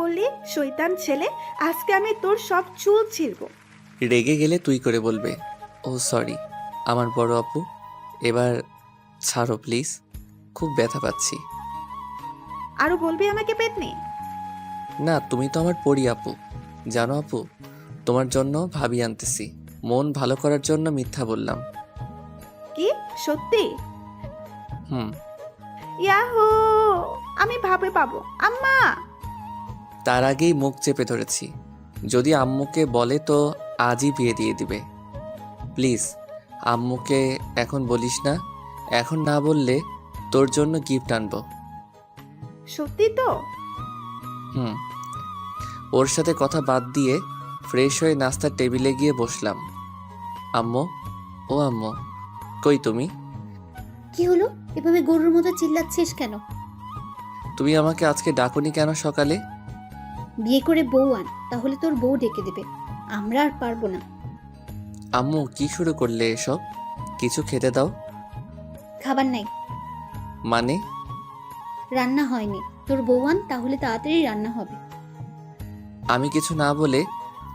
বললি? শয়তান ছেলে, আজকে আমি তোর সব চুল ছিঁড়বো। রেগে গেলে তুই করে বলবে। ও সরি আমার বড় আপু, এবার ছাড়ো প্লিজ, খুব ব্যথা পাচ্ছি। আরো বলবি আমাকে পেতনি? না, তুমি তো আমার পরি আপু। জানো আপু, তোমার জন্য ভাবি আনতেছি। মন ভালো করার জন্য মিথ্যা বললাম। কি সত্যি? হুম। ইয়াহু, আমি ভাবে পাবো। আম্মা! তার আগেই মুখ চেপে ধরেছি। যদি আম্মুকে বলে তো আজই বিয়ে দিয়ে দিবে। প্লিজ আম্মুকে এখন বলিস না। এখন না বললে তোর জন্য গিফট আনবো। সত্যি তো? হুম। ওর সাথে কথা বাদ দিয়ে ফ্রেশ হয়ে নাস্তার টেবিলে গিয়ে বসলাম। আম্মু, ও আম্মু, কই তুমি? কি হলো? এভাবে গরুর মতো চিল্লাচ্ছিস কেন? তুমি আমাকে আজকে ডাকুনি কেন সকালে? বিয়ে করে বউ আন, তাহলে তোর বউ ডেকে দেবে। আমরা আর পারবো না। আম্মু কি শুরু করলে এসব? কিছু খেতে দাও। খাবার নাই, মানে? রান্না হয়নি। তোর বউ আন, তাহলে তাড়াতাড়ি রান্না হবে। আমি কিছু না বলে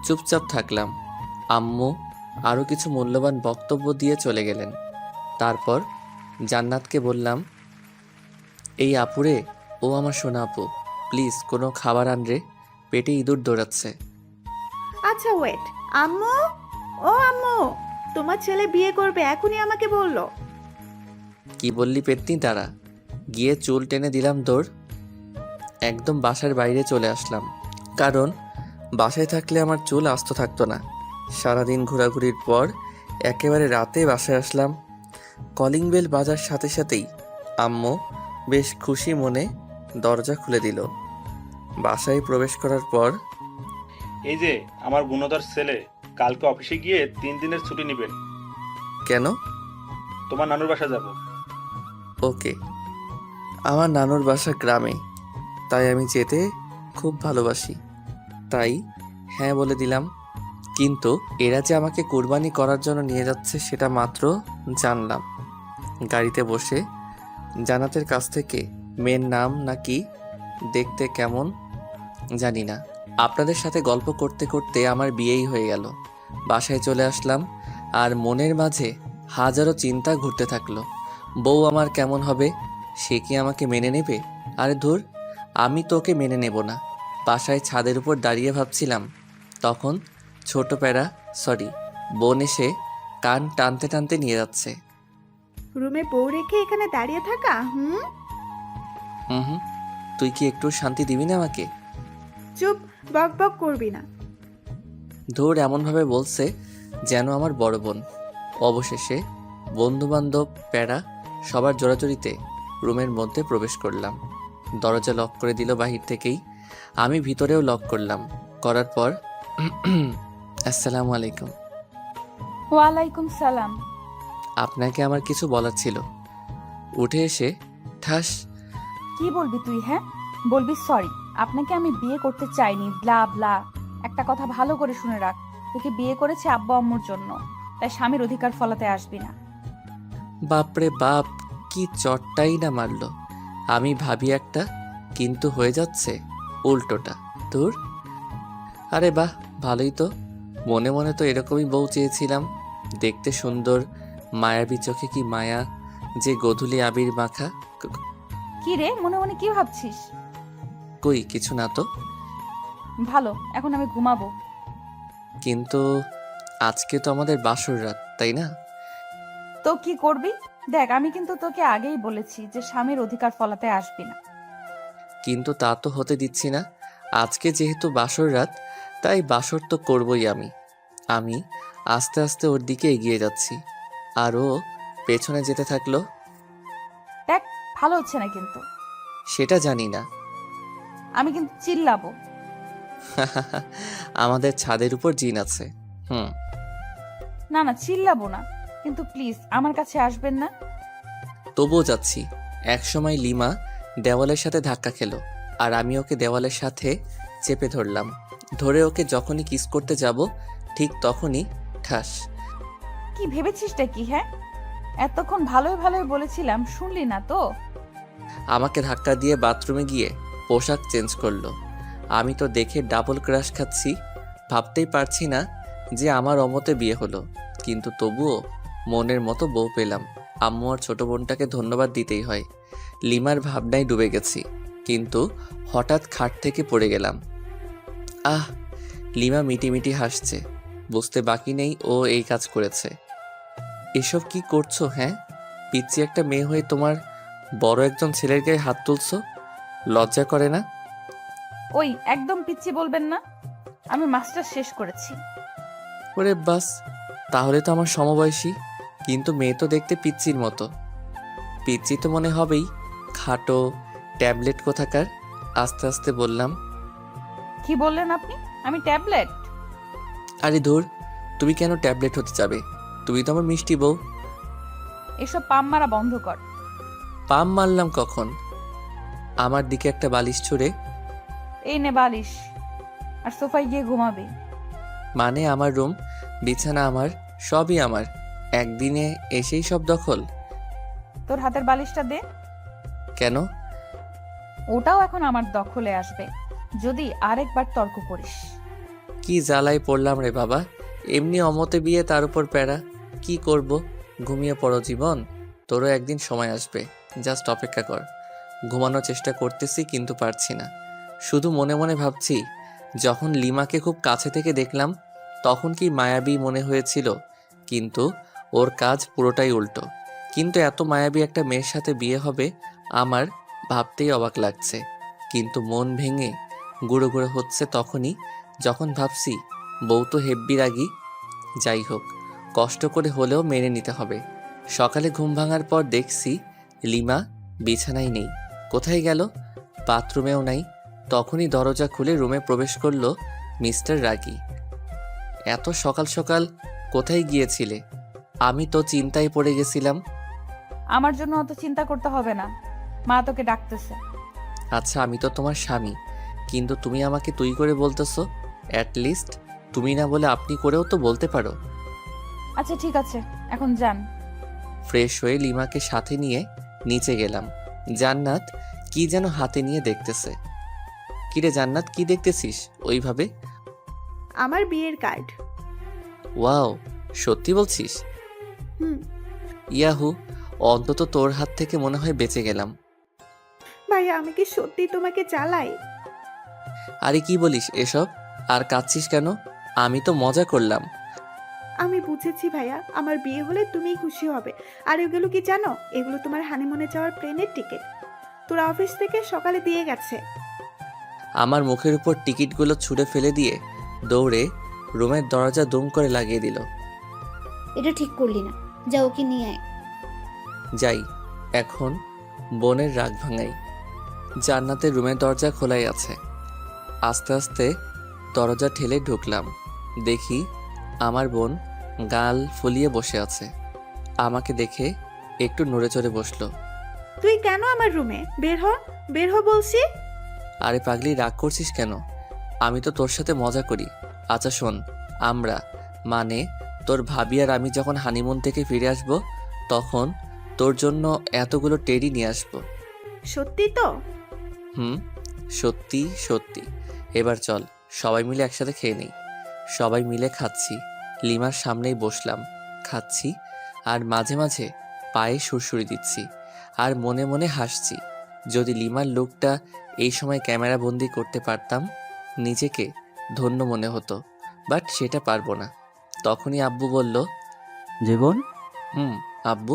চুপচাপ থাকলাম। আম্মু আরও কিছু মূল্যবান বক্তব্য দিয়ে চলে গেলেন। তারপর জান্নাতকে বললাম, এই আপুরে, ও আমার সোনা আপু, প্লিজ কোনো খাবার আন রে, পেটে ইঁদুর দৌড়াচ্ছে। আচ্ছা ওয়েট। আম্মু, ও আম্মু, তোমার ছেলে বিয়ে করবে এখনই আমাকে বললো। কি বললি পেতনি? দাঁড়া। গিয়ে চুল টেনে দিলাম দৌড়। একদম বাসার বাইরে চলে আসলাম, কারণ বাসায় থাকলে আমার চুল আস্ত থাকতো না। সারাদিন ঘোরাঘুরির পর একেবারে রাতে বাসায় আসলাম। কলিং বেল বাজার সাথে সাথেই আম্মু বেশ খুশি মনে দরজা খুলে দিল। বাসায় প্রবেশ করার পর, এই যে আমার গুণধর ছেলে, কালকে অফিসে গিয়ে 3 দিনের ছুটি নেবেন। কেন? তোমার নানুর বাসা যাব। ওকে। আমার নানুর বাসা গ্রামে, তাই আমি যেতে খুব ভালোবাসি, তাই হ্যাঁ বলে দিলাম। কিন্তু এরা যে আমাকে কুরবানি করার জন্য নিয়ে যাচ্ছে সেটা মাত্র জানলাম। গাড়িতে বসে জান্নাতের কাছ থেকে মেয়ের নাম নাকি দেখতে কেমন জানি না, আপনাদের সাথে গল্প করতে করতে আমার বিয়েই হয়ে গেল। বাসায় চলে আসলাম আর মনের মাঝে হাজারো চিন্তা ঘুরতে থাকলো। বউ আমার কেমন হবে? সে কি আমাকে মেনে নেবে? আরে ধুর, আমি তোকে মেনে নেব না। বাসায় ছাদের উপর দাঁড়িয়ে ভাবছিলাম, তখন ছোট প্যারা সরি বোন এসে কান টানতে টানতে নিয়ে যাচ্ছে। রুমে বউ রেখে এখানে দাঁড়িয়ে থাকা? হুম। হুম হুম, তুই কি একটু শান্তি দিবি না আমাকে? চুপ, বক বক করবি না। ধুর, এমনভাবে বলছে যেন আমার বড় বোন। অবশেষে বন্ধুবান্ধব প্যারা সবার জোরাজুরিতে রুমের মধ্যে প্রবেশ করলাম। দরজা লক করে দিল বাহির থেকেই। আমি ভিতরেও লক করলাম। করার পর আসসালামু আলাইকুম। ওয়ালাইকুম সালাম। আপনাকে আমার কিছু বলার ছিল। উঠে এসে ঠাস। কি বলবি তুই? হ্যাঁ বলবি সরি, আপনাকে আমি বিয়ে করতে চাইনি, ব্লা ব্লা। একটা কথা ভালো করে শুনে রাখ, তোকে বিয়ে করেছে আব্বু আম্মুর জন্য, তাই স্বামীর অধিকার ফলাতে আসবি না। বাপরে বাপ, কি চটটাই না মারলো। আমি ভাবি একটা, কিন্তু হয়ে যাচ্ছে উল্টোটা। তোর আরে বাহ, ভালোই তো। মনে মনে তো এরকমই বউ চেয়েছিলাম, দেখতে সুন্দর, মায়াবী চোখে কি মায়া, যে গধূলি আবির মাখা। কি রে, মনে মনে কি ভাবছিস? কই কিছু না তো। ভালো, এখন আমি ঘুমাবো। কিন্তু আজকে তো আমাদের বাসর রাত, তাই না? তো কি করবি? দেখ, আমি কিন্তু তোকে আগেই বলেছি যে স্বামীর অধিকার ফলাতে আসবি না। কিন্তু তা তো হতে দিচ্ছি না। আজকে যেহেতু বাসর রাত, তাই বাসর তো করবই আমি। আমি আস্তে আস্তে ওর দিকে এগিয়ে যাচ্ছি, আর ও পেছনে যেতে থাকলো। দেখ, ভালো হচ্ছে না কিন্তু। সেটা জানি না। আমি কিন্তু চিল্লাবো। আমাদের ছাদের উপর জিন আছে। হুম। না না, চিল্লাবো না, কিন্তু প্লিজ আমার কাছে আসবেন না। তবুও যাচ্ছি। একসময় লিমা দেওয়ালের সাথে ধাক্কা খেলো, আর আমি ওকে দেওয়ালের সাথে চেপে ধরলাম। ধরে ওকে যখনই কিস করতে যাব, ঠিক তখনই ঠাস। কি ভেবেছিসটা কি? হ্যাঁ, এতক্ষণ ভালোই ভালোই বলেছিলাম, শুনলি না তো? আমাকে ধাক্কা দিয়ে বাথরুমে গিয়ে পোশাক চেঞ্জ করলো। আমি তো দেখে ডাবল ক্রাশ খাচ্ছি। ভাবতেই পারছি না যে আমার অমতে বিয়ে হলো, কিন্তু তবুও মনের মতো বউ পেলাম। আম্মু আর ছোট বোনটাকে ধন্যবাদ দিতেই হয়। লিমার ভাবনায় ডুবে গেছি, কিন্তু হঠাৎ খাট থেকে পড়ে গেলাম। আহ! লিমা মিটিমিটি হাসছে। বুঝতে বাকি নেই ও এই কাজ করেছে। এসব কি করছো? হ্যাঁ, পিচ্ছি একটা মেয়ে হয়ে তোমার বড় একজন ছেলের গায়ে হাত তুলছো, লজ্জা করে না? ওই একদম পিচ্ছি বলবেন না। আমি মাস্টার শেষ করেছি। ওরে বাস, তাহলে তো আমার সমবয়সী, কিন্তু মেয়ে তো দেখতে পিচ্চির মতো। পিচ্চি তো মনে হবেই, খাটো ট্যাবলেট কোথাকার। আস্তে আস্তে বললাম। কি বললেন আপনি? আমি ট্যাবলেট? আরে ধুর, তুমি কেন ট্যাবলেট হতে যাবে? তুমি তো আমার মিষ্টি বউ। এসব পাম মারা বন্ধ কর। পাম মারলাম কখন? আমার দিকে একটা বালিশ ছুঁড়ে। এই নে বালিশ, আর সোফায় গিয়ে ঘুমাবি। মানে আমার রুম, বিছানা আমার, সবই আমার। একদিনে এসেই সব দখল? তোর হাতের বালিশটা দে। কেন? ওটাও এখন আমার দখলে আসবে যদি আরেকবার তর্ক করিস। কি জ্বালায় পড়লাম রে বাবা। এমনি অমতে বিয়ে, তার উপর প্যারা। কি করব? ঘুমিয়ে পড়ো জীবন, তোরও একদিন সময় আসবে। জাস্ট অপেক্ষা কর। ঘুমানোর চেষ্টা করতেছি কিন্তু পারছি না। শুধু মনে মনে ভাবছি, যখন লিমাকে খুব কাছে থেকে দেখলাম তখন কি মায়াবী মনে হয়েছিল, কিন্তু ওর কাজ পুরোটাই উল্টো। কিন্তু এত মায়াবী একটা মেয়ের সাথে বিয়ে হবে আমার ভাবতেই অবাক লাগছে। কিন্তু মন ভেঙে গুঁড়ো গুঁড়ো হচ্ছে তখনই, যখন ভাবছি বউ তো হেব্বি রাগী। যাই হোক, কষ্ট করে হলেও মেনে নিতে হবে। সকালে ঘুম ভাঙার পর দেখছি লিমা বিছানায় নেই। কোথায় গেল? বাথরুমেও নাই। তখনই দরজা খুলে রুমে প্রবেশ করলো মিস্টার রাগী। এত সকাল সকাল কোথায় গিয়েছিলে? আমি তো চিন্তায় পড়ে গেছিলাম। আমার জন্য অত চিন্তা করতে হবে না, মা তোকে ডাকতেছে। আচ্ছা, আমি তো তোমার স্বামী, কিন্তু তুমি আমাকে তুই করে বলতেছো। অ্যাটলিস্ট তুমি না বলে আপনি করেও তো বলতে পারো। আচ্ছা ঠিক আছে, এখন যান। ফ্রেশ হয়ে লিমাকে সাথে নিয়ে নিচে গেলাম। জান্নাত কি যেন হাতে নিয়ে দেখতেছে। কিরে জান্নাত, কি দেখতেছিস ওইভাবে? আমার বিয়ের কার্ড। ওয়াও, সত্যি বলছিস? হুম। ইয়াহু, অন্তত তোর হাত থেকে মনে হয় বেঁচে গেলাম। ভাইয়া, আমি কি সত্যি তোমাকে চালাই? আরে কি বলিস এসব? আর কাঁদছিস কেন? আমি তো মজা করলাম। আমি বুঝেছি ভাইয়া, আমার বিয়ে হলে তুমিই খুশি হবে। আর এগুলো কি জানো? এগুলো তোমার হানিমুনে যাওয়ার প্লেনের টিকিট। তোরা অফিস থেকে সকালে দিয়ে গেছে। আমার মুখের উপর টিকিটগুলো ছুঁড়ে ফেলে দিয়ে দৌড়ে রুমের দরজা দুম করে লাগিয়ে দিল। এটা ঠিক করলি না, যা ওকে নিয়ে আয়। যাই, এখন বোনের রাগ ভাঙাই। জান্নাতের রুমের দরজা খোলাই আছে। আস্তে আস্তে দরজা ঠেলে ঢুকলাম। দেখি আমার বোন গাল ফুলিয়ে বসে আছে। আমাকে দেখে একটু নড়ে চড়ে বসলো। তুই কেন আমার রুমে? বের হ, বের হ বলছি। আরে পাগলি, রাগ করছিস কেন? আমি তো তোর সাথে মজা করি। আচ্ছা শোন, আমরা মানে তোর ভাবি আর আমি যখন হানিমুন থেকে ফিরে আসব, তখন তোর জন্য এতগুলো টেডি নিয়ে আসবো। সত্যি তো? হুম, সত্যি সত্যি। এবার চল সবাই মিলে একসাথে খেয়ে নেই। সবাই মিলে খাচ্ছি। লিমার সামনেই বসলাম, খাচ্ছি আর মাঝে মাঝে পায়ে সুরসুরি দিচ্ছি আর মনে মনে হাসছি। যদি লিমার লুকটা এই সময় ক্যামেরা বন্দি করতে পারতাম, নিজেকে ধন্য মনে হতো, বাট সেটা পারবো না। তখনই আব্বু বলল, জীবন, আব্বু।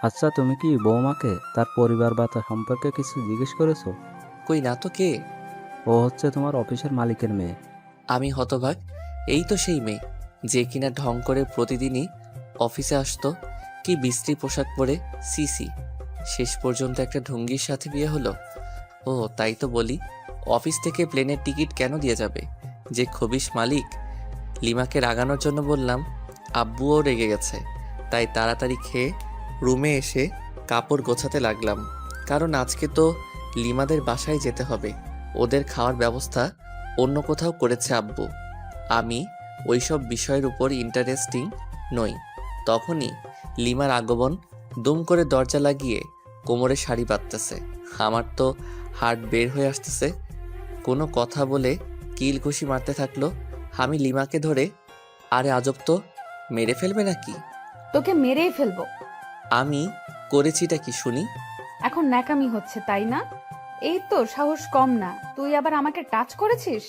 আচ্ছা তুমি কি বৌমাকে তার পরিবার বা তার সম্পর্কে কিছু জিজ্ঞেস করেছো? কই না তো, কে? ও হচ্ছে তোমার অফিসের মালিকের মেয়ে। আমি হতভাগ। এই তো সেই মেয়ে যে কিনা ঢং করে প্রতিদিনই অফিসে আসতো। কি বিশ্রী পোশাক পরে, সিসি। শেষ পর্যন্ত একটা ঢঙ্গির সাথে বিয়ে হলো। ও তাই তো বলি, অফিস থেকে প্লেনের টিকিট কেন দিয়ে যাবে যে খবিশ মালিক? লিমাকে রাগানোর জন্য বললাম। আব্বুও রেগে গেছে, তাই তাড়াতাড়ি খেয়ে রুমে এসে কাপড় গোছাতে লাগলাম। কারণ আজকে তো লিমাদের বাসায় যেতে হবে। ওদের খাওয়ার ব্যবস্থা অন্য কোথাও করেছে আব্বু। আমি ওইসব বিষয়ের উপর ইন্টারেস্টিং নই। তখনই লিমার আগমন। দুম করে দরজা লাগিয়ে কোমরে শাড়ি বাঁধতেছে। আমার তো হার্ট বের হয়ে আসতেছে। কোনো কথা বলে কিল ঘুষি মারতে থাকলো। আমি লিমাকে ধরে, আরে আজব তো, মেরে ফেলবে নাকি? তোকে মেরেই ফেলবো। আমি করেছিটা কি শুনি? এখন ন্যাকামি হচ্ছে তাই না? এই তো সাহস কম না, তুই আবার আমাকে টাচ করেছিস।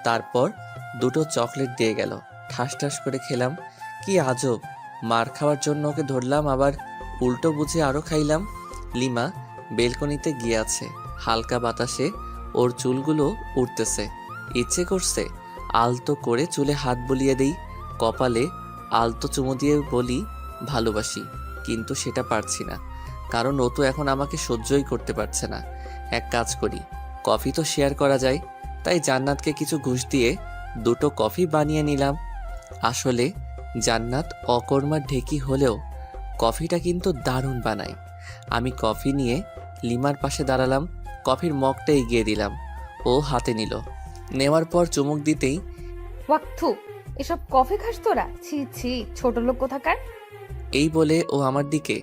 তারপর দুটো চকলেট দিয়ে গেল, ঠাস ঠাস করে খেলাম। কি আজব, মার খাওয়ার জন্য ওকে ধরলাম, আবার উল্টো বুঝে আরও খাইলাম। লিমা বেলকনিতে গিয়ে আছে, হালকা বাতাসে ওর চুলগুলো উঠতেছে। ইচ্ছে করছে আলতো করে চুলে হাত বুলিয়ে দেই, কপালে আলতো চুমু দিয়ে বলি ভালোবাসি, কিন্তু সেটা পারছি না, কারণ ও তো এখন আমাকে সহ্যই করতে পারছে না। এক কাজ করি, কফি তো শেয়ার করা যায়, তাই জান্নাতকে কিছু ঘুষ দিয়ে দুটো কফি বানিয়ে নিলাম। আসলে জান্নাত অকর্মার ঢেকি হলেও কফিটা কিন্তু দারুণ বানায়। আমি কফি নিয়ে লিমার পাশে দাঁড়ালাম, কফির মগটা এগিয়ে দিলাম, ও হাতে নিল। নেওয়ার পর চুমুক দিতেই ওয়াক্থু, এসব কফি খাস তোরা? ছি ছি, ছোট লোক কোথাকার। এই বলে ও আমার দিকে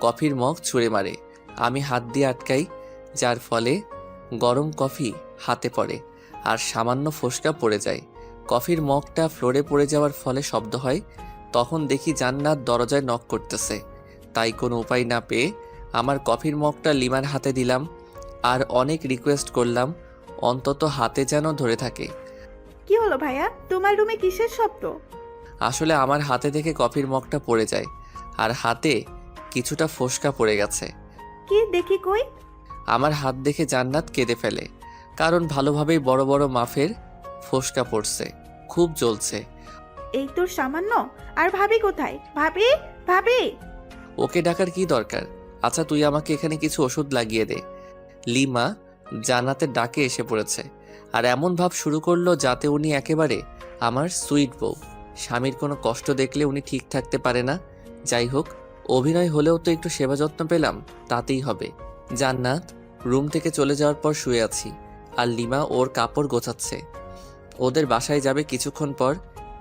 কফির মগ ছুঁড়ে মারে। আমি হাত দিয়ে আটকাই, যার ফলে গরম কফি হাতে পড়ে আর সামান্য ফোসকা পড়ে যায়। কফির মগটা ফ্লোরে পড়ে যাওয়ার ফলে শব্দ হয়। তখন দেখি জান্নাত দরজায় নক করতেছে, তাই কোনো উপায় না পেয়ে আমার কফির মগটা লিমার হাতে দিলাম আর অনেক রিকোয়েস্ট করলাম অন্তত হাতে যেন ধরে থাকে। কি হলো ভাইয়া, তোমার রুমে কিসের শব্দ? আসলে আমার হাতে থেকে কফির মগটা পড়ে যায় আর হাতে কিছুটা ফোসকা পড়ে গেছে। কি দেখি কই? আমার হাত দেখে জান্নাত কেঁদে ফেলে, কারণ ভালোভাবেই বড় বড় মাফের ফোসকা পড়ছে, খুব জ্বলছে। এই তোর সামান্য, আর ভাবি কোথায়? ভাবি, ভাবি। ওকে ডাকার কি দরকার? আচ্ছা তুই আমাকে এখানে কিছু ওষুধ লাগিয়ে দে। লিমা জান্নাতের ডাকে এসে পড়েছে আর এমন ভাব শুরু করলো যাতে উনি একেবারে আমার সুইট বউ। স্বামীর কোনো কষ্ট দেখলে উনি ঠিক থাকতে পারে না। যাই হোক, অভিনয় হলেও তো একটু সেবা যত্ন পেলাম, তাতেই হবে। জান্নাত রুম থেকে চলে যাওয়ার পর শুয়ে আছি আর লিমা ওর কাপড় গোছাচ্ছে। ওদের বাসায় যাবে কিছুক্ষণ পর,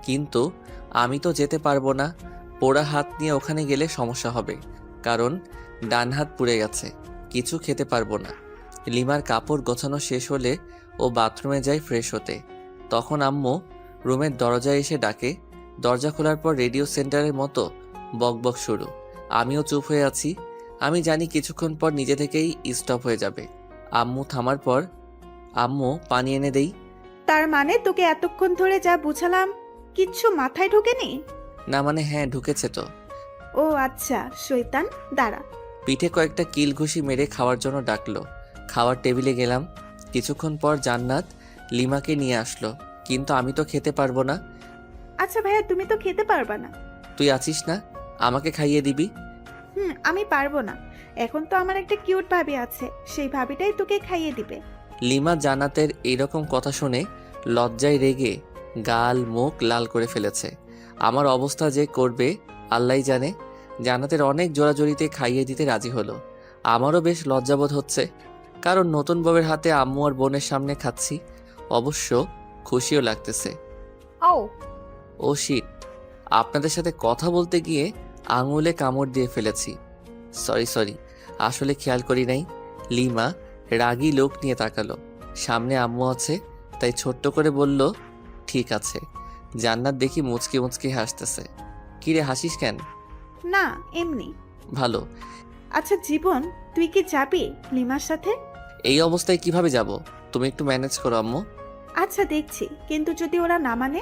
কিন্তু আমি তো যেতে পারবো না। পোড়া হাত নিয়ে ওখানে গেলে সমস্যা হবে, কারণ ডান হাত পুড়ে গেছে, কিছু খেতে পারবো না। লিমার কাপড় গোছানো শেষ হলে ও বাথরুমে যায় ফ্রেশ হতে। তখন আম্মু রুমের দরজায় এসে ডাকে। দরজা খোলার পর রেডিও সেন্টারের মতো বকবক শুরু। আমিও চুপ হয়ে আছি, আমি জানি কিছুক্ষণ পর নিজে থেকেই স্টপ হয়ে যাবে। আম্মু থামার পর আম্মু পানি এনে দেই। তার মানে তোকে এতক্ষণ ধরে যা বুঝালাম কিচ্ছু মাথায় ঢোকেনি? না মানে হ্যাঁ, ঢুকেছে তো। ও আচ্ছা, শয়তান, দাঁড়া। পিঠে কয়েকটা কিল ঘুষি মেরে খাওয়ার জন্য ডাকলো। খাওয়ার টেবিলে গেলাম। কিছুক্ষণ পর জান্নাত লিমাকে নিয়ে আসলো, কিন্তু আমি তো খেতে পারবো না। আচ্ছা ভাইয়া, তুমি তো খেতে পারবা না। তুই আছিস না, আমাকে খাইয়ে দিবি। আমি পারবো না। এখন তো আমার একটা কিউট ভাবি আছে, সেই ভাবিটাই তোকে খাইয়ে দিবে। লিমা জান্নাতের এইরকম কথা শুনে লজ্জায় রেগে গাল মুখ লাল করে ফেলেছে। আমার অবস্থা যে করবে আল্লাহই জানে। জান্নাতের অনেক জোরাজোরিতে খাইয়ে দিতে রাজি হলো। আমারও বেশ লজ্জাবোধ হচ্ছে, কারণ নতুন বউয়ের হাতে আম্মু আর বোনের সামনে খাচ্ছি। অবশ্য খুশিও লাগতেছে। আও, ও শিট, আপনাদের সাথে কথা বলতে গিয়ে আঙুলে কামড় দিয়ে ফেলেছি। সরি, আসলে খেয়াল করি নাই। লিমা রাগী লোক নিয়ে তাকালো। সামনে আম্মু আছে, তাই ছোট্ট করে বলল ঠিক আছে। জান্নাত দেখি মুচকি মুচকি হাসতেছে। কিরে হাসিস কেন? না, এমনি। ভালো। আচ্ছা জীবন, তুই কি যাবি লিমার সাথে? এই অবস্থায় কিভাবে যাব? তুমি একটু ম্যানেজ করো আম্মু। আচ্ছা দেখছি, কিন্তু যদি ওরা না মানে?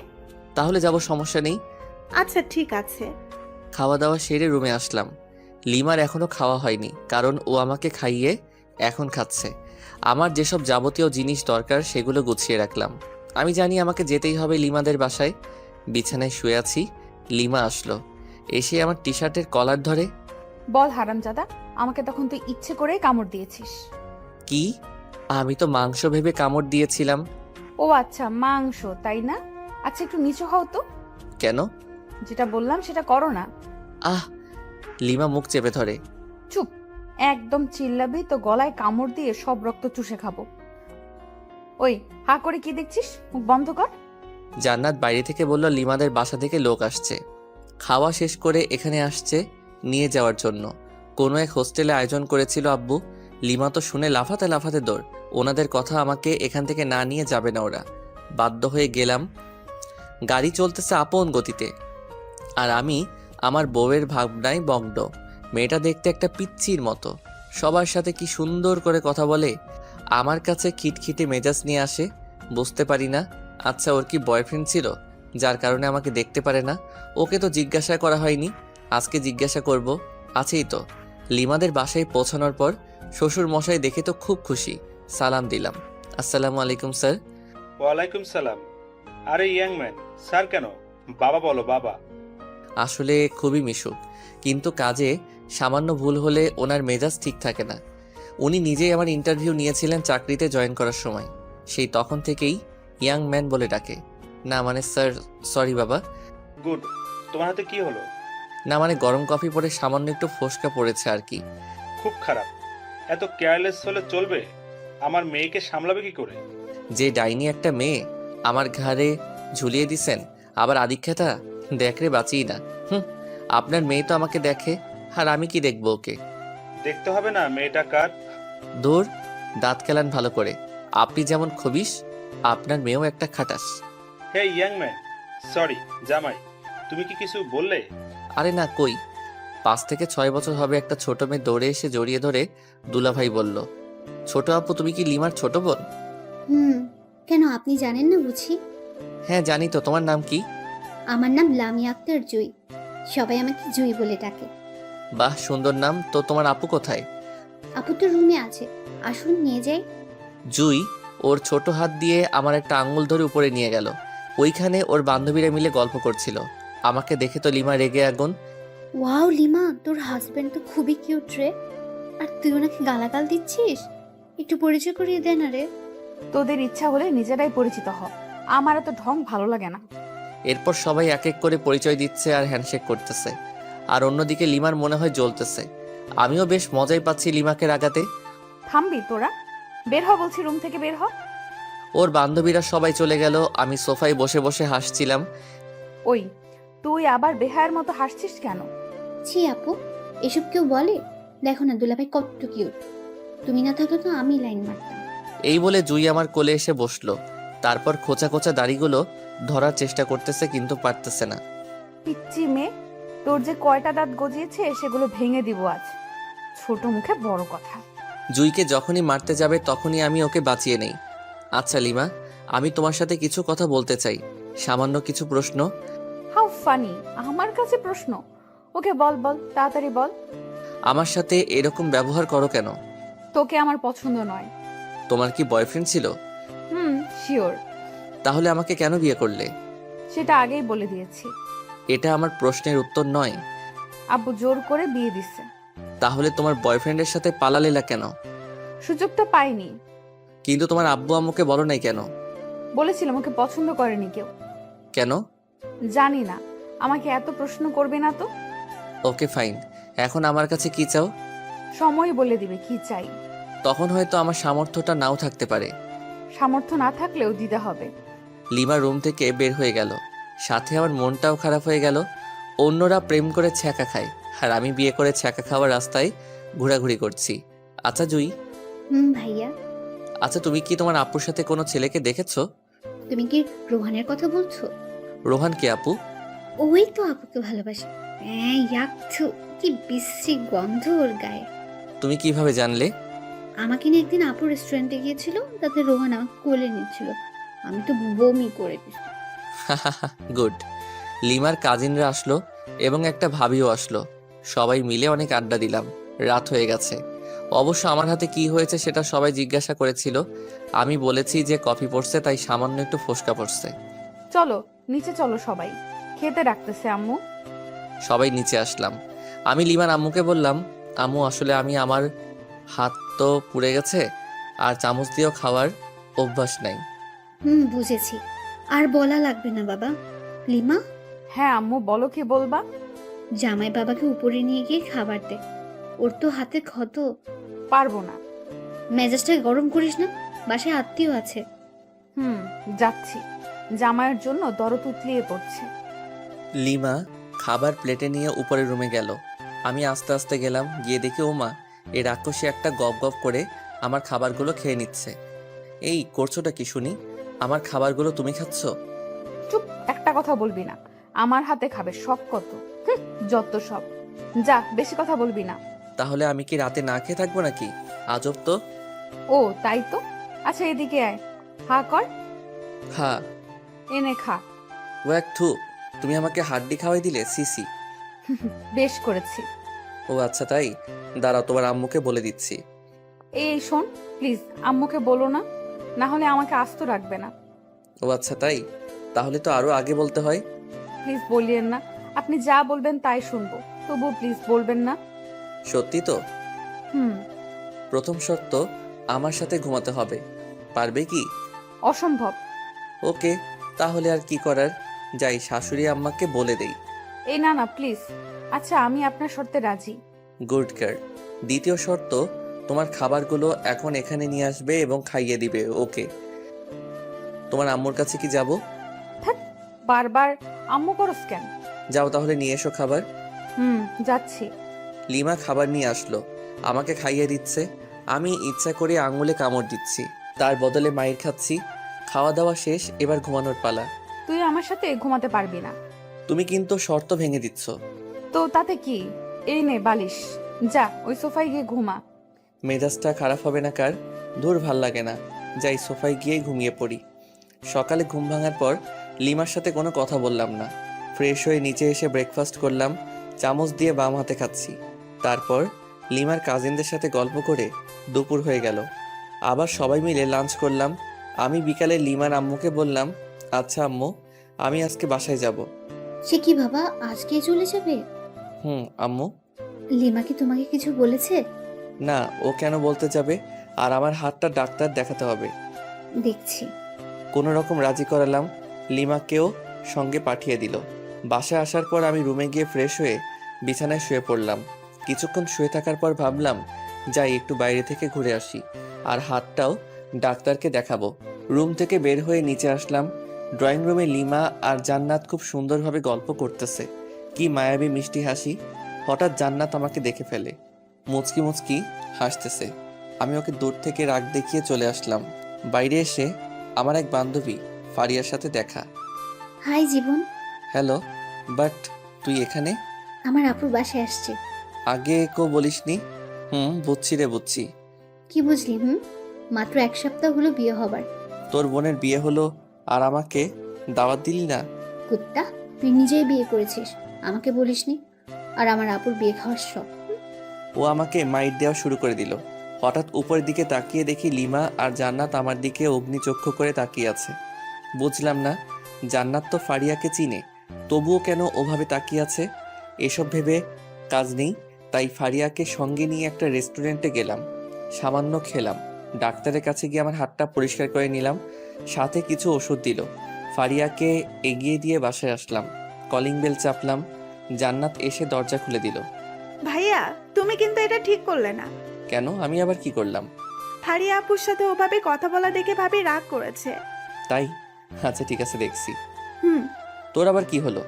তাহলে যাব, সমস্যা নেই। আচ্ছা ঠিক আছে। খাওয়া দাওয়া সেরে রুমে আসলাম। লিমার এখনো খাওয়া হয়নি, কারণ ও আমাকে খাইয়ে এখন খাচ্ছে। আমার যেসব যাবতীয় জিনিস দরকার সেগুলো গুছিয়ে রাখলাম। আমি জানি আমাকে যেতেই হবে লিমাদের বাসায়। বিছানায় শুয়ে আছি, লিমা আসলো। এসে আমার টি শার্টের কলার ধরে। বল হারামজাদা, আমাকে তখন তুই ইচ্ছে করে কামড় দিয়েছিস। কি? আমি তো মাংস ভেবে কামড় দিয়েছিলাম। ও আচ্ছা, মাংস তাই না? আচ্ছা একটু নিচু হও তো। কেন? যেটা বললাম সেটা করো না। আহ! লিমা মুখ চেপে ধরে। চুপ, একদম চিল্লাবি তো গলায় কামড় দিয়ে সব রক্ত চুষে খাবো। ওই হা করে কি দেখছিস, মুখ বন্ধ কর। জান্নাত বাইরে থেকে বলল লিমাদের বাসা থেকে লোক আসছে, খাওয়া শেষ করে এখানে আসছে নিয়ে যাওয়ার জন্য। কোনো এক হোস্টেলে আয়োজন করেছিল আব্বু। লিমা তো শুনে লাফাতে লাফাতে দৌড়। ওনাদের কথা আমাকে এখান থেকে না নিয়ে যাবে না ওরা। বাধ্য হয়ে গেলাম। গাড়ি চলতেছে আপন গতিতে, আর আমি আমার বউয়ের ভাবনায় মগ্ন। মেয়েটা দেখতে একটা পিচ্চির মতো, সবার সাথে কি সুন্দর করে কথা বলে। আমার কাছে খিটখিটে মেজাজ নিয়ে আসে, বুঝতে পারি না। আচ্ছা, ওর কি বয়ফ্রেন্ড ছিল যার কারণে আমাকে দেখতে পারে না? ওকে তো জিজ্ঞাসা করা হয়নি, আজকে জিজ্ঞাসা করব। আছেই তো। লিমাদের বাসায় পৌঁছানোর পর শ্বশুর মশাই দেখে তো খুব খুশি। সালাম দিলাম। আসসালামু আলাইকুম স্যার। ওয়ালাইকুম সালাম। আরে ইয়াং ম্যান, স্যার কেন? বাবা বলো, বাবা। আসলে খুবই মিশুক, কিন্তু কাজে সামান্য ভুল হলে ওনার মেজাজ ঠিক থাকে না। উনি নিজেই আমার ইন্টারভিউ নিয়েছিলেন চাকরিতে জয়েন করার সময়, সেই তখন থেকেই ইয়াং ম্যান বলে ডাকে। না মানে স্যার, সরি বাবা। গুড। তোমার হাতে কি হলো? না মানে গরম কফি পরে সামান্য একটু ফোসকা পড়েছে আর কি। খুব খারাপ। এত কেয়ারলেস হলে চলবে? আমার মেয়েকে সামলাবে কি করে? যে ডাইনি একটা মেয়ে আমার ঘাড়ে ঝুলিয়ে দিছেন, আবার আদিক্ষেতা। দেখরে বাঁচিই না। আপনার মেয়ে তো আমাকে দেখে, আর আমি কি দেখবো ওকে? দেখতে হবে না মেয়েটা কার। দূর, দাঁত খেলান ভালো করে। আপনি যেমন খবিস, আপনার মেয়েও একটা খাটাস। হে ইয়াং ম্যান, সরি জামাই, তুমি কি কিছু বললে? আরে না, কই। 5 থেকে 6 বছর হবে একটা ছোট মেয়ে দৌড়ে এসে জড়িয়ে ধরে দুলাভাই বলল, ছোট আপু তুমি কি লিমার ছোট বোন? কেন আপনি জানেন না বুঝি? হ্যাঁ জানি তো, তোমার নাম কি? আমার নাম লামিয়া আক্তার জুই। সবাই আমাকে জুই বলে ডাকে। বাহ, সুন্দর নাম তো। তোমার আপু কোথায়? আপু তো রুমে আছে, আসুন নিয়ে যাই। জুই ওর ছোট হাত দিয়ে আমার একটা আঙ্গুল ধরে উপরে নিয়ে গেল। ওইখানে ওর বান্ধবীরা মিলে গল্প করছিল। আমাকে দেখে তো লিমা রেগে আগুন। ওয়াও লিমা, তোর হাজবেন্ড তো খুবই কিউট রে। আর তুই ওনাকে গালাগাল দিচ্ছিস? একটু পরিচয় করিয়ে দে না রে। তোদের ইচ্ছা হলে নিজেরাই পরিচিত হ, আমার এত ঢং ভালো লাগে না। এরপর সবাই এক এক করে পরিচয় দিচ্ছে আর হ্যান্ডশেক করতেছে, আর অন্যদিকে লিমার মনে হয় জ্বলতেছে। আমিও বেশ মজাই পাচ্ছি লিমাকে রাগাতে। থামবি তোরা? বের হ বলছি, রুম থেকে বের হ। ওর বান্ধবীরা সবাই চলে গেল, আমি সোফায় বসে বসে হাসছিলাম। ওই, তুই আবার বেহায়ের মতো হাসছিস কেন? ছি আপু, এসব কেউ বলে? দেখো না দুলাভাই কত কিউট। তুমি না থাকলে তো আমি লাইন মারতাম। এই বলে জুই আমার কোলে এসে বসলো। তারপর খোঁচা খোঁচা দাড়িগুলো ধরার চেষ্টা করতেছে, কিন্তু পারতেছে না। পিচ্চি মেয়ে, তোর যে কয়টা দাঁত গজিয়েছে সেগুলো ভেঙে দিব আজ। ছোট মুখে বড় কথা। জুইকে যখনই মারতে যাবে তখনই আমি ওকে বাঁচিয়ে নেই। আচ্ছা লিমা, আমি তোমার সাথে কিছু কথা বলতে চাই, সামান্য কিছু প্রশ্ন। হাউ ফানি, আমার কাছে প্রশ্ন? ওকে বল বল, তাড়াতাড়ি বল। আমার সাথে এরকম ব্যবহার করো কেন? তোকে আমার পছন্দ নয়। তোমার কি বয়ফ্রেন্ড ছিল? শিওর। তাহলে আমাকে কেন বিয়ে করলে? সেটা আগেই বলে দিয়েছি। এটা আমার প্রশ্নের উত্তর নয়। আব্বু জোর করে বিয়ে দিচ্ছে। তাহলে তোমার বয়ফ্রেন্ডের সাথে পালালেলা কেন? সুযোগটা পাইনি। কিন্তু তোমার আব্বু আম্মুকে বলো নাই কেন? বলেছিলাম ওকে পছন্দ করেনি কেউ। কেন? জানি না, আমাকে এত প্রশ্ন করবে না তো। ওকে ফাইন, এখন আমার কাছে কি চাও? সময় বলে দিবে কি চাই। তখন হয়তো আমার সামর্থ্যটা নাও থাকতে পারে। সামর্থ্য না থাকলেও দিতে হবে। লিমা রুম থেকে বের হয়ে গেল, সাথে আমার মনটাও খারাপ হয়ে গেল। অন্যরা প্রেম করে ছ্যাঁকা খায়, আর আমি বিয়ে করে ছ্যাঁকা খাওয়ার রাস্তায় ঘোরাঘুরি করছি। আচ্ছা জুই, ভাইয়া, আচ্ছা তুমি কি তোমার আপুর সাথে কোনো ছেলেকে দেখেছো? তুমি কি রোহানের কথা বলছো? রোহান কে আপু? ওই তো আপুকে ভালোবাসে। ইয়াকছু, কি বিশ্রী গন্ধ ওর গায়ে। তুমি কিভাবে জানলে? আমাকে নিয়ে একদিন আপু রেস্টুরেন্টে গিয়েছিল, তাতে রোহান আমাকে কোলে নিচ্ছিল। আমি তো বমি করে দিচ্ছি। গুড। লিমার কাজিনরা আসলো এবং একটা ভাবিও আসলো। সবাই মিলে অনেক আড্ডা দিলাম। রাত হয়ে গেছে। অবশ্য আমার হাতে কি হয়েছে সেটা সবাই জিজ্ঞাসা করেছিল। আমি বলেছি যে কফি পড়ছে, তাই সামান্য একটু ফোসকা পড়ছে। চলো নিচে চলো, সবাই খেতে ডাকতেছে আম্মু। সবাই নিচে আসলাম। আমি লিমার আম্মুকে বললাম, আম্মু আসলে আমার হাত তো পুড়ে গেছে, আর চামচ দিয়েও খাওয়ার অভ্যাস নাই। বুঝেছি, আর বলা লাগবে না বাবা। লিমা, হ্যাঁ আম্মু বলো, কি বলবা? জামাই বাবাকে উপরে নিয়ে গিয়ে খাবার দে, ওর তো হাতে ক্ষত। পারবো না। মেজাজটা গরম করিস না, বাসায় আত্মীয় আছে। যাচ্ছি। জামাইয়ের জন্য দরদ উতলিয়ে পড়ছে। লিমা খাবার প্লেটে নিয়ে উপরের রুমে গেল। আমি আস্তে আস্তে গেলাম, গিয়ে দেখি ওমা, এই রাক্ষসী একটা গপ গপ করে আমার খাবারগুলো খেয়ে নিচ্ছে। এই করছোটা কি শুনি? আমার খাবারগুলো তুমি খাচ্ছ? চুপ, একটা কথা বলবি না। আমার হাতে খাবে শখ কত। হুঁ, যত সব। যা, বেশি কথা বলবি না। তাহলে আমি কি রাতে না খেয়ে থাকবো নাকি? আজব তো। ও তাই তো। আচ্ছা এদিকে আয়, হা কর, হ্যাঁ। এনে খা। ও এক থু, তুমি আমাকে হাড্ডি খাওয়াই দিলে, সিসি। বেশ করেছি। ও আচ্ছা তাই, দাঁড়াও তোমার আম্মুকে বলে দিচ্ছি। এই শোন, প্লিজ আম্মুকে বলো না, না হলে আমাকে আস্ত রাখবে না। ও আচ্ছা তাই, তাহলে তো আরো আগে বলতে হয়। প্লিজ বলিয়েন না, আপনি যা বলবেন তাই শুনবো, তবু প্লিজ বলবেন না। সত্যি তো? হুম। প্রথম শর্ত, আমার সাথে ঘুমাতে হবে। পারবে কি? অসম্ভব। ওকে, তাহলে আর কি করার, যাই শাশুড়ি আম্মাকে বলে দেই। এই না না প্লিজ। আচ্ছা আমি আপনার শর্তে রাজি। Good girl. দ্বিতীয় শর্ত, তোমার খাবারগুলো এখন এখানে নিয়ে আসবে এবং খাইয়ে দিবে। ওকে। তোমার আম্মুর কাছে কি যাব? থাক, বারবার আম্মু করস কেন? যাও তাহলে নিয়ে এসো খাবার। হুম, যাচ্ছি। লিমা খাবার নিয়ে আসলো, আমাকে খাইয়ে দিচ্ছে। আমি ইচ্ছা করে আঙুলে কামড় দিচ্ছি, তার বদলে মায়ের খাচ্ছি। খাওয়া দাওয়া শেষ, এবার ঘুমানোর পালা। তুই আমার সাথে ঘুমাতে পারবি না। তুমি কিন্তু শর্ত ভেঙে দিচ্ছ। তো তাতে কি, এই নে বালিশ, যা ওই সোফায় গিয়ে ঘুমা। মেজাজটা খারাপ হবে না কার? দূর, ভাল লাগে না। যাই সোফায় গিয়ে ঘুমিয়ে পড়ি। সকালে ঘুম ভাঙার পর লিমার সাথে কোনো কথা বললাম না। ফ্রেশ হয়ে নিচে এসে ব্রেকফাস্ট করলাম, চামচ দিয়ে বাম হাতে খাচ্ছি। তারপর লিমার কাজিনদের সাথে গল্প করে দুপুর হয়ে গেল। আবার সবাই মিলে লাঞ্চ করলাম। আমি বিকালে লিমার আম্মুকে বললাম, আচ্ছা আম্মু, আমি আজকে বাসায় যাব। সে কি বাবা, আজকে চলে যাবে? আম্মু। লিমা কি তোমাকে কিছু বলেছে? না, ও কেন বলতে যাবে? আর আমার হাতটা ডাক্তার দেখাতে হবে। দেখছি। কোনো রকম রাজি করালাম, লিমাকেও সঙ্গে পাঠিয়ে দিল। বাসায় আসার পর আমি রুমে গিয়ে ফ্রেশ হয়ে বিছানায় শুয়ে পড়লাম। কিছুক্ষণ শুয়ে থাকার পর ভাবলাম, যাই একটু বাইরে থেকে ঘুরে আসি, আর হাতটাও ডাক্তারকে দেখাবো। রুম থেকে বের হয়ে নিচে আসলাম। ড্রয়িং রুমে লিমা আর জান্নাত খুব সুন্দরভাবে গল্প করতেছে। কি মায়াবী মিষ্টি হাসি। হঠাৎ জান্নাত আমাকে দেখে ফেলে, মুচকি মুচকি হাসতেছে। আমি ওকে দূর থেকে রাগ দেখিয়ে চলে আসলাম। বাইরে এসে আমার এক বান্ধবী ফারিয়ার সাথে দেখা। High Jibon. হ্যালো, বাট তুই এখানে? আমার আপুর বাসায় আসছে। আগে বলিসনি। বুঝছি রে, বুঝছি। কি বুঝলি? মাত্র 1 সপ্তাহ হলো বিয়ে হবার। তোর বোনের বিয়ে হলো আর আমাকে দাওয়াত দিলি না? কুত্তা, তুই নিজেই বিয়ে করেছিস, আমাকে বলিসনি। আর আমার আপুর বিয়ে খাওয়ার শখ। ও আমাকে মাইট দেওয়া শুরু করে দিল। হঠাৎ উপরের দিকে তাকিয়ে দেখি লিমা আর জান্নাত আমার দিকে অগ্নিচক্ষু করে তাকিয়ে আছে। বুঝলাম না, জান্নাত তো ফারিয়াকে চিনে, তবুও কেন ওভাবে তাকিয়ে আছে। এসব ভেবে কাজ নেই, তাই ফারিয়াকে সঙ্গে নিয়ে একটা রেস্টুরেন্টে গেলাম। সামান্য খেলাম। ডাক্তারের কাছে গিয়ে আমার হাতটা পরিষ্কার করে নিলাম, সাথে কিছু ওষুধ দিল। ফারিয়াকে এগিয়ে দিয়ে বাসায় আসলাম। Calling bell চাপলাম। জান্নাত এসে দরজা খুলে দিল। ভাইয়া, তুমি কিন্তু এটা ঠিক করলে না। কেন? আমি আবার কি করলাম? ফারিয়া আপুর সাথে ওভাবে কথা বলা দেখে ভাবি রাগ করেছে। তাই? আচ্ছা ঠিক আছে, দেখছি। হুম। তোর আবার কি হলো?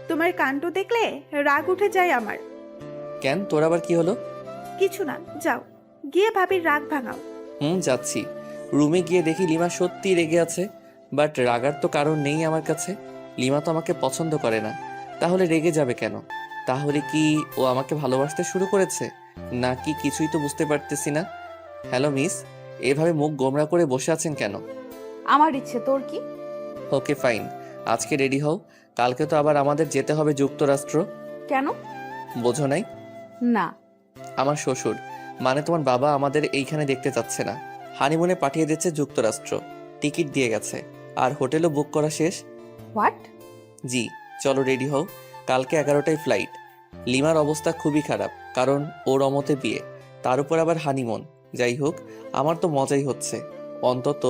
তোমার কাণ্ড দেখলে রাগ উঠে যায় আমার। কেন, তোর আবার কি হলো? কিছু না, যাও গিয়ে ভাবির রাগ ভাঙাও। যাচ্ছি। রুমে গিয়ে দেখি লিমা সত্যি রেগে আছে, বাট রাগার তো কারণ নেই আমার কাছে। লিমা তো আমাকে পছন্দ করে না, তাহলে রেগে যাবে কেন? তাহলে কি ও আমাকে ভালোবাসতে শুরু করেছে নাকি কিছুই তো বুঝতে পারতেছি না। হ্যালো মিস, এভাবে মুখ গোমরা করে বসে আছেন কেন? আমার ইচ্ছে, তোর কি? ওকে ফাইন, আজকে রেডি হও, কালকে তো আবার আমাদের যেতে হবে যুক্তরাষ্ট্র। কেন? বোঝো নাই? না। আমার শ্বশুর, মানে তোমার বাবা, আমাদের এইখানে দেখতে চাচ্ছে না। হানিমুনে পাঠিয়ে দিচ্ছে যুক্তরাষ্ট্র। টিকিট দিয়ে গেছে, আর হোটেলও বুক করা শেষ। হোয়াট? জি, চলো রেডি হও, কালকে 11টায় ফ্লাইট। লিমার অবস্থা খুবই খারাপ, কারণ ওর অমতে বিয়ে, তার উপর আবার হানিমুন। যাই হোক, আমার তো মজাই হচ্ছে। অন্তত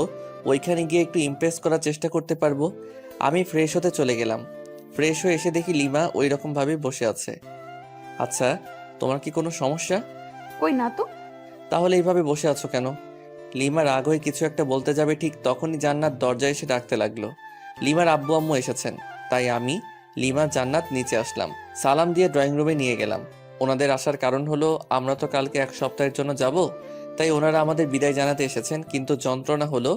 ওইখানে গিয়ে একটু ইমপ্রেস করার চেষ্টা করতে পারবো। আমি ফ্রেশ হতে চলে গেলাম। ফ্রেশ হয়ে এসে দেখি লিমা ওই রকমভাবে বসে আছে। আচ্ছা, তোমার কি কোনো সমস্যা? কই না তো। তাহলে এইভাবে বসে আছো কেন? লিমা রাগ হয়ে কিছু একটা বলতে যাবে, ঠিক তখনই জান্নাত দরজায় এসে ডাকতে লাগলো। লিমার আব্বু আম্মু এসেছেন, তাই আমি, লিমা, জান্নাত নিচে আসলাম। সালাম দিয়ে ড্রয়িং রুমে নিয়ে গেলাম। ওনাদের আসার কারণ হলো আমরা তো কালকে 1 সপ্তাহের জন্য যাব, তাই ওনারা আমাদের বিদায় জানাতে এসেছেন, কিন্তু যন্ত্রণা হলো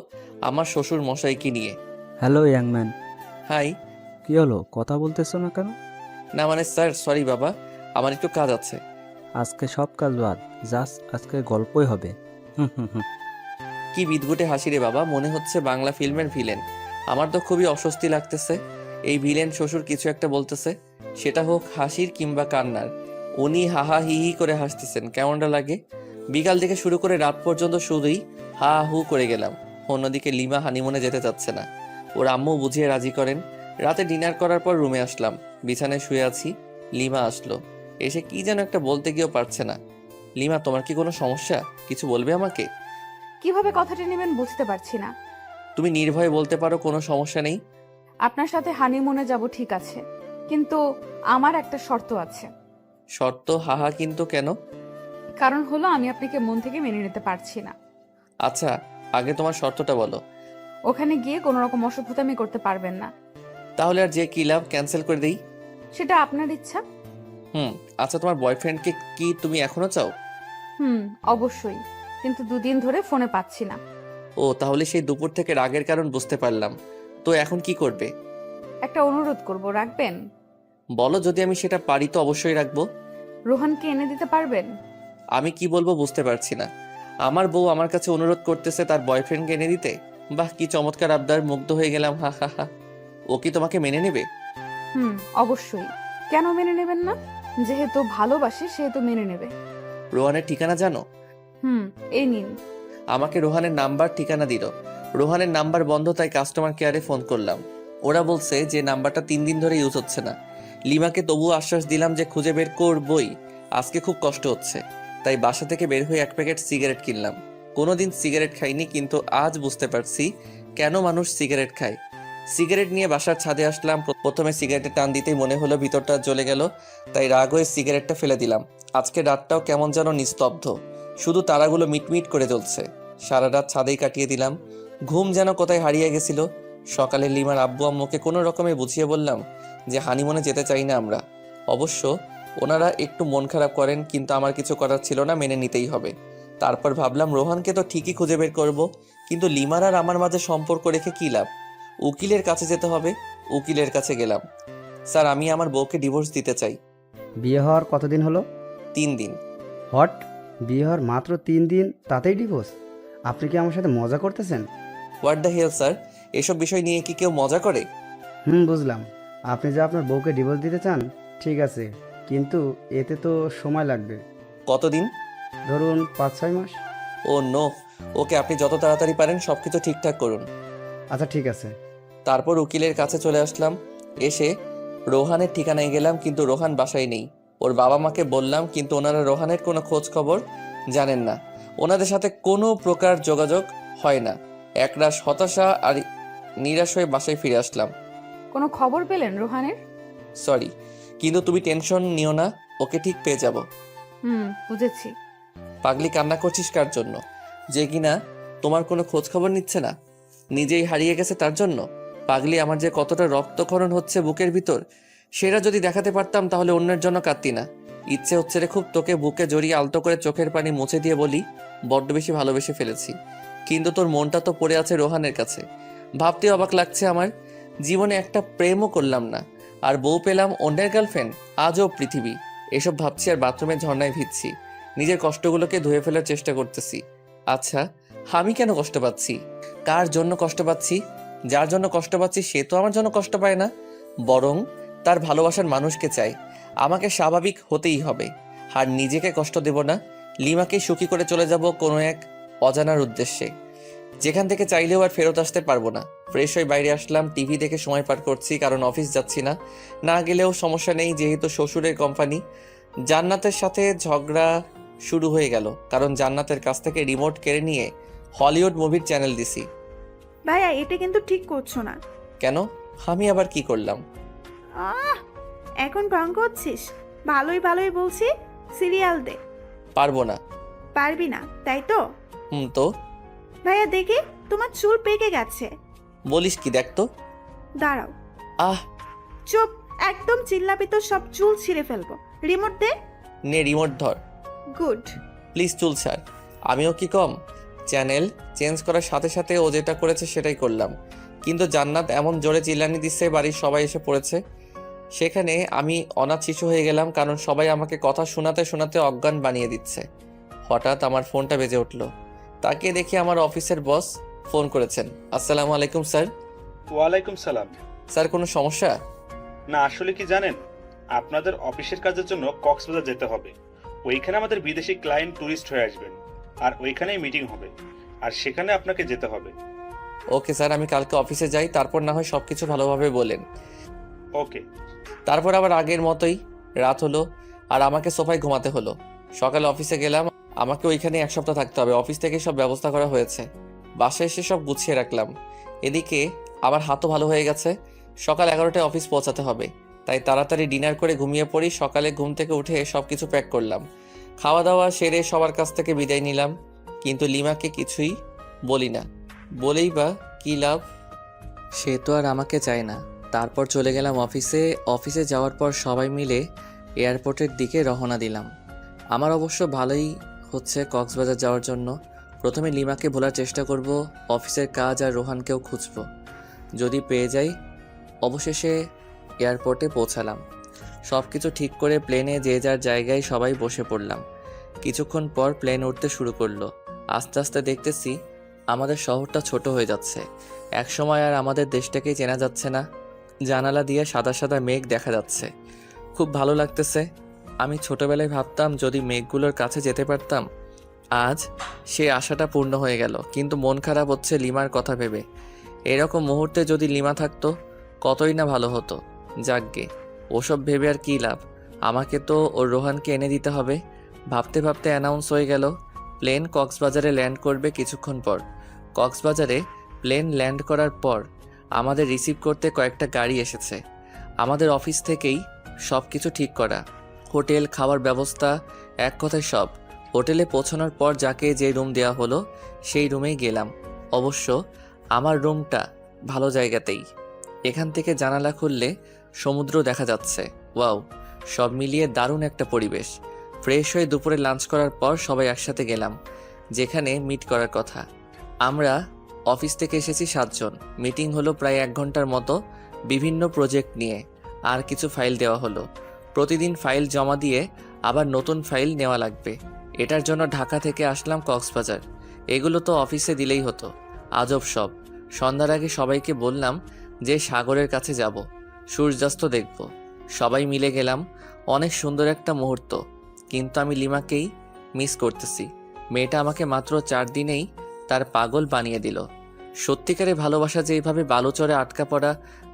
আমার শ্বশুর মশাইকে নিয়ে। হ্যালো ইয়াংম্যান। হাই। কি হলো, কথা বলতেছো না কেন? না মানে স্যার, সরি বাবা, আমার একটু কাজ আছে। আজকে সব কাজ বাদ, জাস্ট আজকে গল্পই হবে। হুম হুম হুম। কি বিদঘুটে হাসি রে বাবা, মনে হচ্ছে বাংলা ফিল্মের ভিলেন। আমার তো খুবই অস্বস্তি লাগতেছে। এই ভিলেন শ্বশুর কিছু একটা বলতেছে, সেটা হোক হাসির কিংবা কান্নার, উনি হাহা হি হি করে হাসতেছেন, কেমনটা লাগে। বিকাল থেকে শুরু করে রাত পর্যন্ত শুধুই হা হু করে গেলাম। অন্যদিকে লিমা হানিমুনে যেতে চাচ্ছে না, ওর আম্মু বুঝিয়ে রাজি করেন। রাতে ডিনার করার পর রুমে আসলাম, বিছানায় শুয়ে আছি। লিমা আসলো, এসে কি যেন একটা বলতে গিয়েও পারছে না। লিমা, তোমার কি কোনো সমস্যা? কিছু বলবে আমাকে? কিভাবে কথাটা নেবেন বুঝতে পারছি না। তুমি নির্ভয়ে বলতে পারো, কোনো সমস্যা নেই। আপনার সাথে হানিমুনে যাব ঠিক আছে, কিন্তু আমার একটা শর্ত আছে। শর্ত? হাহা, কিন্তু কেন? কারণ হলো আমি আপনাকে মন থেকে মেনে নিতে পারছি না। আচ্ছা, আগে তোমার শর্তটা বলো। ওখানে গিয়ে কোনো রকম অসভ্যতামি করতে পারবেন না। তাহলে আর যে কি লাভ, ক্যান্সেল করে দেই। সেটা আপনার ইচ্ছা। আচ্ছা, তোমার বয়ফ্রেন্ডকে কি তুমি এখনো চাও? অবশ্যই, কিন্তু 2 দিন ধরে ফোনে পাচ্ছি না। ও, তাহলে সেই দুপুর থেকে রাগের কারণ বুঝতে পারলাম। তো এখন কি করবে? একটা অনুরোধ করব, রাখবেন? বলো, যদি আমি সেটা পারি তো অবশ্যই রাখবো। রোহানকে এনে দিতে পারবেন? আমি কি বলবো বুঝতে পারছি না। আমার বউ আমার কাছে অনুরোধ করতেছে তার বয়ফ্রেন্ডকে এনে দিতে। বাহ, কি চমৎকার আবদার, মুগ্ধ হয়ে গেলাম। হা হা হা। ও কি তোমাকে মেনে নেবে? অবশ্যই। কেন মেনে নেবেন না? যেহেতু ভালোবাসে সেহেতু মেনে নেবে। রোহানের ঠিকানা জানো? এই নিন। আমাকে রোহানের নাম্বার ঠিকানা দিল। রোহানের নাম্বার বন্ধ, তাই কাস্টমার কেয়ারে ফোন করলাম। ওরা বলছে যে নাম্বারটা 3 দিন ধরে ইউজ হচ্ছে না। লিমাকে তবুও আশ্বাস দিলাম যে খুঁজে বের করবই। আজকে খুব কষ্ট হচ্ছে, তাই বাসা থেকে বের হয়ে 1 প্যাকেট সিগারেট কিনলাম। কোনোদিন সিগারেট খাইনি, কিন্তু আজ বুঝতে পারছি কেন মানুষ সিগারেট খায়। সিগারেট নিয়ে বাসার ছাদে আসলাম। প্রথমে সিগারেটের টান দিতেই মনে হলো ভিতরটা জ্বলে গেল, তাই রাগ হয়ে সিগারেটটা ফেলে দিলাম। আজকে রাতটাও কেমন যেন নিস্তব্ধ, শুধু তারাগুলো মিটমিট করে জ্বলছে। সারা রাত ছাদেই কাটিয়ে দিলাম, ঘুম যেন কোথায় হারিয়ে গেছিল। সকালে লিমার আব্বু আম্মুকে কোনো রকমে বুঝিয়ে বললাম যে হানিমুনে যেতে চাই না আমরা। অবশ্য ওনারা একটু মন খারাপ করেন, কিন্তু আমার কিছু করার ছিল না, মেনে নিতেই হবে। তারপর ভাবলাম রোহানকে তো ঠিকই খুঁজে বের করব, কিন্তু লিমার আর আমার মাঝে সম্পর্ক রেখে কী লাভ? উকিলের কাছে যেতে হবে। উকিলের কাছে গেলাম। স্যার, আমি আমার বউকে ডিভোর্স দিতে চাই। বিয়ে হওয়ার কতদিন হলো? 3 দিন। হট, বিয়ে হওয়ার মাত্র 3 দিন তাতেই ডিভোর্স? আপনি কি আমার সাথে মজা করতেছেন? হোয়াট দ্য হেল স্যার, এসব বিষয় নিয়ে কি কেউ মজা করে? বুঝলাম। আপনি যে আপনার বউকে ডিভোর্স দিতে চান, ঠিক আছে, কিন্তু এতে তো সময় লাগবে। কতদিন? ধরুন 5-6 মাস। ও নো, ওকে, আপনি যত তাড়াতাড়ি পারেন সবকিছু ঠিকঠাক করুন। আচ্ছা ঠিক আছে। তারপর উকিলের কাছে চলে আসলাম। এসে রোহানের ঠিকানায় গেলাম, কিন্তু রোহান বাসায় নেই। ওর বাবা মাকে বললাম, কিন্তু ওনারা রোহানের কোনো খোঁজ খবর জানেন না। ওনাদের সাথে কোনো প্রকার যোগাযোগ হয় না। একরাশ হতাশা আর নিরাশ হয়ে বাসায় ফিরে আসলাম। কোনো খবর পেলেন রোহানের? সরি, কিন্তু তুমি টেনশন নিও না, ওকে ঠিক পেয়ে যাব। বুঝেছি। পাগলি, কান্না করছিস কার জন্য? যে কিনা তোমার কোনো খোঁজ খবর নিচ্ছে না, নিজেই হারিয়ে গেছে তার জন্য? পাগলি, আমার যে কতটা রক্তক্ষরণ হচ্ছে বুকের ভিতর, সেটা যদি দেখাতে পারতাম তাহলে অন্যের জন্য কাঁদতি না। ইচ্ছে হচ্ছে রে খুব তোকে বুকে জড়িয়ে আলতো করে চোখের পানি মুছে দিয়ে বলি, বড্ড বেশি ভালোবেসে ফেলেছি। কিন্তু তোর মনটা তো পড়ে আছে রোহানের কাছে। ভাবতে অবাক লাগছে আমার, জীবনে একটা প্রেমও করলাম না, আর বউ পেলাম অন্যের গার্লফ্রেন্ড। আজও পৃথিবী। এসব ভাবছি আর বাথরুমের ঝর্ণায় ভিজছি। নিজের কষ্টগুলোকে ধুয়ে ফেলার চেষ্টা করতেছি। আচ্ছা, আমি কেন কষ্ট পাচ্ছি? কার জন্য কষ্ট পাচ্ছি? যার জন্য কষ্ট পাচ্ছি সে তো আমার জন্য কষ্ট পায় না, বরং তার ভালোবাসার মানুষকে চাই। আমাকে স্বাভাবিক হতেই হবে, আর নিজেকে কষ্ট দেব না। লিমাকে সুখী করে চলে যাব কোনো এক অজানার উদ্দেশ্যে, যেখান থেকে চাইলেও আর ফেরত আসতে পারবো না। ফ্রেশ হয়ে বাইরে আসলাম, টিভি দেখে সময় পার করছি, কারণ অফিস যাচ্ছি না। না গেলেও সমস্যা নেই, যেহেতু শ্বশুরের কোম্পানি। জান্নাতের সাথে ঝগড়া শুরু হয়ে গেল, কারণ জান্নাতের কাছ থেকে রিমোট কেড়ে নিয়ে হলিউড মুভির চ্যানেল দিছি। ভাইয়া, এটা কিন্তু ঠিক করছো না। কেন? আমি আবার কি করলাম? আহ, এখন ঢং করছিস? ভালোই ভালোই বলছি, সিরিয়াল দে। পারবো না। পারবি না তাই তো? তো ভাইয়া দেখি, তোমার চুল পেকে গেছে। বলিস কি, দেখ তো। দাঁড়াও। আহ, চুপ, একদম চিল্লাবি তো সব চুল ছিঁড়ে ফেলবো। রিমোট দে। নে রিমোট ধর। গুড। প্লিজ চুল ছাড়। আমিও কি কম? চ্যানেল চেঞ্জ করার সাথে সাথে ও যেটা করেছে সেটাই করলাম। কিন্তু জান্নাত এমন জোরে চিল্লানি দিচ্ছে, বাড়ির সবাই এসে পড়েছে। সেখানে আমি অনাথ শিশু হয়ে গেলাম, কারণ সবাই আমাকে কথা শোনাতে শোনাতে অজ্ঞান বানিয়ে দিচ্ছে। হঠাৎ আমার ফোনটা বেজে উঠল। তাকিয়ে দেখি আমার অফিসের বস ফোন করেছেন। আসসালামু আলাইকুম স্যার। ওয়ালাইকুম সালাম। স্যার, কোনো সমস্যা? না, আসলে কি জানেন, আপনাদের অফিসের কাজের জন্য কক্সবাজার যেতে হবে। ওইখানে আমাদের বিদেশি ক্লায়েন্ট ট্যুরিস্ট হয়ে আসবেন, আর ওইখানেই মিটিং হবে, আর সেখানে আপনাকে যেতে হবে। ওকে স্যার, আমি কালকে অফিসে যাই, তারপর না হয় সব কিছু ভালোভাবে বলেন। ওকে। তারপর আবার আগের মতোই রাত হলো, আর আমাকে সোফায় ঘুমাতে হলো। সকালে অফিসে গেলাম, আমাকে ওইখানে 1 সপ্তাহ থাকতে হবে। অফিস থেকে সব ব্যবস্থা করা হয়েছে, বাসায় এসে সব গুছিয়ে রাখলাম। এদিকে আমার হাতও ভালো হয়ে গেছে। সকাল 11টায় অফিস পৌঁছাতে হবে, তাই তাড়াতাড়ি ডিনার করে ঘুমিয়ে পড়ি। সকালে ঘুম থেকে উঠে সব কিছু প্যাক করলাম, খাওয়া দাওয়া সেরে সবার কাছ থেকে বিদায় নিলাম। কিন্তু লিমাকে কিছুই বলি না, বলেই বা কী লাভ? সে তো আর আমাকে চায় না। তারপর চলে গেলাম অফিসে। অফিসে যাওয়ার পর সবাই মিলে এয়ারপোর্টের দিকে রওনা দিলাম। আমার অবশ্য ভালোই হচ্ছে কক্সবাজার যাওয়ার জন্য। প্রথমে লিমাকে ভোলার চেষ্টা করব, অফিসের কাজ আর রোহানকেও খুঁজব, যদি পেয়ে যাই। অবশেষে এয়ারপোর্টে পৌঁছালাম। সব কিছু ঠিক করে প্লেনে যে যার জায়গায় সবাই বসে পড়লাম। কিছুক্ষণ পর প্লেন উঠতে শুরু করলো। আস্তে আস্তে দেখতেছি আমাদের শহরটা ছোট হয়ে যাচ্ছে। একসময় আর আমাদের দেশটাকেই চেনা যাচ্ছে না। জানালা দিয়ে সাদা সাদা মেঘ দেখা যাচ্ছে, খুব ভালো লাগতেছে। আমি ছোটবেলায় ভাবতাম যদি মেঘগুলোর কাছে যেতে পারতাম। আজ সে আশাটা পূর্ণ হয়ে গেল, কিন্তু মন খারাপ হচ্ছে লিমার কথা ভেবে। এরকম মুহূর্তে যদি লিমা থাকতো কতই না ভালো হতো। যাকগে, ওসব ভেবে আর কী লাভ, আমাকে তো ওর রোহানকে এনে দিতে হবে। ভাবতে ভাবতে অ্যানাউন্স হয়ে গেল প্লেন কক্সবাজারে ল্যান্ড করবে কিছুক্ষণ পর। কক্সবাজারে প্লেন ল্যান্ড করার পর আমাদের রিসিভ করতে কয়েকটা গাড়ি এসেছে। আমাদের অফিস থেকেই সব কিছু ঠিক করা, হোটেল, খাওয়ার ব্যবস্থা, এক কথায় সব। হোটেলে পৌঁছানোর পর যাকে যে রুম দেওয়া হলো সেই রুমেই গেলাম। অবশ্য আমার রুমটা ভালো জায়গাতেই। এখান থেকে জানালা খুললে সমুদ্র দেখা যাচ্ছে। ওয়াও, সব মিলিয়ে দারুণ একটা পরিবেশ। ফ্রেশ হয়ে দুপুরে লাঞ্চ করার পর সবাই একসাথে গেলাম যেখানে মিট করার কথা। আমরা অফিস থেকে এসেছি 7 জন। মিটিং হলো প্রায় 1 ঘন্টার মতো, বিভিন্ন প্রজেক্ট নিয়ে। আর কিছু ফাইল দেওয়া হলো। প্রতিদিন ফাইল জমা দিয়ে আবার নতুন ফাইল নেওয়া লাগবে। এটার জন্য ঢাকা থেকে আসলাম কক্সবাজার। এগুলো তো অফিসে দিলেই হতো। আজব সব। সন্ধ্যার আগে সবাইকে বললাম যে সাগরের কাছে যাব, সূর্যাস্ত দেখব। সবাই মিলে গেলাম। অনেক সুন্দর একটা মুহূর্ত, কিন্তু আমি লিমাকেই মিস করতেছি। মেয়েটা আমাকে মাত্র 4 দিনেই তার পাগল বানিয়ে দিল। সত্যিকারে ভালোবাসা যে এইভাবে বালুচরে আটকা পড়া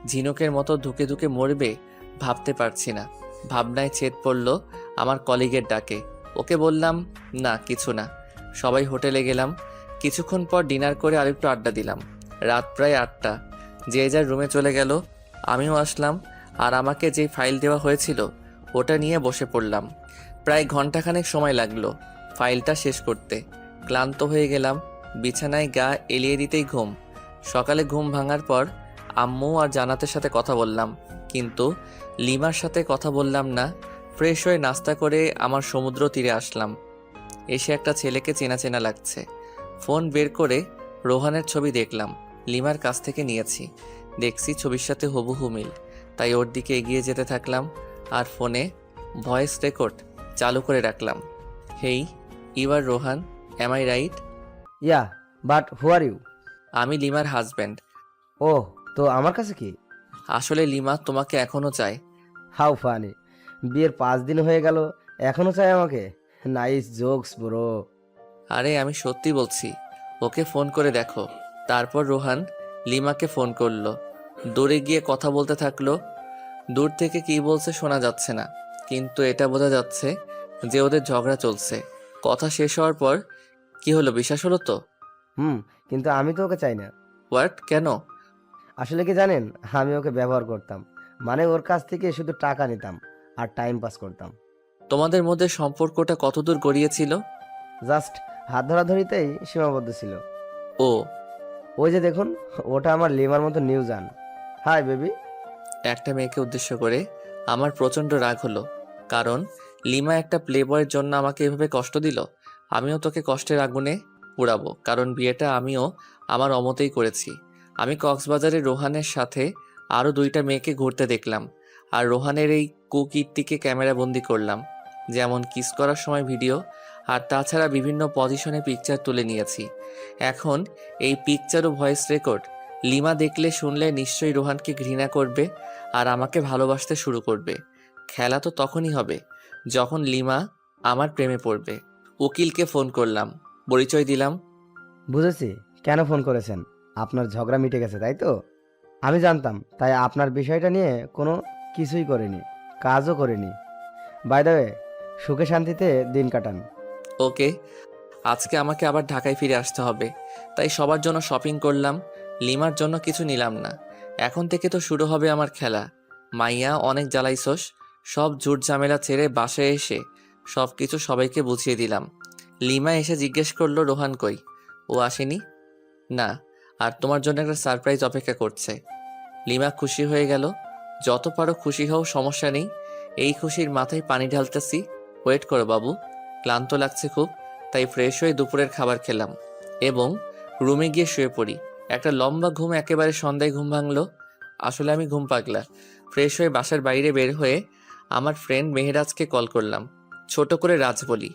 ঝিনুকের মতো ধুকে ধুকে মরবে ভাবতে পারছি না। ভাবনায় ছেদ পড়ল আমার কলিগের ডাকে। ওকে বললাম না, কিছু না। সবাই হোটেলে গেলাম। কিছুক্ষণ পর ডিনার করে আরেকটু আড্ডা দিলাম। রাত প্রায় 8টা। যে যার রুমে চলে গেল, আমিও আসলাম। আর আমাকে যে ফাইল দেওয়া হয়েছিল ওটা নিয়ে বসে পড়লাম। প্রায় ঘন্টাখানেক সময় লাগলো ফাইলটা শেষ করতে। ক্লান্ত হয়ে গেলাম, বিছানায় গা এলিয়ে দিতেই ঘুম। সকালে ঘুম ভাঙার পর আম্মু আর জান্নাতের সাথে কথা বললাম, কিন্তু লিমার সাথে কথা বললাম না। ফ্রেশ হয়ে নাস্তা করে আমার সমুদ্র তীরে আসলাম। এসে একটা ছেলেকে চেনা চেনা লাগছে। ফোন বের করে রোহানের ছবি দেখলাম। লিমার কাছ থেকে নিয়েছি। দেখছি ছবির সাথে হুবহু মিল, তাই ওর দিকে এগিয়ে যেতে থাকলাম আর ফোনে ভয়েস রেকর্ড চালু করে রাখলাম। Hey, you are Rohan, am I right? Yeah, but who are you? আমি লিমার হাজব্যান্ড। ওহ, তো আমার কাছে কি? আসলে লিমা তোমাকে এখনো চায়। How funny! বিয়ের 5 দিন হয়ে গেল, এখনো চাই আমাকে? Nice jokes bro. আরে আমি সত্যি বলছি, ওকে ফোন করে দেখো। তারপর রোহান লিমাকে ফোন করলো। দূরে গিয়ে কথা বলতে থাকলো। দূর থেকে কি বলছে শোনা যাচ্ছে না, কিন্তু এটা বোঝা যাচ্ছে যে ওদের ঝগড়া চলছে। কথা শেষ হওয়ার পর, কি হলো, বিশ্বাস হলো তো? কিন্তু আমি তো ওকে চাই না। হোয়াট? কেন? আসলে কি জানেন, আমি ওকে ব্যবহার করতাম। মানে ওর কাছ থেকে শুধু টাকা নিতাম আর টাইম পাস করতাম। তোমাদের মধ্যে সম্পর্কটা কতদূর গড়িয়েছিল? জাস্ট হাত ধরাধরিতেই সীমাবদ্ধ ছিল। ও, ওই যে দেখুন, ওটা আমার লিমার মতো নিউজান। Hi baby. একটা মেয়েকে উদ্দেশ্য করে আমার প্রচণ্ড রাগ হলো, কারণ লিমা একটা প্লে বয়ের জন্য আমাকে এভাবে কষ্ট দিল। আমিও তোকে কষ্টের আগুনে পুড়াবো, কারণ বিয়েটা আমিও আমার অমতেই করেছি। আমি কক্সবাজারে রোহানের সাথে আরও 2টা মেয়েকে ঘুরতে দেখলাম, আর রোহানের এই কুকীর্তিকে ক্যামেরা বন্দি করলাম, যেমন কিস করার সময় ভিডিও, আর তাছাড়া বিভিন্ন পজিশনে পিকচার তুলে নিয়েছি। এখন এই পিকচার ও ভয়েস রেকর্ড লিমা দেখলে শুনলে নিশ্চয়ই রোহানকে ঘৃণা করবে আর আমাকে ভালোবাসতে শুরু করবে। খেলা তো তখনই হবে যখন লিমা আমার প্রেমে পড়বে। উকিলকে ফোন করলাম, পরিচয় দিলাম। বুঝেছি কেন ফোন করেছেন, আপনার ঝগড়া মিটে গেছে তাই তো? আমি জানতাম, তাই আপনার বিষয়টা নিয়ে কোনো কিছুই করিনি, কাজও করিনি। বাই দ্য ওয়ে, সুখে শান্তিতে দিন কাটান। ওকে, আজকে আমাকে আবার ঢাকায় ফিরে আসতে হবে, তাই সবার জন্য শপিং করলাম, লিমার জন্য কিছু নিলাম না। এখন থেকে তো শুরু হবে আমার খেলা। মাইয়া অনেক জ্বালাইছস, সব ঝুট ঝামেলা ছেড়ে বাসায় এসে সব কিছু সবাইকে বুঝিয়ে দিলাম। লিমা এসে জিজ্ঞেস করলো রোহান কই, ও আসেনি? না, আর তোমার জন্য একটা সারপ্রাইজ অপেক্ষা করছে। লিমা খুশি হয়ে গেল। যত পারো খুশি হও, সমস্যা নেই। এই খুশির মাথায় পানি ঢালতেছি। ওয়েট করো বাবু, ক্লান্ত লাগছে খুব, তাই ফ্রেশ হয়ে দুপুরের খাবার খেলাম এবং রুমে গিয়ে শুয়ে পড়ি। একটা লম্বা ঘুম, একেবারে সন্ধ্যায় ঘুম ভাঙলো। আসলে আমি ঘুম পাগলা। ফ্রেশ হয়ে বাসার বাইরে বের হয়ে আমার ফ্রেন্ড মেহেরাজকে কল করলাম। ছোট করে রাজ বলি,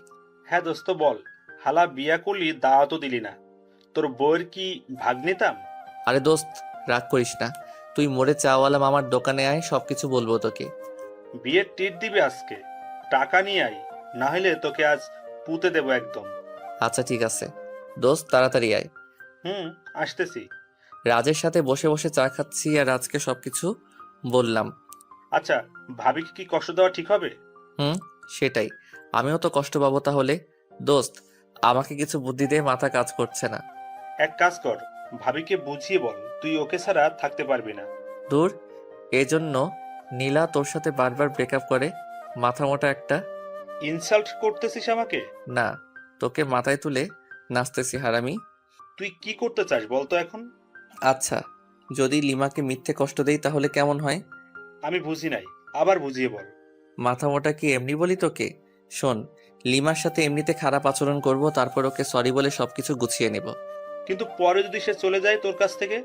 হ্যাঁ দোস্ত বল, হালা বিয়া করলি দাওয়াতও দিলি না, তোর বউয়ের কি ভাগ নিতাম? আরে দোস্ত রাগ করিস না, তুই মোড়ে চাওয়ালা মামার দোকানে আয়, সব কিছু বলবো তোকে। বিয়ের টিট দিবি আজকে, টাকা নিয়ে আই, না হলে তোকে আজ পুঁতে দেবো একদম। আচ্ছা ঠিক আছে দোস্ত, তাড়াতাড়ি আয়। আসতেছি। রাজের সাথে বসে বসে চা খাচ্ছি আর রাজকে সবকিছু বললাম। আচ্ছা, ভাবিকে কি কষ্ট দেওয়া ঠিক হবে? সেটাই, আমিও তো কষ্ট পাবো তাহলে। দোস্ত আমাকে কিছু বুদ্ধি দে, মাথা কাজ করছে না। এক কাজ কর, ভাবিকে বুঝিয়ে বল তুই ওকে ছাড়া থাকতে পারবি না। দূর, এজন্য নীলা তোর সাথে বারবার ব্রেকআপ করে, মাথা মোটা একটা। ইনসাল্ট করতেছিস আমাকে? না, তোকে মাথায় তুলে নাচতেছি হারামি। তুই কি করতে চাস বলতো এখন? আচ্ছা, যদি লিমাকে মিথ্যে কষ্ট দেই তাহলে কেমন হয়? আমি বুঝি নাই, আবার বুঝিয়ে বল। মাথা মোটা কি এমনি বলি তোকে? শোন, লিমার সাথে এমনিতে খারাপ আচরণ করব, তারপর ওকে সরি বলে সবকিছু গুছিয়ে নেব। কিন্তু পরে যদি সে চলে যায় তোর কাছ থেকে?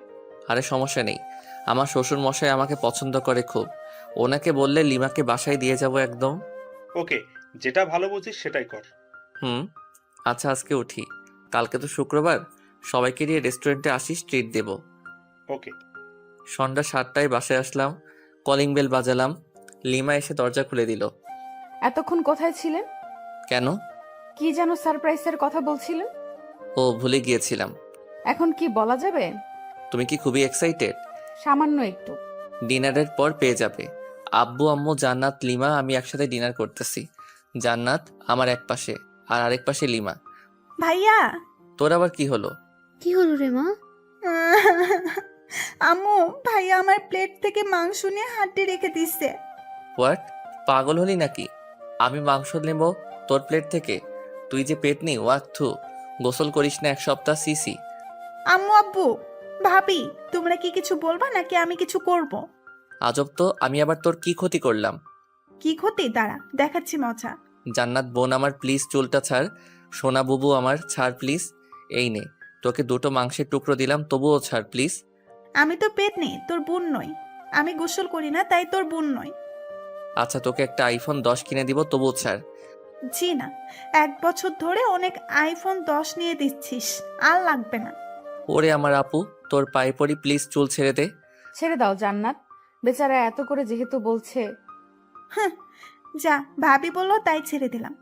আরে সমস্যা নেই, আমার শ্বশুর মশাই আমাকে পছন্দ করে খুব, ওনাকে বললে লিমাকে বাসায় দিয়ে যাব একদম। ওকে, যেটা ভালো বুঝিস সেটাই কর। আচ্ছা আজকে উঠি, কালকে তো শুক্রবার, সবাইকে নিয়ে রেস্টুরেন্টে আসিস, ট্রিট দেব। ওকে। সন্ধ্যা 7টায় বাসায় আসলাম, কলিং বেল বাজালাম। লিমা এসে দরজা খুলে দিল। এতক্ষণ কোথায় ছিলেন? কেন? কি যেন সারপ্রাইজের কথা বলছিলেন? ও ভুলে গিয়েছিলাম। এখন কি বলা যাবে? তুমি কি খুবই এক্সাইটেড? সামান্য একটু। ডিনারের পর পেয়ে যাবে। আব্বু আম্মু জান্নাত লিমা আমি একসাথে ডিনার করতেছি। জান্নাত আমার এক পাশে আর আরেক পাশে লিমা। ভাইয়া। তোর আবার কি হলো? কি হলো রে মা? আম্মু, ভাইয়া আমার প্লেট থেকে মাংস নিয়ে হাড্ডি রেখে দিচ্ছে। হোয়াট? পাগল হলি নাকি? আমি মাংস নেব তোর প্লেট থেকে? তুই যে পেট নি, ওয়াক থু। গোসল করিস না 1 সপ্তাহ, সিসি। আম্মু, আব্বু, ভাবি, তোমরা কি কিছু বলবা নাকি আমি কিছু করব? আজব তো, আমি আবার তোর কি ক্ষতি করলাম? কি ক্ষতি? দাঁড়া, দেখাচ্ছি মজা। জান্নাত বোন আমার, প্লিজ চুলটা ছাড়। সোনা বুবু আমার, ছাড় প্লিজ। এই নে, তোকে 2টো মাংসের টুকরো দিলাম, তবুও ছাড় প্লিজ। আমি তো পেট নেই, তোর বোন নই। আমি গোসল করি না, তাই তোর বোন নই। আচ্ছা তোকে একটা আইফোন 10 কিনে দিব, তবুও ছাড়। জি না, 1 বছর ধরে অনেক আইফোন 10 নিয়ে দিচ্ছিস, আর লাগবে না। ওরে আমার আপু, তোর পায়ে পড়ি, প্লিজ চুল ছেড়ে দে। ছেড়ে দাও জান্নাত, বেচারা এত করে যেহেতু বলছে। যা, ভাবি বললো তাই ছেড়ে দিলাম,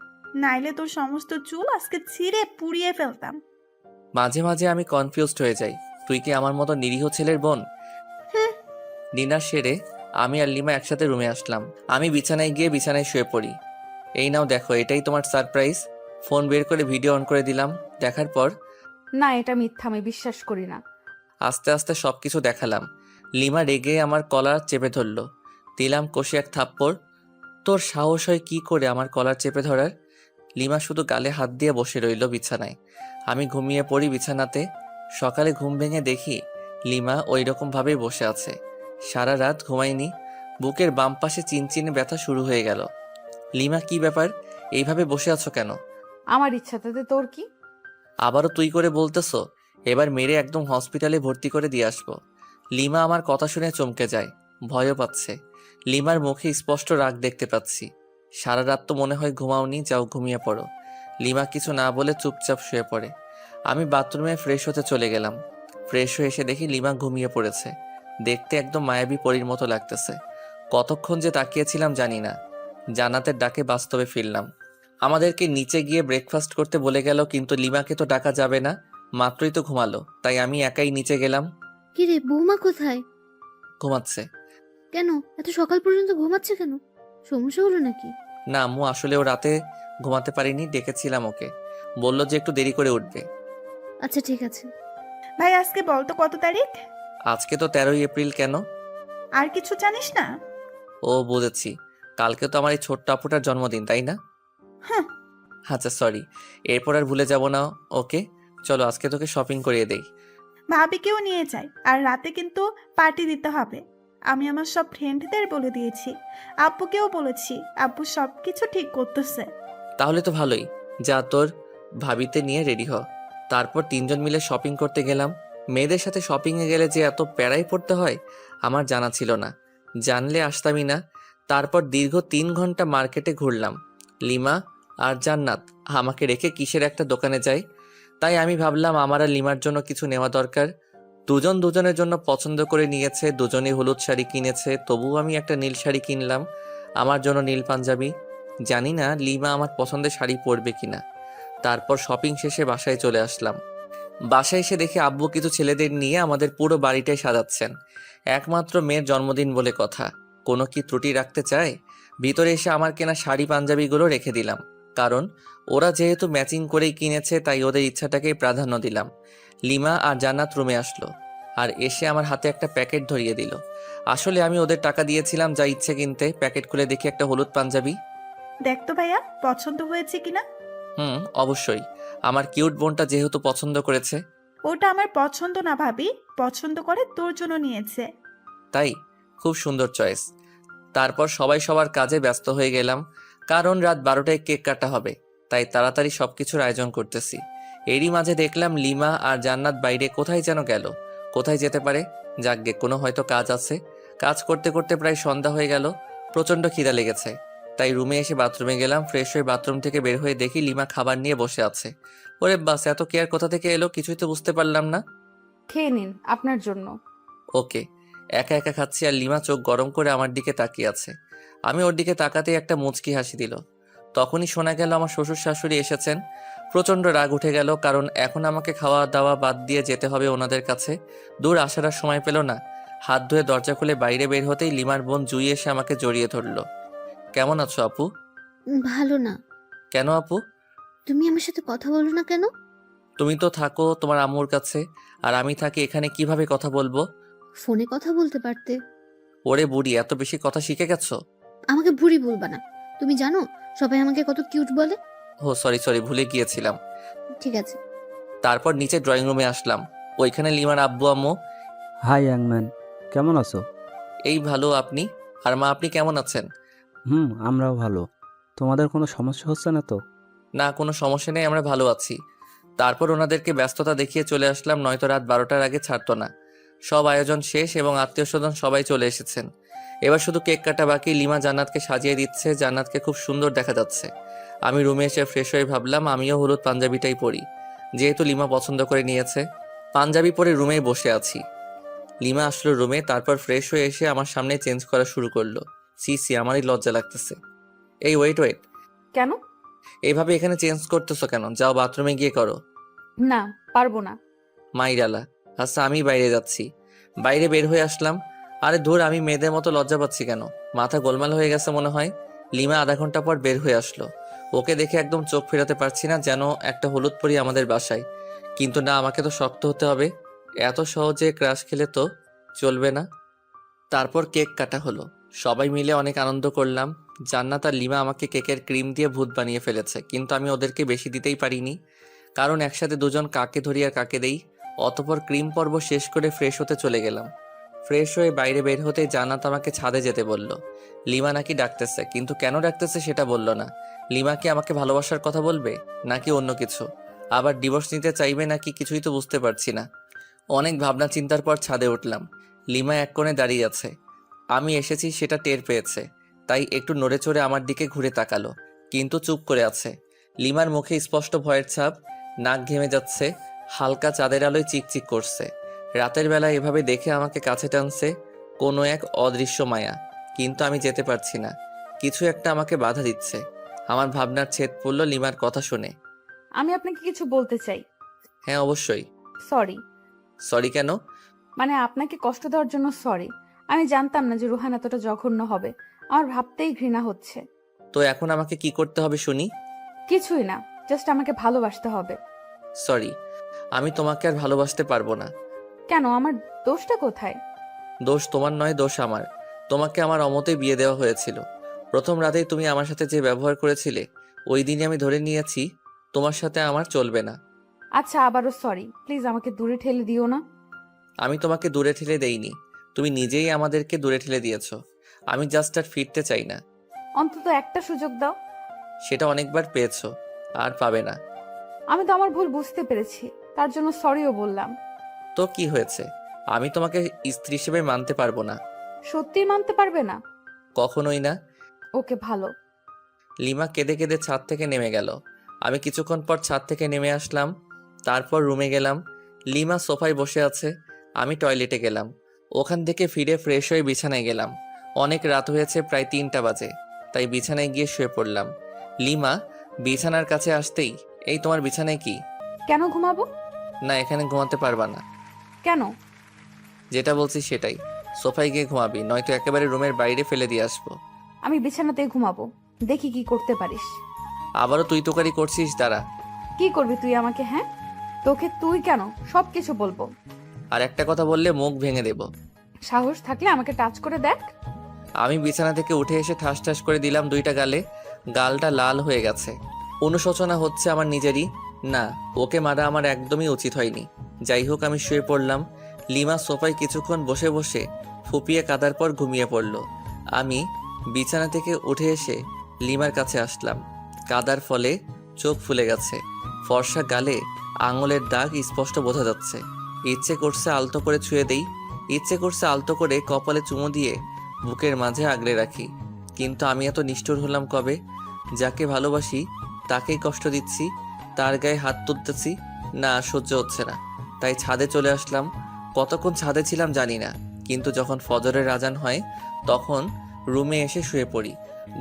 নাইলে তোর সমস্ত চুল আজকে ছিঁড়ে পুড়িয়ে ফেলতাম। মাঝে মাঝে আমি কনফিউজড হয়ে যাই, তুই কি আমার মতো নিরীহ ছেলের বোন? ডিনার সেরে আমি আর লিমা একসাথে রুমে আসলাম। আমি বিছানায় গিয়ে বিছানায় শুয়ে পড়ি। এই নাও দেখো, এটাই তোমার সারপ্রাইজ। ফোন বের করে ভিডিও অন করে দিলাম। দেখার পর না, এটা মিথ্যা, আমি বিশ্বাস করি না। আস্তে আস্তে সবকিছু দেখালাম। লিমা রেগে আমার কলার চেপে ধরলো। দিলাম কষে এক থাপ্পড়। তোর সাহস হয় কি করে আমার কলার চেপে ধরার? লিমা শুধু গালে হাত দিয়ে বসে রইল বিছানায়। আমি ঘুমিয়ে পড়ি বিছানাতে। সকালে ঘুম ভেঙে দেখি লিমা ওই রকম ভাবেই বসে আছে। সারা রাত ঘুমাইনি। বুকের বাম পাশে চিনচিনে ব্যথা শুরু হয়ে গেল। লিমা কি ব্যাপার, এইভাবে বসে আছো কেন? আমার ইচ্ছা, তাতে তোর কি? আবারও তুই করে বলতেছো? এবার মেরে একদম হসপিটালে ভর্তি করে দিয়ে আসবো। লিমা আমার কথা শুনে চমকে যায়, ভয়ও পাচ্ছে। লিমার মুখে স্পষ্ট রাগ দেখতে পাচ্ছি। সারা রাত তো মনে হয় ঘুমাওনি, যাও ঘুমিয়ে পড়ো। লিমা কিছু না বলে চুপচাপ শুয়ে পড়ে। আমি বাথরুমে ফ্রেশ হতে চলে গেলাম। ফ্রেশ হয়ে এসে দেখি লিমা ঘুমিয়ে পড়েছে। দেখতে একদম মায়াবী পরীর মতো লাগতেছে। কতক্ষণ যে তাকিয়েছিলাম জানি না। জান্নাতের ডাকে বাস্তবে ফিরলাম। আমাদেরকে নিচে গিয়ে ব্রেকফাস্ট করতে বলে গেল, কিন্তু লিমাকে তো ডাকা যাবে না, মাত্রই তো ঘুমালো। তাই আমি একাই নিচে গেলাম। কি রে, বৌমা কোথায়? ঘুমাচ্ছে। কেন এত সকাল পর্যন্ত ঘুমাচ্ছে কেন? সমস্যা হলো নাকি? না আম্মু, আসলে ও রাতে ঘুমাতে পারিনি, ডেকেছিলাম ওকে। বলল যে একটু দেরি করে উঠবে। আচ্ছা ঠিক আছে। ভাই আজকে বল তো কত তারিখ? আজকে তো 13ই এপ্রিল। কেন? আর কিছু জানিস না? ও বুঝেছি, কালকে তো আমার এই ছোট্ট আপুটার জন্মদিন, তাই না? হ্যাঁ। আচ্ছা সরি, এরপর আর ভুলে যাব না। ওকে চলো আজকে তোকে শপিং করিয়ে দেই। ভাবিকেও নিয়ে যাই, আর রাতে কিন্তু পার্টি দিতে হবে। আমি আমার সব ফ্রেন্ডদের বলে দিয়েছি, আব্বুকেও বলেছি। আব্বু সব কিছু ঠিক করতেছে। তাহলে তো ভালোই, যা তোর ভাবিতে নিয়ে রেডি হ। তারপর তিনজন মিলে শপিং করতে গেলাম। মেয়েদের সাথে শপিংয়ে গেলে যে এত প্যারাই পড়তে হয় আমার জানা ছিল না, জানলে আসতামই না। তারপর দীর্ঘ 3 ঘন্টা মার্কেটে ঘুরলাম। লিমা আর জান্নাত আমাকে রেখে কিসের একটা দোকানে যায়। তাই আমি ভাবলাম আমার আর লিমার জন্য কিছু নেওয়া দরকার। দুজন দুজনের জন্য পছন্দ করে নিয়েছে, দুজনেই হলুদ শাড়ি কিনেছে, তবুও আমি একটা নীল শাড়ি কিনলাম, আমার জন্য নীল পাঞ্জাবি। জানি না লিমা আমার পছন্দের শাড়ি পরবে কিনা। তারপর শপিং শেষে বাসায় চলে আসলাম। বাসায় এসে দেখি আব্বু কিছু ছেলেদের নিয়ে আমাদের পুরো বাড়িটাই সাজাচ্ছেন। একমাত্র মেয়ের জন্মদিন বলে কথা, কোনো কি ত্রুটি রাখতে চায়? ভিতরে এসে আমার কেনা শাড়ি পাঞ্জাবিগুলো রেখে দিলাম, কারণ ওরা যেহেতু ম্যাচিং করেই কিনেছে তাই ওদের ইচ্ছাটাকেই প্রাধান্য দিলাম। লিমা আর জান্নাত রুমে আসলো, আর এসে আমার হাতে একটা প্যাকেট ধরিয়ে দিল। আসলে আমি ওদের টাকা দিয়েছিলাম যা ইচ্ছে কিনতে। প্যাকেট খুলে দেখি একটা হলুদ পাঞ্জাবি। দেখ তো ভাইয়া, পছন্দ হয়েছে কিনা? অবশ্যই, আমার কিউট বোনটা যেহেতু পছন্দ করেছে। ওটা আমার পছন্দ না ভাবি, পছন্দ করে তোর জন্য নিয়েছে। তাই? খুব সুন্দর চয়েস। তারপর সবাই সবার কাজে ব্যস্ত হয়ে গেলাম, কারণ রাত 12টায় কেক কাটা হবে, তাই তাড়াতাড়ি সবকিছুর আয়োজন করতেছি। এরই মাঝে দেখলাম লিমা আর জান্নাত বাইরে কোথায় যেন গেল। কোথায় যেতে পারে? যাকগে, কোনো হয়তো কাজ আছে। কাজ করতে করতে প্রায় সন্ধ্যা হয়ে গেল। প্রচণ্ড খিদা লেগেছে, তাই রুমে এসে বাথরুমে গেলাম। ফ্রেশ হয়ে বাথরুম থেকে বের হয়ে দেখি লিমা খাবার নিয়ে বসে আছে। ওরে বাস, এত কেয়ার কোথা থেকে এলো কিছুই তো বুঝতে পারলাম না। খেয়ে নিন, আপনার জন্য। ওকে। একা একা খাচ্ছি আর লিমা চোখ গরম করে আমার দিকে তাকিয়ে আছে। আমি ওর দিকে তাকাতেই একটা মুচকি হাসি দিল। তখনই শোনা গেল আমার শ্বশুর শাশুড়ি এসেছেন। প্রচণ্ড রাগ উঠে গেল, কারণ এখন আমাকে খাওয়া দাওয়া বাদ দিয়ে যেতে হবে ওনাদের কাছে। দূর আসার আর সময় পেল না। হাত ধুয়ে দরজা খুলে বাইরে বের হতেই লিমার বোন জুই এসে আমাকে জড়িয়ে ধরল। কেমন আছো আপু? ভালো না। কেন আপু? তুমি আমার সাথে কথা বলো না কেন? তুমি তো থাকো তোমার আম্মুর কাছে, আর আমি থাকি এখানে, কিভাবে কথা বলবো? ফোনে কথা বলতে পারতে। ওরে বুড়ি, এত বেশি কথা শিখে গেছো? আমাকে বুড়ি বলবা না। তুমি জানো সবাই আমাকে কত কিউট বলে? ও সরি সরি, ভুলে গিয়েছিলাম। ঠিক আছে। তারপর নিচে ড্রয়িং রুমে আসলাম। ওইখানে লিমার আব্বু আম্মু। হাই ইয়াংম্যান, কেমন আছো? এই ভালো, আপনি? আর মা, আপনি কেমন আছেন? আমরাও ভালো। তোমাদের কোনো সমস্যা হচ্ছে না তো? না, কোনো সমস্যা নেই, আমরা ভালো আছি। তারপর ওনাদেরকে ব্যস্ততা দেখিয়ে চলে আসলাম, নয়তো রাত 12টার আগে ছাড়তো না। সব আয়োজন শেষ এবং আত্মীয় স্বজন সবাই চলে এসেছেন। এবার শুধু কেক কাটা বাকি। লিমা জান্নাতকে সাজিয়ে দিচ্ছে, জান্নাতকে খুব সুন্দর দেখা যাচ্ছে। আমি রুমে এসে ফ্রেশ হয়ে ভাবলাম আমিও হলুদ পাঞ্জাবিটাই পরি, যেহেতু লিমা পছন্দ করে নিয়েছে। পাঞ্জাবি পরে রুমেই বসে আছি। লিমা আসলো রুমে, তারপর ফ্রেশ হয়ে এসে আমার সামনে চেঞ্জ করা শুরু করলো। সি, আমারই লজ্জা লাগতেছে। এই ওয়েট ওয়েট, কেন? এইভাবে এখানে চেঞ্জ করতেছো কেন? যাও বাথরুমে গিয়ে করো। না, পারবো না। মাইরালা, আচ্ছা আমি বাইরে যাচ্ছি। বাইরে বের হয়ে আসলাম। আরে ধুর, আমি মেয়েদের মতো লজ্জা পাচ্ছি কেন? মাথা গোলমাল হয়ে গেছে মনে হয়। লিমা আধা ঘন্টা পর বের হয়ে আসলো। ওকে দেখে একদম চোখ ফেরাতে পারছি না, যেন একটা হলুদ পরি আমাদের বাসায়। কিন্তু না, আমাকে তো শক্ত হতে হবে। এত সহজে ক্রাশ খেলে তো চলবে না। তারপর কেক কাটা হলো, সবাই মিলে অনেক আনন্দ করলাম। জান্নাত আর লিমা আমাকে কেকের ক্রিম দিয়ে ভূত বানিয়ে ফেলেছে, কিন্তু আমি ওদেরকে বেশি দিতেই পারিনি, কারণ একসাথে দুজন কাকে ধরি আর কাকে দেই। অতপর ক্রিম পর্ব শেষ করে ফ্রেশ হতে চলে গেলাম। ফ্রেশ হয়ে বাইরে বের হতে জান্নাত আমাকে ছাদে যেতে বলল। লিমা নাকি ডাকতেছে, কিন্তু কেন ডাকতেছে সেটা বলল না। লিমাকে আমাকে ভালোবাসার কথা বলবে নাকি অন্য কিছু? আবার ডিভোর্স নিতে চাইবে নাকি কিছুই তো বুঝতে পারছি না। অনেক ভাবনা চিন্তার পর ছাদে উঠলাম। লিমা এক কোণে দাঁড়িয়ে আছে। আমি এসেছি সেটা টের পেয়েছে, তাই একটু নড়ে চড়ে আমার দিকে ঘুরে তাকালো, কিন্তু চুপ করে আছে। লিমার মুখে স্পষ্ট ভয়ের ছাপ, নাক ঘেমে যাচ্ছে, হালকা চাঁদের আলোয় চিকচিক করছে। রাতের বেলা এভাবে দেখে আমাকে কাছে টানছে কোনো এক অদৃশ্য মায়া, কিন্তু আমি যেতে পারছি না। কিছু একটা আমাকে বাধা দিচ্ছে। আমার ভাবনার ছেদ পড়ল লিমার কথা শুনে। আমি আপনাকে কিছু বলতে চাই। হ্যাঁ অবশ্যই। সরি। সরি কেন? মানে আপনাকে কষ্ট দেওয়ার জন্য সরি। আমি জানতাম না যে রুহান এতটা জঘন্য হবে। আমার ভাবতেই ঘৃণা হচ্ছে। তো এখন আমাকে কি করতে হবে শুনি? কিছুই না, জাস্ট আমাকে ভালোবাসতে হবে। সরি, আমি তোমাকে আর ভালোবাসতে পারবো না। কেন, আমার দোষটা কোথায়? দোষ তোমার নয়, দোষ আমার। তোমাকে আমার অমতেই বিয়ে দেওয়া হয়েছিল। প্রথম রাতেই তুমি আমার সাথে যে ব্যবহার করেছিলে, ওই দিনই আমি ধরে নিয়েছি তোমার সাথে আমার চলবে না। আচ্ছা, আবারও সরি। প্লিজ আমাকে দূরে ঠেলে দিও না। আমি তোমাকে দূরে ঠেলে দেইনি, তুমি নিজেই আমাদেরকে দূরে ঠেলে দিয়েছো। আমি জাস্ট আর ফিরতে চাই না। অন্তত একটা সুযোগ দাও। সেটা অনেকবার পেয়েছো, আর পাবে না। আমি তো আমার ভুল বুঝতে পেরেছি, তার জন্য সরিও বললাম। তো কি হয়েছে? আমি তোমাকে স্ত্রী হিসেবে মানতে পারবো না। সত্যিই মানতে পারবে না? কখনোই না। ওকে, ভালো। লিমা কেঁদে কেঁদে ছাদ থেকে নেমে গেল। আমি কিছুক্ষণ পর ছাদ থেকে নেমে আসলাম, তারপর রুমে গেলাম। লিমা সোফায় বসে আছে, আমি টয়লেটে গেলাম। ওখান থেকে ফিরে ফ্রেশ হয়ে বিছানায় গেলাম। অনেক রাত হয়েছে, প্রায় 3টা বাজে, তাই বিছানায় গিয়ে শুয়ে পড়লাম। লিমা বিছানার কাছে আসতেই, এই তোমার বিছানায় কি? কেন ঘুমাবো? না, এখানে ঘুমাতে পারবা না। কেন? যেটা বলছি সেটাই, সোফায় গিয়ে ঘুমাবি, নয়তো একেবারে রুমের বাইরে ফেলে দিয়ে আসবো। আমি বিছানাতে ঘুমাবো, দেখি কি করতে পারিস। আবারও তুই তোকারি করছিস, দাঁড়া। কি করবি তুই আমাকে? হ্যাঁ, তোকে তুই কেন, সবকিছু বলবো। আর একটা কথা বললে মুখ ভেঙে দেব। সাহস থাকলে আমাকে টাচ করে দেখ। আমি বিছানা থেকে উঠে এসে ঠাস ঠাস করে দিলাম 2টা গালে। গালটা লাল হয়ে গেছে। অনুশোচনা হচ্ছে আমার নিজেরই। না, ওকে মারা আমার একদমই উচিত হয়নি। যাই হোক, আমি শুয়ে পড়লাম। লিমা সোফায় কিছুক্ষণ বসে বসে ফুপিয়ে কাদার পর ঘুমিয়ে পড়ল। আমি বিছানা থেকে উঠে এসে লিমার কাছে আসলাম। কাদার ফলে চোখ ফুলে গেছে, ফর্সা গালে আঙুলের দাগ স্পষ্ট বোঝা যাচ্ছে। ইচ্ছে করছে আলতো করে ছুঁয়ে দেই, ইচ্ছে করছে আলতো করে কপালে চুমু দিয়ে বুকের মাঝে আগলে রাখি। কিন্তু আমি এত নিষ্ঠুর হলাম কবে? যাকে ভালোবাসি তাকেই কষ্ট দিচ্ছি, তার গায়ে হাত তুলতেছি। না, সহ্য হচ্ছে না, তাই ছাদে চলে আসলাম। কতক্ষণ ছাদে ছিলাম জানি না, কিন্তু যখন ফজরের আজান হয় তখন রুমে এসে শুয়ে পড়ি।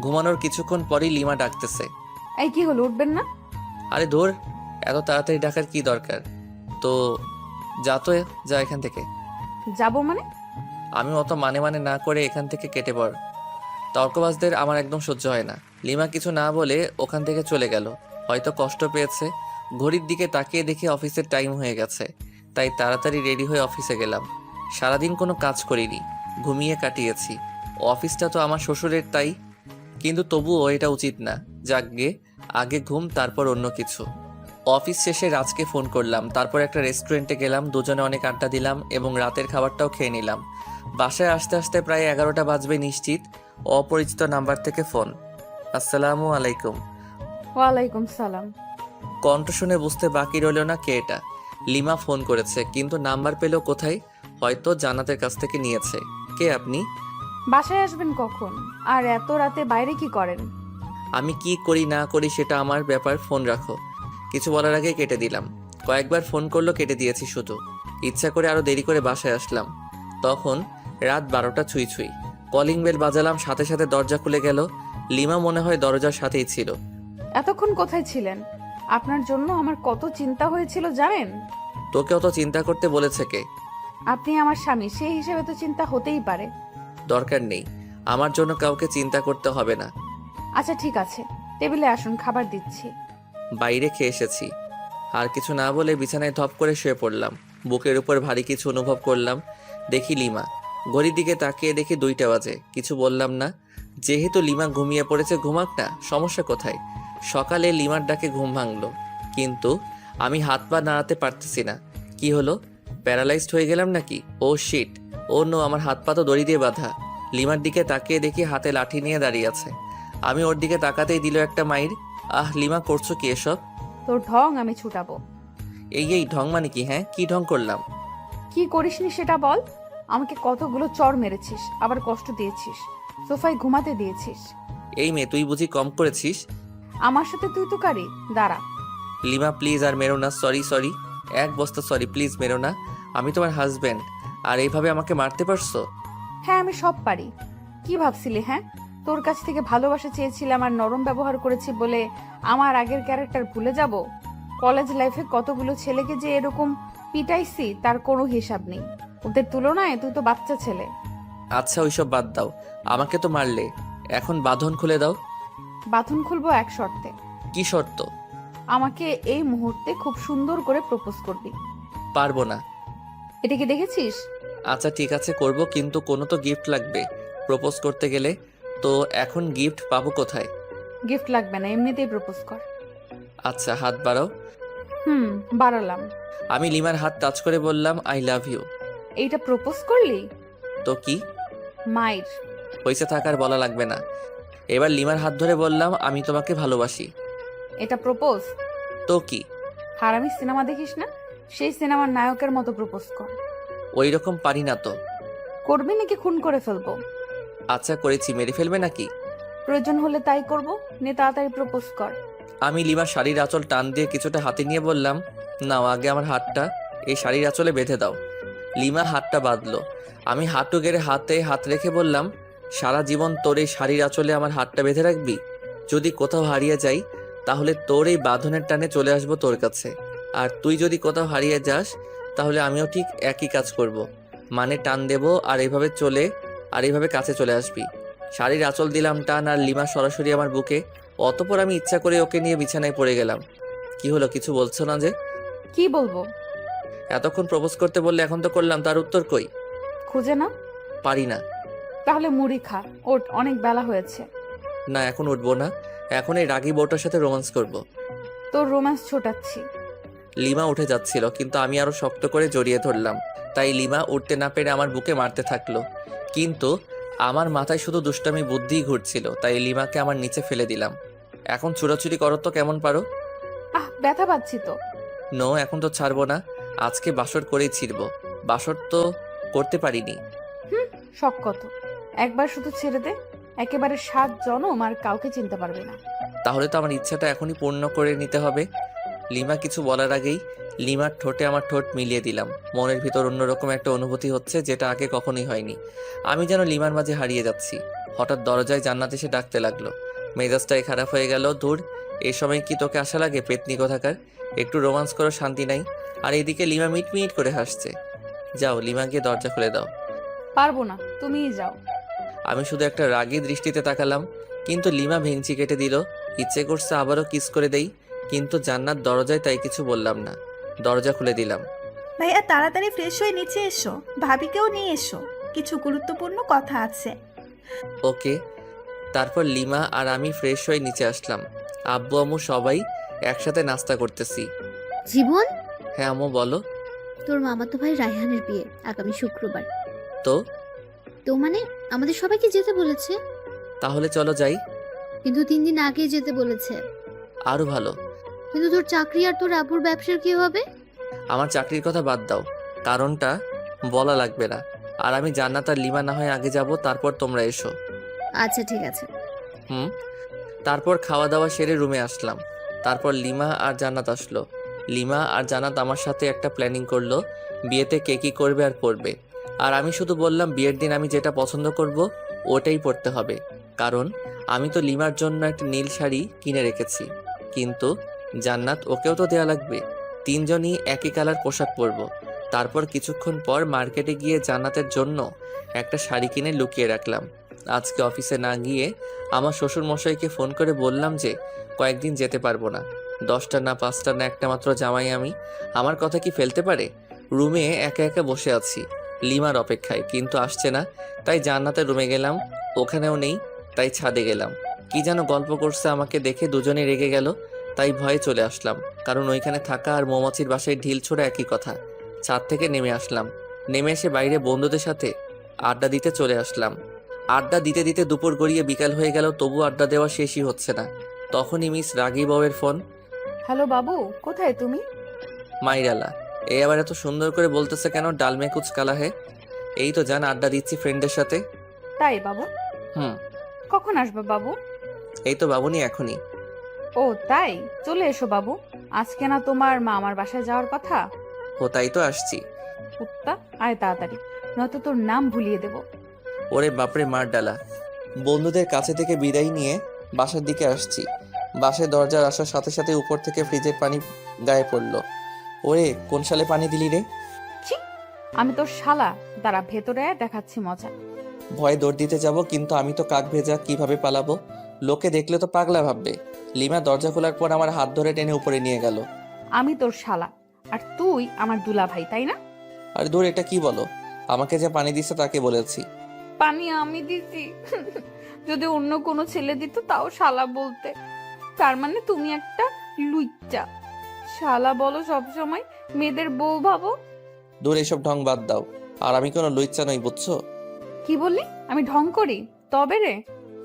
ঘুমানোর কিছুক্ষণ পরই লিমা ডাকতেছে। এই কি হলো, উঠবেন না? আরে ধর, এত তাড়াতাড়ি ডাকার কি দরকার? তো যা এখান থেকে। যাবো মানে? আমি অত মানে না করে এখান থেকে কেটে পড়। তর্কবাজদের আমার একদম সহ্য হয় না। লিমা কিছু না বলে ওখান থেকে চলে গেল, হয়তো কষ্ট পেয়েছে। ঘড়ির দিকে তাকিয়ে দেখে অফিসের টাইম হয়ে গেছে, তাই তাড়াতাড়ি রেডি হয়ে অফিসে গেলাম। সারাদিন কোনো কাজ করিনি, ঘুমিয়ে কাটিয়েছি। অফিসটা তো আমার শ্বশুরের, তাই কিন্তু তবুও এটা উচিত না। যাকগে, আগে ঘুম তারপর অন্য কিছু। অফিস শেষে রাজকে ফোন করলাম, তারপর একটা রেস্টুরেন্টে গেলাম। দুজনে অনেক আড্ডা দিলাম এবং রাতের খাবারটাও খেয়ে নিলাম। বাসায় আসতে আসতে প্রায় 11টা বাজবে নিশ্চিত। অপরিচিত নাম্বার থেকে ফোন। আসসালামু আলাইকুম। ওয়ালাইকুম সালাম। কণ্ঠ শুনে বুঝতে বাকি রইল না কে এটা। লিমা ফোন করেছে, কিন্তু নাম্বার পেল কোথায়? হয়তো জান্নাতের কাছ থেকে নিয়েছে। কে আপনি? বাসায় আসবেন কখন? আর এত রাতে বাইরে কি করেন? আমি কি করি না করি সেটা আমার ব্যাপার, ফোন রাখো। কিছু বলার আগে কেটে দিলাম। কয়েকবার ফোন করলো, কেটে দিয়েছি শুধু। ইচ্ছা করে আরো দেরি করে বাসায় আসলাম। তখন রাত 12টা ছুঁই ছুঁই। কলিং বেল বাজালাম, সাথে সাথে দরজা খুলে গেল। লিমা মনে হয় দরজার সাথেই ছিল। এতক্ষণ কোথায় ছিলেন? আপনার জন্য আমার কত চিন্তা হয়েছিল জানেন? তোকে অত চিন্তা করতে বলেছে কে? আপনি আমার স্বামী, সেই হিসেবে তো চিন্তা হতেই পারে। দরকার নেই, আমার জন্য কাউকে চিন্তা করতে হবে না। আচ্ছা ঠিক আছে, টেবিলে আসুন, খাবার দিচ্ছি। বাইরে খেয়ে এসেছি। আর কিছু না বলে বিছানায় ধপ করে শুয়ে পড়লাম। বুকের উপর ভারী কিছু অনুভব করলাম। দেখি লিমা। ঘড়ির দিকে তাকিয়ে দেখি 2টা বাজে। কিছু বললাম না। যেহেতু লিমা ঘুমিয়ে পড়েছে, ঘুমাক না, সমস্যা কোথায়? সকালে লিমার ডাকে ঘুম ভাঙলো, কিন্তু আমি হাত পা নাড়াতে পারতেছি না। কি হলো? প্যারালাইজড হয়ে গেলাম নাকি? ও শিট, ও নো, আমার হাত পা তো দড়ি দিয়ে বাঁধা। লিমার দিকে তাকিয়ে দেখি হাতে লাঠি নিয়ে দাঁড়িয়ে আছে। আমি ওর দিকে তাকাতেই দিল একটা মাইর। আহ লিমা, করছো কি এসব? তোর ঢং আমি ছুটাবো। এই ঢং মানে কি? হ্যাঁ, কি ঢং করলাম? কি করিসনি সেটা বল। আমাকে কতগুলো চড় মেরেছিস, আবার কষ্ট দিয়েছিস, সোফায় ঘুমাতে দিয়েছিস। এই মেয়ে, তুই বুঝি কম করেছিস? আমার সাথে তুই তো কারি। দাঁড়া। লিমা প্লিজ আর মেরো না, সরি, এক বস্তা সরি, প্লিজ মেরো না। আমি তোমার হাজবেন্ড, আর এইভাবে আমাকে মারতে পারছো? হ্যাঁ, আমি সব পারি। কি ভাবছিলি? হ্যাঁ, তোর কাছ থেকে ভালোবাসা চেয়েছিলাম আর নরম ব্যবহার করেছি বলে আমার আগের ক্যারেক্টার ভুলে যাব? কলেজ লাইফে কতগুলো ছেলেকে যে এরকম পিটাইছি তার কোনো হিসাব নেই। ওদের তুলনায় তুই তো বাচ্চা ছেলে। আচ্ছা ওইসব বাদ দাও, আমাকে তো মারলে, এখন বাঁধন খুলে দাও। বাথরুম খুলবো এক শর্তে। কি শর্ত? আমাকে এই মুহূর্তে খুব সুন্দর করে প্রপোজ করবি। পারবো না। এটা কি দেখেছিস? আচ্ছা ঠিক আছে, করব, কিন্তু কোনো তো গিফট লাগবে প্রপোজ করতে গেলে। তো এখন গিফট পাবো কোথায়? গিফট লাগবে না, এমনিতেই প্রপোজ কর। আচ্ছা, হাত বাড়াও। বাড়ালাম। আমি লিমার হাত টাচ করে বললাম আই লাভ ইউ। এইটা প্রপোজ করলি? তো কি মাইর। হয়েছে, থাকার বলা লাগবে না। এবার লিমার হাত ধরে বললাম আমি তোমাকে ভালোবাসি। এটা প্রপোজ? তো কি? হারামি সিনেমা দেখিস না? সেই সিনেমার নায়কের মতো প্রপোজ কর। ওই রকম পারি না তো। করবি নাকি খুন করে ফেলবো? আচ্ছা করেছি, মেরে ফেলবে নাকি? প্রয়োজন হলে তাই করব। নে তাড়াতাড়ি প্রপোজ কর। আমি লিমার শাড়ির আঁচল টান দিয়ে কিছুটা হাতে নিয়ে বললাম নাও আগে আমার হাতটা এই শাড়ির আঁচলে বেঁধে দাও। লিমা হাতটা বাঁধলো। আমি হাঁটু গেড়ে হাতে হাত রেখে বললাম সারা জীবন তোর এই শাড়ির আঁচলে আমার হাতটা বেঁধে রাখবি? যদি কোথাও হারিয়ে যাই তাহলে তোর এই বাঁধনের টানে চলে আসবো তোর কাছে, আর তুই যদি কোথাও হারিয়ে যাস তাহলে আমিও ঠিক একই কাজ করব। মানে টান দেবো আর এইভাবে চলে আর এইভাবে কাছে চলে আসবি। শাড়ির আঁচল দিলাম টান, আর লিমা সরাসরি আমার বুকে। অতপর আমি ইচ্ছা করে ওকে নিয়ে বিছানায় পড়ে গেলাম। কি হলো, কিছু বলছো না যে? কি বলবো? এতক্ষণ প্রপোজ করতে বললে, এখন তো করলাম, তার উত্তর কই? খুঁজে না? পারি না। তাহলে মুড়ি খা, ওঠ, অনেক বেলা হয়েছে। না এখন উঠবো না, এখন এই রাগী বউটার সাথে রোম্যান্স করব। তোর রোম্যান্স ছোটাচ্ছি। লিমা উঠে যাচ্ছিল, কিন্তু আমি আরো শক্ত করে জড়িয়ে ধরলাম। তাই লিমা উঠতে না পেরে আমার বুকে মারতে থাকলো, কিন্তু আমার মাথায় শুধু দুষ্টামি বুদ্ধিই ঘুরছিল। তাই লিমাকে আমার নিচে ফেলে দিলাম। এখন ছুটাছুটি করো তো কেমন পারো। ব্যথা পাচ্ছি তো। নো, এখন তো ছাড়বো না, আজকে বাসর করেই ছিড়বো। বাসর তো করতে পারিনি। শখ কত, একবার শুধু ছেড়ে দে, একেবারে 7 জনম আর কাউকে চিনতে পারবে না। তাহলে তো আমার ইচ্ছাটা এখনই পূর্ণ করে নিতে হবে। লিমা কিছু বলার আগেই লিমার ঠোঁটে আমার ঠোঁট মিলিয়ে দিলাম। মনের ভিতর অন্যরকম একটা অনুভূতি হচ্ছে, যেটা আগে কখনোই হয়নি। আমি যেন লিমার মাঝে হারিয়ে যাচ্ছি। হঠাৎ দরজায় জান্নাত এসে ডাকতে লাগলো। মেজাজটাই খারাপ হয়ে গেল। দূর, এই সময় কি তোকে আশা লাগে পেতনি কোথাকার? একটু রোমান্স করো, শান্তি নাই। আর এদিকে লিমা মিট মিট করে হাসছে। যাও, লিমা গিয়ে দরজা খুলে দাও। পারবো না, তুমিই যাও। আমি শুধু একটা রাগী দৃষ্টিতে তাকালাম, কিন্তু লিমা ভেঙচি কেটে দিল। ইচ্ছে করছে আবারও কিস করে দেই, কিন্তু জান্নাত দরজায়, তাই কিছু বললাম না। দরজা খুলে দিলাম। ভাইয়া তাড়াতাড়ি ফ্রেশ হয়ে নিচে এসো, ভাবিকেও নিয়ে এসো, কিছু গুরুত্বপূর্ণ কথা আছে। ওকে। তারপর লিমা আর আমি ফ্রেশ হয়ে নিচে আসলাম। আব্বু আম্মু সবাই একসাথে নাস্তা করতেছি। জীবন, হ্যাঁ আম্মু বলো। তোর মামাতো ভাই রায়হানের বিয়ে আগামী শুক্রবার। তো তো মানে আমাদের সবাইকে যেতে বলেছে, তাহলে চলো যাই। কিন্তু 3 দিন আগে যেতে বলেছে। আরো ভালো। কিন্তু তোর চাকরি আর তোর আব্বুর ব্যবসার কি হবে? আমার চাকরির কথা বাদ দাও, কারণটা বলা লাগবে না। আর আমি জান্নাত আর লিমা না হয় আগে যাব, তারপর তোমরা এসো। আচ্ছা ঠিক আছে। তারপর খাওয়া দাওয়া সেরে রুমে আসলাম। তারপর লিমা আর জান্নাত আসলো। লিমা আর জান্নাত আমার সাথে একটা প্ল্যানিং করলো, বিয়েতে কে কী করবে আর পরবে। আর আমি শুধু বললাম বিয়ের দিন আমি যেটা পছন্দ করব ওটাই পরতে হবে, কারণ আমি তো লিমার জন্য একটা নীল শাড়ি কিনে রেখেছি। কিন্তু জান্নাত, ওকেও তো দেয়া লাগবে। 3 জনই একই কালার পোশাক পরব। তারপর কিছুক্ষণ পর মার্কেটে গিয়ে জান্নাতের জন্য একটা শাড়ি কিনে লুকিয়ে রাখলাম। আজকে অফিসে না গিয়ে আমার শ্বশুর মশাইকে ফোন করে বললাম যে কয়েকদিন যেতে পারবো না। 10টা না 5টা না একটা মাত্র জামাই আমি, আমার কথা কি ফেলতে পারে? রুমে একা একা বসে আছি লিমার অপেক্ষায়, কিন্তু আসছে না। তাই জান্নাতের রুমে গেলাম, ওখানেও নেই। তাই ছাদে গেলাম। কি যেন গল্প করছে, আমাকে দেখে দুজনে রেগে গেল। তাই ভয়ে চলে আসলাম, কারণ ওইখানে থাকা আর মৌমাছির বাসায় ঢিল ছোড়া একই কথা। ছাদ থেকে নেমে আসলাম। নেমে এসে বাইরে বন্ধুদের সাথে আড্ডা দিতে চলে আসলাম। আড্ডা দিতে দিতে দুপুর গড়িয়ে বিকাল হয়ে গেল, তবু আড্ডা দেওয়া শেষই হচ্ছে না। তখনই মিস রাগী বউয়ের ফোন। হ্যালো বাবু, কোথায় তুমি? মাইরালা, এই আবার এত সুন্দর করে বলতেছে কেন? ডাল মে কুচ কালা হে। এই তো জান, আড্ডা দিচ্ছি ফ্রেন্ডের সাথে। তাই বাবু? হুম। কখন আসবে বাবু? এই তো বাবুনি, এখনই। ও তাই, চলে এসো বাবু। আজকে না তোমার মামার বাসায় যাওয়ার কথা? ও তাই তো আসছি। কুত্তা, আয় তাড়াতাড়ি, নয়তো তোর নাম ভুলিয়ে দেব। ওরে বাপরে, মার ডালা। বন্ধুদের কাছে থেকে বিদায় নিয়ে বাসার দিকে আসছি। বাসায় দরজার আসার সাথে সাথে উপর থেকে ফ্রিজের পানি গায়ে পড়লো। ওরে, কোন সালে পানি দিলি রে? ছি, আমি তোর শালা। দাঁড়া, ভেতরে আয়, দেখাচ্ছি মজা। ভয়ে দৌড় দিতে যাব, কিন্তু আমি তো কাক ভেজা, কিভাবে পালাবো? লোকে দেখলে তো পাগলা ভাববে। লিমা দরজা খোলার পর আমার হাত ধরে টেনে উপরে নিয়ে গেল। আমি তোর শালা, আর তুই আমার দুলা ভাই, তাই না? আর দূর, এটা কি বলো? আমাকে যে পানি দিচ্ছে তাকে বলেছি। পানি আমি দিছি? যদি অন্য কোনো ছেলে দিত তাও শালা বলতে। তার মানে তুমি একটা লুইচ্চা। শালা বলো সবসময়, মেয়েদের বউ ভাবো। দূর, এসব ঢং বাদ দাও। আর আমি কোনো লুইচ্চা নই, বুঝছো? কি বললি? আমি ঢং করি? তবে রে।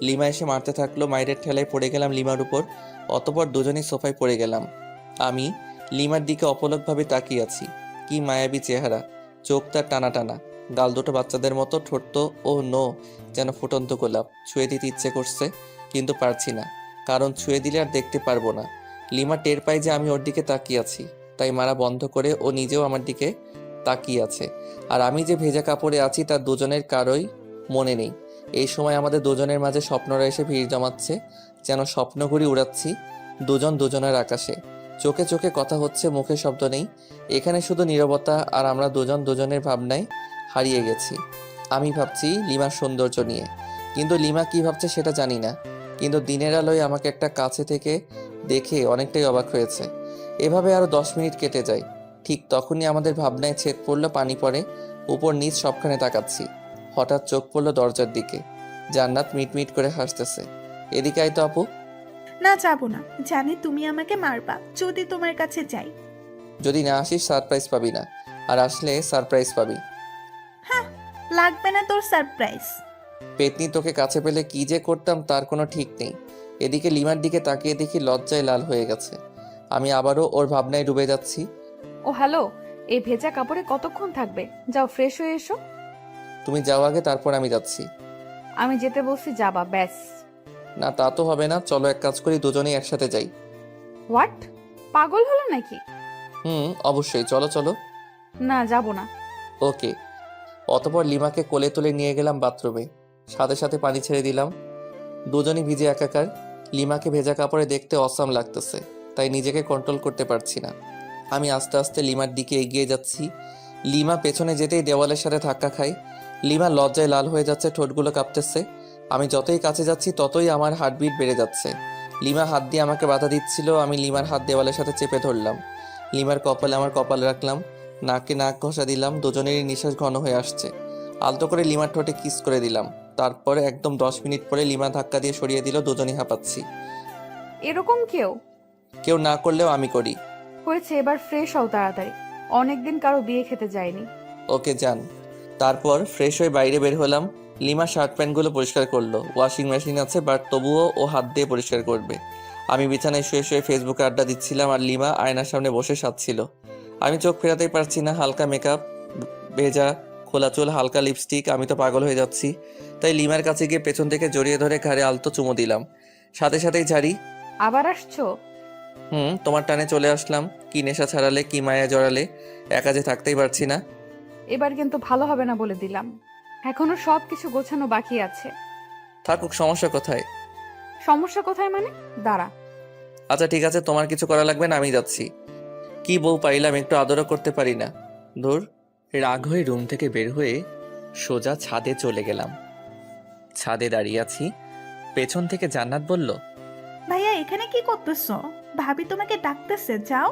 লিমা এসে মারতে থাকলো। মায়ের ঠেলায় পড়ে গেলাম লিমার উপর। অতপর দুজনেই সোফায় পড়ে গেলাম। আমি লিমার দিকে অপলকভাবে তাকিয়ে আছি। কি মায়াবী চেহারা, চোখ তার টানা টানা, গাল দুটো বাচ্চাদের মতো, ঠোঁট তো ও নো, যেন ফুটন্ত গোলাপ। ছুঁয়ে দিতে ইচ্ছে করছে, কিন্তু পারছি না, কারণ ছুঁয়ে দিলে আর দেখতে পারবো না। লিমা টের পায় যে আমি ওর দিকে তাকিয়ে আছি, তাই মারা বন্ধ করে ও নিজেও আমার দিকে তাকিয়ে আছে। আর আমি যে ভেজা কাপড়ে আছি তার দুজনের কারোই মনে নেই। এই সময় আমাদের দুজনের মাঝে স্বপ্নরা এসে ভিড় জমাচ্ছে, যেন স্বপ্নঘুড়ি উড়াচ্ছি দুজন দুজনের আকাশে। চোখে চোখে কথা হচ্ছে, মুখে শব্দ নেই। এখানে শুধু নীরবতা, আর আমরা দুজন দুজনের ভাবনায় হারিয়ে গেছি। আমি ভাবছি লিমার সৌন্দর্য নিয়ে, কিন্তু লিমা কি ভাবছে সেটা জানি না। কিন্তু দিনের আলোয় আমাকে একটা কাছে থেকে দেখে অনেকটাই অবাক হয়েছে। এভাবে আরো 10 মিনিট কেটে যায়। ঠিক তখনই আমাদের ভাবনায় ছেদ পড়লো, পানি পড়ে, উপর নিচ সবখানে তাকাচ্ছি। হঠাৎ চোখ পড়লো দরজার দিকে। জান্নাত মিটমিট করে হাসতেছে। এদিকে আয় তো আপু। না, যাবো না। জানি তুমি আমাকে মারবা যদি তোমার কাছে যাই। যদি না আসিস সারপ্রাইজ পাবি না, আর আসলে সারপ্রাইজ পাবি। হ্যাঁ, লাগবে না তোর সারপ্রাইজ। পেতনি, তোকে কাছে পেলে কি যে করতাম তার কোনো ঠিক নেই। এদিকে লিমার দিকে তাকিয়ে দেখি লজ্জায় লাল হয়ে গেছে। আমি আবারও ওর ভাবনায় ডুবে যাচ্ছি। ও হ্যালো, এই ভেজা কাপড়ে কতক্ষণ থাকবে? যাও ফ্রেশ হয়ে এসো। তুমি যাও আগে, তারপর আমি যাচ্ছি। আমি যেতে বলছি যাবা, ব্যাস। না, তা তো হবে না। চলো এক কাজ করি, দুজনেই একসাথে যাই। হোয়াট? পাগল হলো নাকি? অবশ্যই, চলো চলো। না, যাব না। ওকে। অতপর লিমাকে কোলে তুলে নিয়ে গেলাম বাথরুমে। সাথে সাথে পানি ছেড়ে দিলাম। দুজনই ভিজে একাকার। লিমাকে ভেজা কাপড়ে দেখতে অসাম লাগতেছে, তাই নিজেকে কন্ট্রোল করতে পারছি না। আমি আস্তে আস্তে লিমার দিকে এগিয়ে যাচ্ছি। লিমা পেছনে যেতেই দেওয়ালের সাথে ধাক্কা খায়। লিমা লজ্জায় লাল হয়ে যাচ্ছে, ঠোঁটগুলো কাঁপতেছে। আমি যতই কাছে যাচ্ছি ততই আমার হার্টবিট বেড়ে যাচ্ছে। লিমা হাত দিয়ে আমাকে বাধা দিচ্ছিল। আমি লিমার হাত দেওয়ালের সাথে চেপে ধরলাম। লিমার কপালে আমার কপাল রাখলাম, নাকে নাক ঘষা দিলাম। দুজনেরই নিঃশ্বাস ঘন হয়ে আসছে। আলতো করে লিমার ঠোঁটে কিস করে দিলাম। তারপরে একদম 10 মিনিট পরে লিমা ধাক্কা দিয়ে সরিয়ে দিল। দুজনেই হাঁপাচ্ছি। এরকম কেউ না করলেও আমি করি। হয়েছে, এবার ফ্রেশ হও তাড়াতাড়ি। অনেকদিন কারো বিয়ে খেতে যায়নি। ওকে যান। তারপর ফ্রেশ হয়ে বাইরে বের হলাম। লিমা শার্ট প্যান্টগুলো পরিষ্কার করলো। ওয়াশিং মেশিন আছে, বাট তবুও ও হাত দিয়ে পরিষ্কার করবে। আমি বিছানায় শুয়ে শুয়ে ফেসবুকে আড্ডা দিচ্ছিলাম, আর লিমা আয়নার সামনে বসে সাজছিল। আমি চোখ ফেরাতেই পারছি না। হালকা মেকআপ, ভেজা খোলা চুল, হালকা লিপস্টিক। আমি তো পাগল হয়ে যাচ্ছি। তাই লিমার কাছে গিয়ে পেছন থেকে জড়িয়ে ধরে ঘাড়ে আলতো চুমো দিলাম। সাথে সাথেই ঝাড়ি। আবার আসছো? তোমার টানে চলে আসলাম। কি নেশা ছাড়ালে, কি মায়া জড়ালে, একা যে থাকতেই পারছি না। এবার কিন্তু ভালো হবে না বলে দিলাম। এখনো সব কিছু গোছানো বাকি আছে। থাকুক, সমস্যা কোথায়? সমস্যা কোথায় মানে? দাঁড়া। আচ্ছা ঠিক আছে, তোমার কিছু করা লাগবে না, আমি যাচ্ছি। কি বউ পাইলাম, একটু আদরও করতে পারি না। ধুর। রাগ হয়ে রুম থেকে বের হয়ে সোজা ছাদে চলে গেলাম। ছাদে দাঁড়িয়ে আছি। পেছন থেকে জান্নাত বলল, ভাইয়া, এখানে কি করতেছো? ভাবি তোমাকে ডাকতেছে, যাও।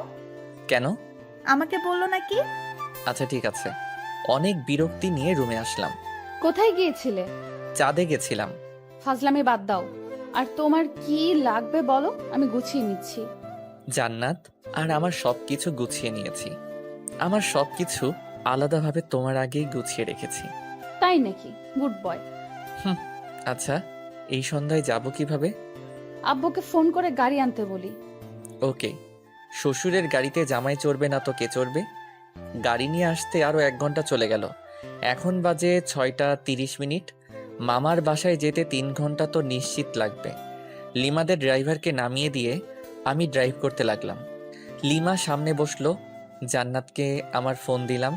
কেন? আমাকে বললো নাকি? আচ্ছা ঠিক আছে। অনেক বিরক্তি নিয়ে রুমে আসলাম। কোথায় গিয়েছিলে? চাঁদে গেছিলাম। ফাজলামি বাদ দাও। আর তোমার কি লাগবে বলো, আমি গুছিয়ে নিচ্ছি। জান্নাত, আর আমার সবকিছু গুছিয়ে নিয়েছি। আমার সবকিছু আলাদাভাবে তোমার আগেই গুছিয়ে রেখেছি। তাই নাকি? Good boy. আচ্ছা, এই সন্ধ্যায় যাব কিভাবে? আব্বুকে ফোন করে গাড়ি আনতে বলি। ওকে। শ্বশুরের গাড়িতে জামাই চড়বে না তো কে চড়বে? গাড়ি নিয়ে আসতে আরও 1 ঘন্টা চলে গেল। এখন বাজে 6:30। মামার বাসায় যেতে 3 ঘন্টা তো নিশ্চিত লাগবে। লিমাদের ড্রাইভারকে নামিয়ে দিয়ে আমি ড্রাইভ করতে লাগলাম। লিমা সামনে বসলো, জান্নাতকে আমার ফোন দিলাম।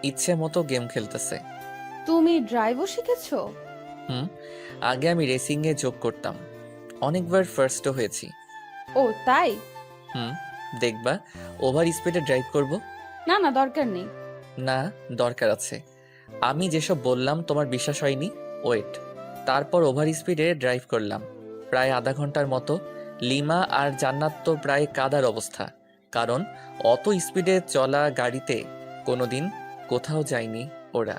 ইচ্ছে মতো গেম খেলতেছে। তুমি ড্রাইভও শিখেছো? আগে আমি রেসিংয়ে যোগ করতাম, অনেকবার ফার্স্টও হয়েছি। ও তাই? দেখবা ওভার স্পিডে ড্রাইভ করব? না না, দরকার নেই। না, দরকার আছে। আমি যেসব বললাম তোমার বিশ্বাস হয়নি। ওয়েট। তারপর ওভার স্পিডে ড্রাইভ করলাম প্রায় আধা ঘন্টার মতো। লিমা আর জান্নাত তো প্রায় কাদার অবস্থা, কারণ অত স্পিডে চলা গাড়িতে কোনোদিন কোথাও যায়নি ওরা।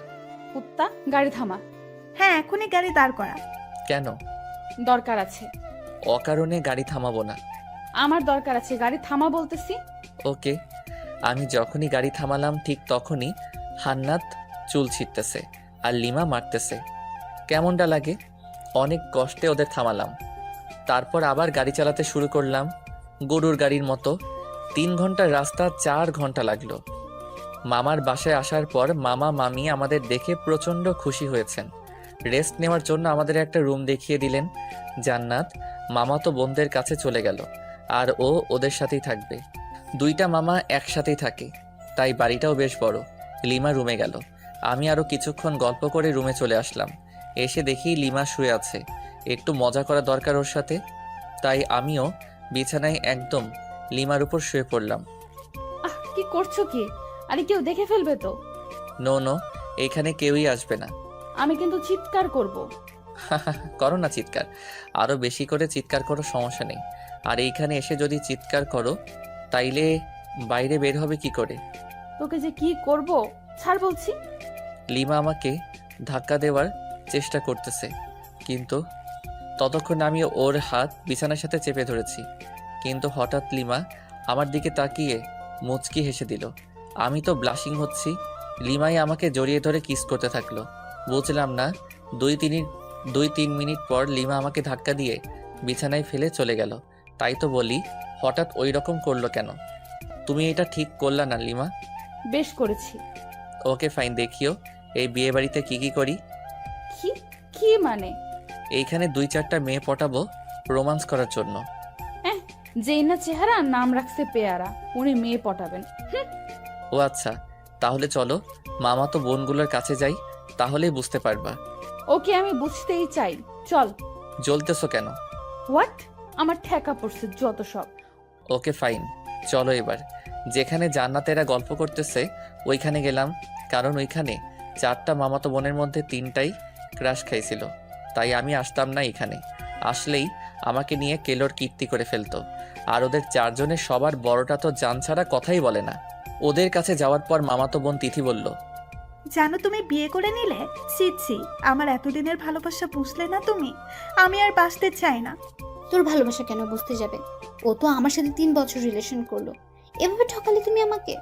কুত্তা, গাড়ি থামা। হ্যাঁ, এখনই গাড়ি দাঁড় করা। কেন? দরকার আছে। অকারণে গাড়ি থামাবো না। আমার দরকার আছে, গাড়ি থামা বলতেছি। ওকে। আমি যখনই গাড়ি থামালাম ঠিক তখনই হান্নাত চুল ছিটতেছে আর লিমা মারতেছে। কেমনটা লাগে? অনেক কষ্টে ওদের থামালাম। তারপর আবার গাড়ি চালাতে শুরু করলাম গরুর গাড়ির মতো। 3 ঘন্টার রাস্তা 4 ঘন্টা লাগলো। মামার বাসায় আসার পর মামা মামি আমাদের দেখে প্রচণ্ড খুশি হয়েছেন। রেস্ট নেওয়ার জন্য আমাদের একটা রুম দেখিয়ে দিলেন। জান্নাত মামাতো বোনদের কাছে চলে গেল, আর ও ওদের সাথেই থাকবে। 2টা মামা একসাথেই থাকে, তাই বাড়িটাও বেশ বড়। লিমা রুমে গেল। আমি আরও কিছুক্ষণ গল্প করে রুমে চলে আসলাম। এসে দেখি লিমা শুয়ে আছে। একটু মজা করা দরকার ওর সাথে, তাই আমিও বিছানায় একদম লিমার উপর শুয়ে পড়লাম। কি করছো কি? আরে কেউ দেখে ফেলবে তো। নো নো, এখানে কেউই আসবে না। আমি কিন্তু চিৎকার করব। করো না চিৎকার, আরো বেশি করে চিৎকার করো, সমস্যা নেই। আর এইখানে এসে যদি চিৎকার করো তাইলে বাইরে বের হবে কি করে? তোকে যে কি করব, ছাড় বলছি। লিমা আমাকে ধাক্কা দেওয়ার চেষ্টা করতেছে, কিন্তু ততক্ষণ আমি ওর হাত বিছানার সাথে চেপে ধরেছি। কিন্তু হঠাৎ লিমা আমার দিকে তাকিয়ে মুচকি হেসে দিল। আমি তো ব্লাশিং হচ্ছি। লিমাই আমাকে জড়িয়ে ধরে কিস করতে থাকলো। বুঝলাম না, 2-3 মিনিট পর লিমা আমাকে ধাক্কা দিয়ে বিছানায় ফেলে চলে গেল। তাই তো বলি, হঠাৎ ওই রকম করলো কেন? তুমি এটা ঠিক করলা না লিমা? বেশ করেছি। ওকে ফাইন, দেখিও এই বিয়ে বাড়িতে কি কি করি। কি কি মানে? এইখানে 2-4টা মেয়ে পটাবো রোমান্স করার জন্য। যেই না চেহারা, নাম রাখছে পেয়ারা, উনি মেয়ে পটাবেন। ও আচ্ছা, তাহলে চলো মামা তো বোনগুলোর কাছে যাই, তাহলেই বুঝতে পারবা। ওকে, আমি বুঝতেই চাই, চল। জ্বলতেছো কেন? হোয়াট? আমার ঠেকা পড়ছে যত সব। ওকে ফাইন, চলো এবার যেখানে জান্নাতেরা গল্প করতেছে ওইখানে গেলাম, কারণ ওইখানে 4টা মামাতো বোনের মধ্যে 3টাই ক্রাশ খাইছিল। তাই আমি আসতাম না এখানে। আসলেই আমাকে নিয়ে কেলোর কীর্তি করে ফেলতো। আর ওদের 4 জনের সবার বড়টা তো জান ছাড়া কথাই বলে না। ওদের কাছে যাওয়ার পর মামাতো বোন তিথি বলল, জানো তুমি বিয়ে করে নিলে? ছি, আমার এতদিনের ভালোবাসা বুঝলে না তুমি? আমি আর বাঁচতে চাই না। তোর ভালোবাসা কেন বুঝতে যাবে? ও তো আমার সাথে 3 বছর রিলেশন করলো, এভাবে ঠকালে তুমি আমাকে।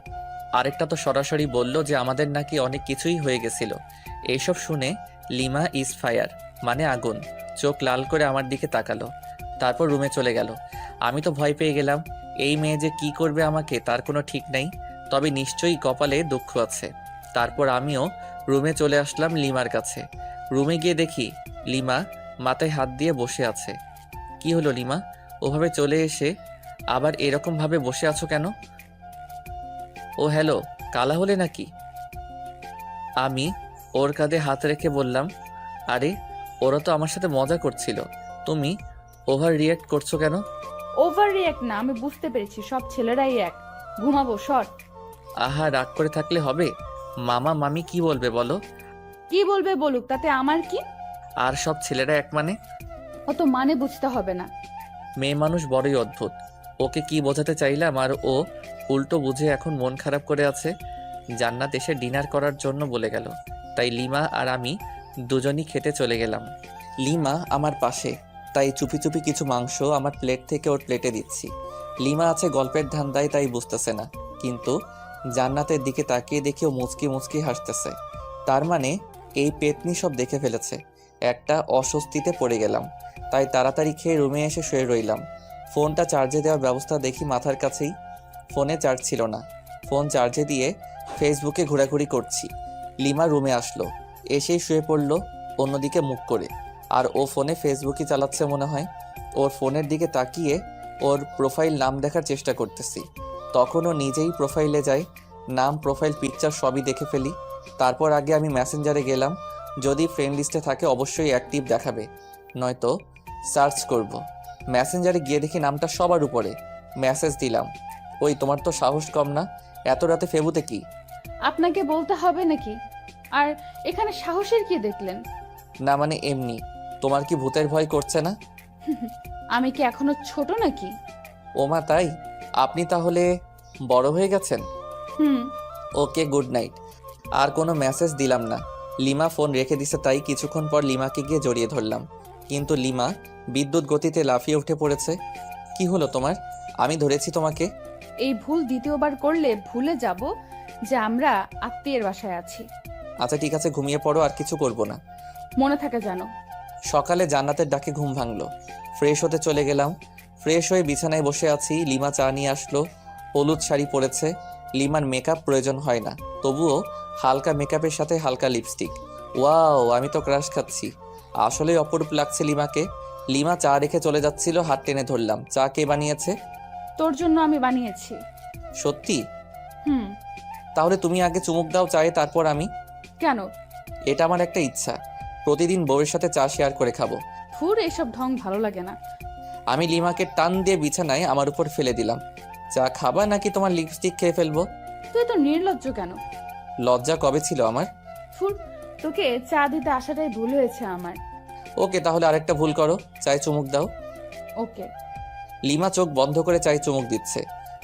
আরেকটা তো সরাসরি বলল যে আমাদের নাকি অনেক কিছুই হয়ে গেছিল। এইসব শুনে লিমা ইজ ফায়ার, মানে আগুন, চোখ লাল করে আমার দিকে তাকালো। তারপর রুমে চলে গেল। আমি তো ভয় পেয়ে গেলাম। এই মেয়ে যে কি করবে আমাকে তার কোনো ঠিক নাই, তবে নিশ্চয়ই কপালে দুঃখ আছে। তারপর আমিও রুমে চলে আসলাম লিমার কাছে। রুমে গিয়ে দেখি লিমা মাথায় হাত দিয়ে বসে আছে। কি হলো লিমা, ওভাবে চলে এসে আবার এরকম ভাবে বসে আছো কেন? ও হ্যালো, কালা হলে নাকি? আমি ওর কাঁধে হাত রেখে বললাম, আরে ওরা তো আমার সাথে মজা করছিল, তুমি ওভার রিয়েক্ট করছো কেন? ওভার রিঅ্যাক্ট না, আমি বুঝতে পেরেছি, সব ছেলেরাই এক। ঘুমাবো, শর্ট। আহা, রাগ করে থাকলে হবে? মামা মামি কি বলবে বলো? কি বলবে বলুক, তাতে আমার কি? আর সব ছেলেরা এক মানে? অত মানে বুঝতে হবে না। মেয়ে মানুষ বড়ই অদ্ভুত। ওকে কি বোঝাতে চাইলাম আর ও উল্টো বুঝে এখন মন খারাপ করে আছে। জান্নাত এসে ডিনার করার জন্য বলে গেল, তাই লিমা আর আমি দুজনই খেতে চলে গেলাম। লিমা আমার পাশে, তাই চুপি চুপি কিছু মাংস আমার প্লেট থেকে ওর প্লেটে দিচ্ছি। লিমা আছে গল্পের ধান্দায়, তাই বুঝতেছে না, কিন্তু জান্নাতের দিকে তাকিয়ে দেখেও মুচকি মুচকি হাসতেছে। তার মানে এই পেতনি সব দেখে ফেলেছে। একটা অস্বস্তিতে পড়ে গেলাম, তাই তাড়াতাড়ি খেয়ে রুমে এসে শুয়ে রইলাম। ফোনটা চার্জে দেওয়ার ব্যবস্থা দেখি মাথার কাছেই, ফোনে চার্জ ছিল না। ফোন চার্জে দিয়ে ফেসবুকে ঘোরাঘুরি করছি। লিমা রুমে আসলো, এসেই শুয়ে পড়লো অন্যদিকে মুখ করে, আর ও ফোনে ফেসবুকই চালাচ্ছে মনে হয়। ওর ফোনের দিকে তাকিয়ে ওর প্রোফাইল নাম দেখার চেষ্টা করতেছি। তখন ও নিজেই প্রোফাইলে যায়, নাম, প্রোফাইল পিকচার সবই দেখে ফেলি। তারপর আগে আমি মেসেঞ্জারে গেলাম, যদি ফ্রেন্ড লিস্টে থাকে অবশ্যই অ্যাক্টিভ দেখাবে, নয়তো সার্চ করব। মেসেঞ্জারে গিয়ে দেখি নামটা সবার উপরে। মেসেজ দিলাম, ওই তোমার তো সাহস কম না, এত রাতে ফেবুতে কি? আপনাকে বলতে হবে নাকি? আর এখানে সাহসের কি দেখলেন? না মানে এমনি, তোমার কি ভূতের ভয় করছে না? আমি কি এখনো ছোট নাকি? ওমা তাই? আপনি তাহলে বড় হয়ে গেছেন? হুম। ওকে, গুড নাইট। আর কোনো মেসেজ দিলাম না। লিমা ফোন রেখে দিছে, তাই কিছুক্ষণ পর লিমাকে গিয়ে জড়িয়ে ধরলাম, কিন্তু লিমা বিদ্যুৎ গতিতে লাফিয়ে উঠে পড়েছে। কি হলো তোমার? আমি ধরেছি তোমাকে। এই ভুল দ্বিতীয়বার করলে ভুলে যাব যে আমরা আত্মীয়ের বাসায় আছি। আচ্ছা ঠিক আছে, ঘুমিয়ে পড়ো, আর কিছু করব না। মনে থাকে জানো। সকালে জান্নাতের ডাকে ঘুম ভাঙলো। ফ্রেশ হতে চলে গেলাম। ফ্রেশ হয়ে বিছানায় বসে আছি, লিমা চা নিয়ে আসলো। হলুদ শাড়ি পরেছে। লিমার মেকআপ প্রয়োজন হয় না, তবুও হালকা মেকআপের সাথে হালকা লিপস্টিক। ওয়াও, আমি তো ক্রাশ খাচ্ছি। আসলেই অপরূপ লাগছে লিমাকে। লিমা চা রেখে চলে যাচ্ছিল, হাত টেনে ধরলাম। চা কে বানিয়েছে? তোর জন্য আমি বানিয়েছি। সত্যি? হুম। তাহলে তুমি আগে চুমুক দাও চায়ে, তারপর আমি। কেন? এটা আমার একটা ইচ্ছা, প্রতিদিন বউয়ের সাথে চা শেয়ার করে খাবো। ফুর এসব ঢং ভালো লাগে না। আমি লিমাকে টান দিয়ে বিছানায় আমার উপর ফেলে দিলাম। চা খাবা নাকি তোমার লিপস্টিক খেয়ে ফেলবো? তুই তো নির্লজ্জ কেন? লজ্জা কবে ছিল আমার? ফুর, তোকে চা দিতে আসাটাই ভুল হয়েছে আমার। ওকে, তাহলে আরেকটা ভুল করো, চায়ে চুমুক দাও। ওকে। লিমা চোখ বন্ধ করে চায়ে চুমুক দিচ্ছে।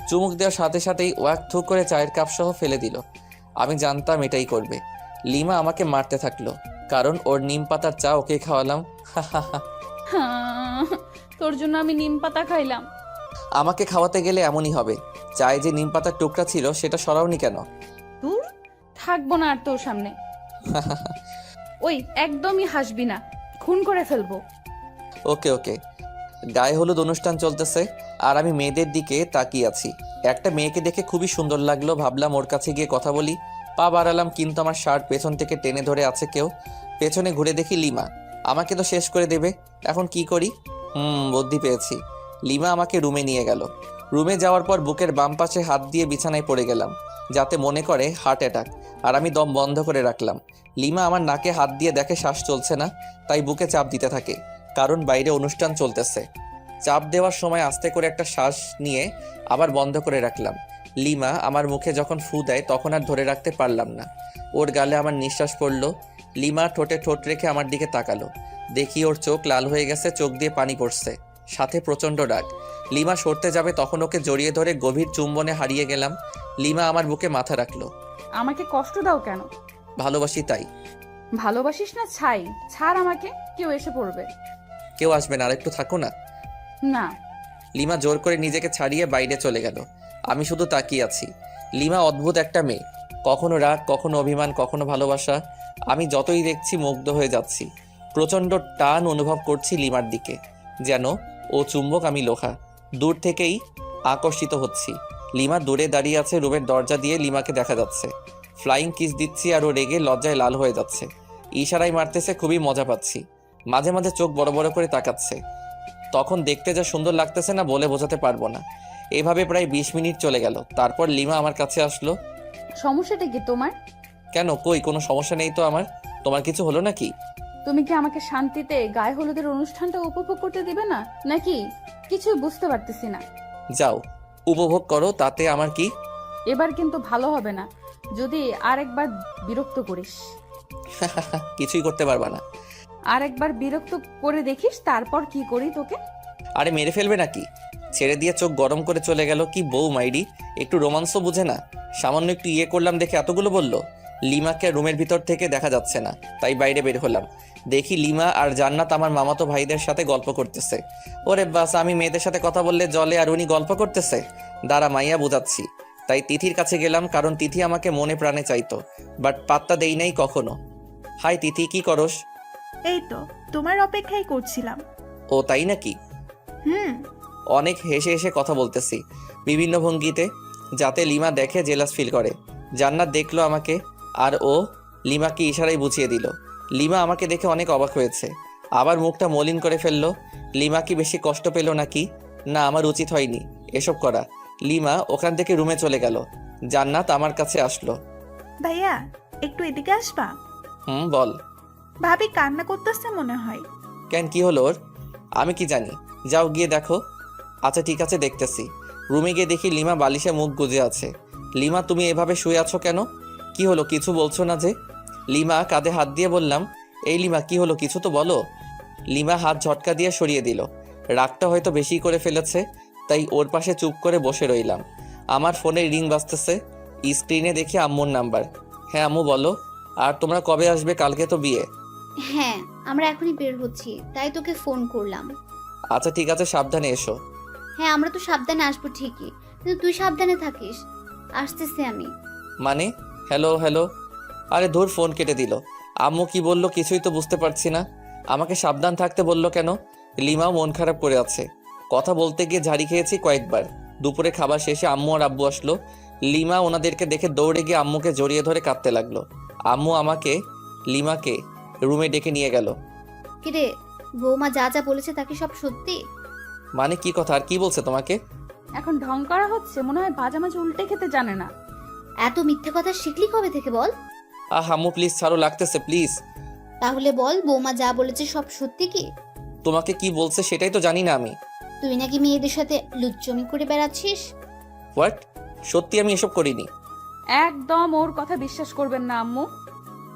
চুমুক দেওয়ার সাথে সাথেই ওয়াক থুক করে চায়ের কাপ সহ ফেলে দিল। আমি জানতাম এটাই করবে। লিমা আমাকে মারতে থাকলো, কারণ ওর নিম পাতার চা ওকে খাওয়ালাম। হ্যাঁ, তোর জন্য আমি নিম পাতা খাইলাম। আমাকে খাওয়াতে গেলে এমনই হবে। চায়ে যে নিম পাতার টুকরা ছিল সেটা সরাওনি কেন? দূর, থাকবো না আর তোর সামনে। ওই একদমই হাসবি না, খুন করে ফেলবো। ওকে ওকে। গায়ে হলুদ অনুষ্ঠান চলতেছে, আর আমি মেয়েদের দিকে তাকিয়ে আছি। একটা মেয়েকে দেখে খুবই সুন্দর লাগলো, ভাবলাম ওর কাছে গিয়ে কথা বলি। পা বাড়ালাম, কিন্তু আমার শার্ট পেছন থেকে টেনে ধরে আছে কেউ। পেছনে ঘুরে দেখি লিমা। আমাকে তো শেষ করে দেবে, এখন কি করি? বুদ্ধি পেয়েছি। লিমা আমাকে রুমে নিয়ে গেল। রুমে যাওয়ার পর বুকের বাম পাশে হাত দিয়ে বিছানায় পড়ে গেলাম, যাতে মনে করে হার্ট অ্যাটাক, আর আমি দম বন্ধ করে রাখলাম। লিমা আমার নাকে হাত দিয়ে দেখে শ্বাস চলছে না, তাই বুকে চাপ দিতে থাকে, কারণ বাইরে অনুষ্ঠান চলতেছে। চাপ দেওয়ার সময় আস্তে করে একটা শ্বাস নিয়ে আবার বন্ধ করে রাখলাম। লিমা আমার মুখে যখন ফু দেয় তখন আর ধরে রাখতে পারলাম না, ওর গালে আমার নিঃশ্বাস পড়ল। লিমা ঠোঁটে ঠোঁট রেখে আমার দিকে তাকালো। দেখি ওর চোখ লাল হয়ে গেছে, চোখ দিয়ে পানি পড়ছে, সাথে প্রচণ্ড রাগ। লিমা সরতে যাবে, তখন ওকে জড়িয়ে ধরে গভীর চুম্বনে হারিয়ে গেলাম। লিমা আমার বুকে মাথা রাখলো। আমাকে কষ্ট দাও কেন? ভালোবাসি তাই। ভালোবাসিস না ছাই, ছাড় আমাকে, কেউ এসে পড়বে। কেউ আসবে না, আর একটু থাকো না। না। লিমা জোর করে নিজেকে ছাড়িয়ে বাইরে চলে গেল। আমি শুধু তাকিয়ে আছি। লিমা অদ্ভুত একটা মেয়ে, কখনো রাগ, কখনো অভিমান, কখনো ভালোবাসা। আমি যতই দেখছি মুগ্ধ হয়ে যাচ্ছি। প্রচণ্ড টান অনুভব করছি লিমার দিকে, যেন ও চুম্বক, আমি লোহা। দূর থেকেই আকর্ষিত হচ্ছি। লিমা দূরে দাঁড়িয়ে আছে, রুমের দরজা দিয়ে লিমাকে দেখা যাচ্ছে। ফ্লাইং কিস দিচ্ছি, আর ও রেগে লজ্জায় লাল হয়ে যাচ্ছে। ইশারায় মারতেছে, খুবই মজা পাচ্ছি। মাঝে মাঝে চোখ বড় বড় করে তাকাচ্ছে। তখন দেখতে যা সুন্দর লাগতেছে না, বলে বোঝাতে পারবো না। এভাবে প্রায় 20 মিনিট চলে গেল। তারপর লিমা আমার কাছে আসলো। সমস্যাটা কি তোমার? কেন, কই কোনো সমস্যা নেই তো আমার। তোমার কিছু হলো নাকি? তুমি কি আমাকে শান্তিতে গায়ে হলুদের অনুষ্ঠানটা উপভোগ করতে দিবে না নাকি? কিছুই বুঝতে পারতেছি না। যাও, উপভোগ করো, তাতে আমার কি। এবার কিন্তু ভালো হবে না যদি আরেকবার বিরক্ত করিস। কিছুই করতে পারবা না। আরেকবার বিরক্ত করে দেখিস, তারপর কি করি তোকে। আরে মেরে ফেলবে নাকি? ছেড়ে দিয়ে চোখ গরম করে চলে গেল। কি বউ মাইরি, একটু রোমান্সও বুঝে না। সামান্য একটু ইয়ে করলাম দেখে এতগুলো বলল। লিমাকে রুমের ভিতর থেকে দেখা যাচ্ছে না, তাই বাইরে বের হলাম। দেখি লিমা আর জান্নাত আমার মামাতো ভাইদের সাথে গল্প করতেছে। ওরে বাস, আমি মেয়েদের সাথে কথা বললে জলে, আর উনি গল্প করতেছে। দাঁড়া, মাইয়া বোঝাচ্ছি। তাই তিথির কাছে গেলাম, কারণ তিথি আমাকে মনে প্রাণে চাইতো, বাট পাত্তা দেই নাই কখনো। হাই তিথি, কি করস? এই তো তোমার অপেক্ষাই করছিলাম। ও তাই নাকি? হুম। অনেক হেসে হেসে কথা বলতেছি বিভিন্ন ভঙ্গিতে, যাতে লিমা দেখে জেলাস ফিল করে। জান্নাত দেখলো আমাকে, আর ও লিমাকে ইশারায় বুঝিয়ে দিল। লিমা আমাকে দেখে অনেক অবাক হয়েছে, আবার মুখটা মলিন করে ফেললো। লিমা কি বেশি কষ্ট পেল নাকি? না, আমার উচিত হয়নি এসব করা। লিমা ওখান থেকে রুমে চলে গেল। জান্নাত আমার কাছে আসলো। ভাইয়া, একটু এদিকে আসবা? বল। ভাবি কান্না করতেছে মনে হয়। কেন, কি হলো ওর? আমি কি জানি, যাও গিয়ে দেখো। আচ্ছা ঠিক আছে, দেখতেছি। রুমে গিয়ে দেখি লিমা বালিশে মুখ গুজে আছে। লিমা, তুমি এভাবে শুয়ে আছো কেন? কি হলো, কিছু বলছো না যে? লিমা কাঁধে হাত দিয়ে বললাম, এই লিমা কি হলো, কিছু তো বলো। লিমা হাত ঝটকা দিয়ে সরিয়ে দিল। রাগটা হয়তো বেশি করে ফেলেছে, তাই ওর পাশে চুপ করে বসে রইলাম। আমার ফোনে রিং বাজতেছে, স্ক্রিনে দেখি আম্মুর নাম্বার। হ্যাঁ আম্মু বলো। আর তোমরা কবে আসবে? কালকে তো বিয়ে। হ্যাঁ, আমরা এখনই বের হচ্ছি, তাই তোকে ফোন করলাম। আচ্ছা ঠিক আছে, সাবধানে এসো। হ্যাঁ, আমরা তো সাবধানে আসবো ঠিকই, কিন্তু তুই সাবধানে থাকিস। আসতেছি আমি। মানে? Hello hello. আরে ধুর, ফোন কেটে দিল। আম্মু কি বললো কিছুই তো বুঝতে পারছি না। আমাকে সাবধান থাকতে বললো কেন? লিমাও মন খারাপ করে আছে। কথা বলতে গিয়ে ঝাড়ি খেয়েছি কয়েকবার। দুপুরে খাবার শেষে আম্মু আর আব্বু আসলো। লিমা ওনাদেরকে দেখে দৌড়ে গিয়ে আম্মুকে জড়িয়ে ধরে কাঁদতে লাগলো। আম্মু আমাকে লিমাকে রুমে ডেকে নিয়ে গেল। কিরে, বৌমা যা যা বলেছে তাকে সব সত্যি? মানে কি কথা, আর কি বলছে তোমাকে? এখন ঢং করা হচ্ছে, মনে হয় ভাজা মাছ উল্টে খেতে জানে না। এত মিথ্যে কথা শিখলি কবে থেকে বল? আম্মু প্লিজ ছাড়ো, লাগতেছে প্লিজ। তাহলে বল, বৌমা যা বলেছে সব সত্যি কি? তোমাকে কি বলছে সেটাই তো জানি না আমি। তুই নাকি মেয়েদের সাথে লুচ্চমি করে বেড়াচ্ছিস? হোয়াট? সত্যি আমি এসব করিনি। একদম ওর কথা বিশ্বাস করবেন না আম্মু।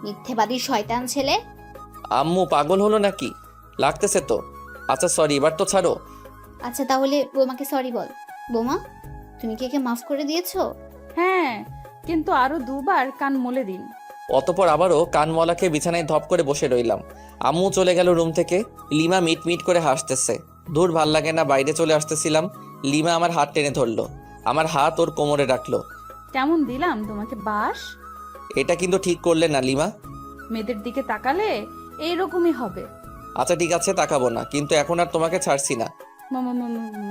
মিথ্যেবাদী শয়তান ছেলে। আম্মু পাগল হলো নাকি? লাগতেছে তো। আচ্ছা সরি, এবার তো ছাড়ো। আচ্ছা তাহলে বৌমাকে সরি বল। বৌমা, তুমি কি একে মাফ করে দিয়েছো? হ্যাঁ, কিন্তু আরো দুবার কান মলে দিন। অতপর আবারও কানমলাকে বিছানায় ধপ করে বসে রইলাম। আম্মু চলে গেল রুম থেকে। লিমা মিট মিট করে হাসতেছে। দূর, ভাল লাগে না, বাইরে চলে আসতেছিলাম। লিমা আমার হাত টেনে ধরলো, আমার হাত ওর কোমরে রাখলো। কেমন দিলাম তোমাকে বাস? এটা কিন্তু ঠিক করলে না লিমা। মেয়েদের দিকে তাকালে এইরকমই হবে। আচ্ছা ঠিক আছে, তাকাবো না, কিন্তু এখন আর তোমাকে ছাড়ছি না।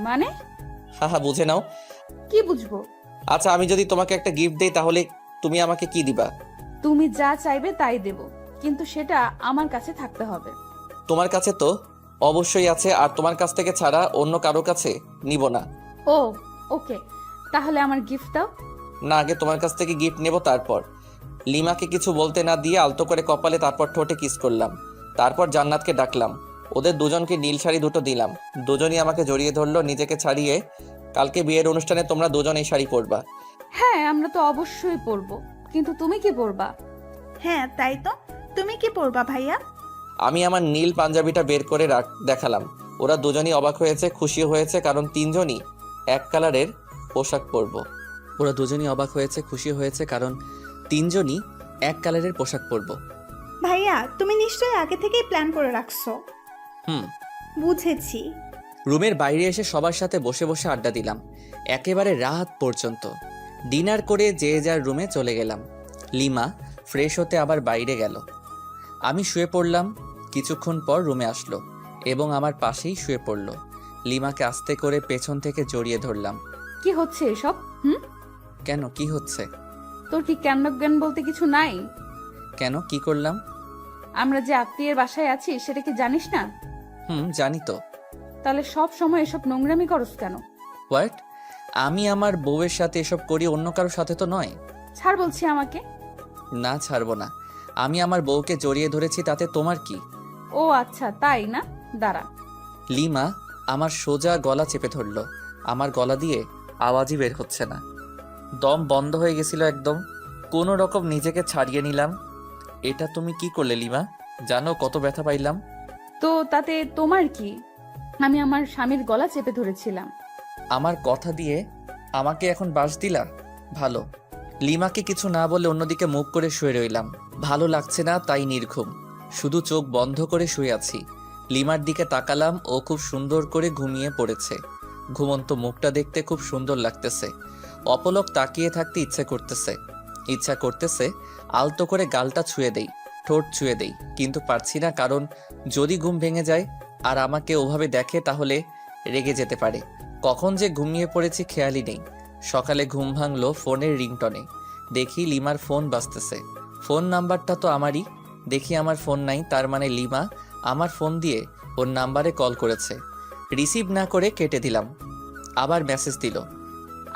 মানে? হ্যাঁ বুঝে নাও। কি বুঝবো? আচ্ছা, আমি যদি তোমাকে একটা গিফট দেই তাহলে তুমি আমাকে কি দিবা? তুমি যা চাইবে তাই দেব, কিন্তু সেটা আমার কাছে থাকতে হবে। তোমার কাছে তো অবশ্যই আছে, আর তোমার কাছ থেকে ছাড়া অন্য কারো কাছে নিব না। ও ওকে, তাহলে আমার গিফট দাও। না, আগে তোমার কাছ থেকে গিফট নেব তারপর। লিমাকে কিছু বলতে না দিয়ে আলতো করে কপালে, তারপর ঠোঁটে কিস করলাম। তারপর জান্নাতকে ডাকলাম। ওদের দুজনকে নীল শাড়ি দুটো দিলাম। দুজনই আমাকে জড়িয়ে ধরলো নিজেকে ছাড়িয়ে। কালকে বিয়ের অনুষ্ঠানে তোমরা দুজন এই শাড়ি পরবা। হ্যাঁ, আমরা তো অবশ্যই পরবো, কিন্তু তুমি কি পরবা? হ্যাঁ তাই তো, তুমি কি পরবা ভাইয়া? আমি আমার নীল পাঞ্জাবিটা বের করে দেখালাম। ওরা দুজনই অবাক হয়েছে, খুশিও হয়েছে, কারণ তিনজনই এক কালারের পোশাক পরবো। ওরা দুজনই অবাক হয়েছে, খুশি হয়েছে, কারণ তিনজনই এক কালারের পোশাক পরবো। ভাইয়া, তুমি নিশ্চয়ই আগে থেকেই প্ল্যান করে রাখছো। হুম। বুঝেছি। রুমের বাইরে এসে সবার সাথে বসে বসে আড্ডা দিলাম একেবারে রাত পর্যন্ত। ডিনার করে যে যার রুমে চলে গেলাম। লিমা ফ্রেশ হতে আবার বাইরে গেল। আমি শুয়ে পড়লাম। কিছুক্ষণ পর রুমে আসলো এবং আমার পাশেই শুয়ে পড়ল। লিমাকে আস্তে করে পেছন থেকে জড়িয়ে ধরলাম। কি হচ্ছে এসব? কেন, কি হচ্ছে? তোর কি জ্ঞান বলতে কিছু নাই? কেন, কি করলাম? আমরা যে আত্মীয়ের বাসায় আছি সেটা কি জানিস না? জানি তো। তাহলে সব সময় এসব নোংরামি করস কেন? হোয়াট? আমি আমার বউয়ের সাথে এসব করি, অন্য কারোর সাথে তো নয়। ছাড় বলছি আমাকে। না, ছাড়বো না। আমি আমার বউকে জড়িয়ে ধরেছি, তাতে তোমার কি? ও আচ্ছা, তাই না? দাঁড়া। লিমা আমার সোজা গলা চেপে ধরল। আমার গলা দিয়ে আওয়াজই বের হচ্ছে না, দম বন্ধ হয়ে গেছিল একদম। কোনো রকম নিজেকে ছাড়িয়ে নিলাম। এটা তুমি কি করলে লিমা? জানো কত ব্যথা পাইলাম? তো তাতে তোমার কি? আমি আমার স্বামীর গলা চেপে ধরেছিলাম। আমার কথা দিয়ে আমাকে এখন বাস দিলা? ভালো। লিমাকে কিছু না বলে অন্যদিকে মুখ করে শুয়ে রইলাম। ভালো লাগছে না, তাই নির্ঘুম, শুধু চোখ বন্ধ করে শুয়ে আছি। লিমার দিকে তাকালাম, ও খুব সুন্দর করে ঘুমিয়ে পড়েছে। ঘুমন্ত মুখটা দেখতে খুব সুন্দর লাগতেছে। অপলক তাকিয়ে থাকতে ইচ্ছা করতেছে আলতো করে গালটা ছুঁয়ে দেই। ঠোঁট ছুঁয়ে দেই, কিন্তু পারছি না, কারণ যদি ঘুম ভেঙে যায় আর আমাকে ওভাবে দেখে তাহলে রেগে যেতে পারে। কখন যে ঘুমিয়ে পড়েছি খেয়ালই নেই। সকালে ঘুম ভাঙলো ফোনের রিংটনে। দেখি লিমার ফোন বাজতেছে। ফোন নাম্বারটা তো আমারই। দেখি আমার ফোন নাই, তার মানে লিমা আমার ফোন দিয়ে ওর নাম্বারে কল করেছে। রিসিভ না করে কেটে দিলাম। আবার মেসেজ দিল।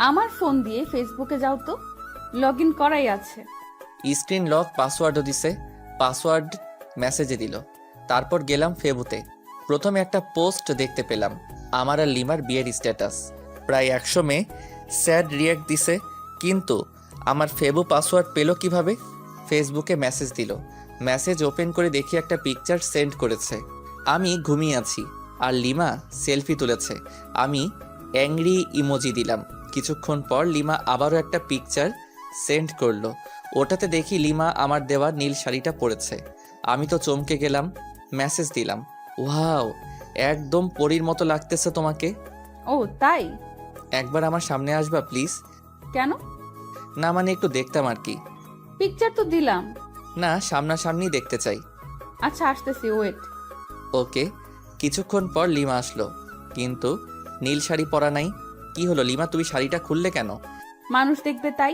আমার ফোন দিয়ে ফেসবুকে যাও তো, লগ ইন করাই আছে। স্ক্রিন লক, পাসওয়ার্ডও দিছে। পাসওয়ার্ড মেসেজে দিল। তারপর গেলাম ফেবুতে। প্রথমে একটা পোস্ট দেখতে পেলাম, আমার আর লিমার বিয়ের স্ট্যাটাস। প্রায় 100 মেয়ে স্যাড রিয়াক্ট দিছে, কিন্তু আমার ফেবু পাসওয়ার্ড পেল কিভাবে? ফেসবুকে মেসেজ দিল। মেসেজ ওপেন করে দেখি একটা পিকচার সেন্ড করেছে। আমি ঘুমিয়ে আছি আর লিমা সেলফি তুলেছে। আমি অ্যাংরি ইমোজি দিলাম। কিছুক্ষণ পর লিমা আবারও একটা পিকচার সেন্ড করলো। ওটাতে দেখি লিমা আমার দেওয়া নীল শাড়িটা পরেছে। আমি তো চমকে গেলাম। মেসেজ দিলাম, ওয়াও, একদম পরীর মতো লাগতেছে তোমাকে। ও তাই? একবার আমার সামনে আসবা প্লিজ? কেন? না মানে একটু দেখতাম আর কি। পিকচার তো দিলাম। না, সামনাসামনি দেখতে চাই। আচ্ছা আসতেছি, ওয়েট। ওকে। কিছুক্ষণ পর লিমা আসলো, কিন্তু নীল শাড়ি পরা নাই। কি হলো লিমা, তুমি শাড়িটা খুললে কেন? মানুষ দেখবে তাই।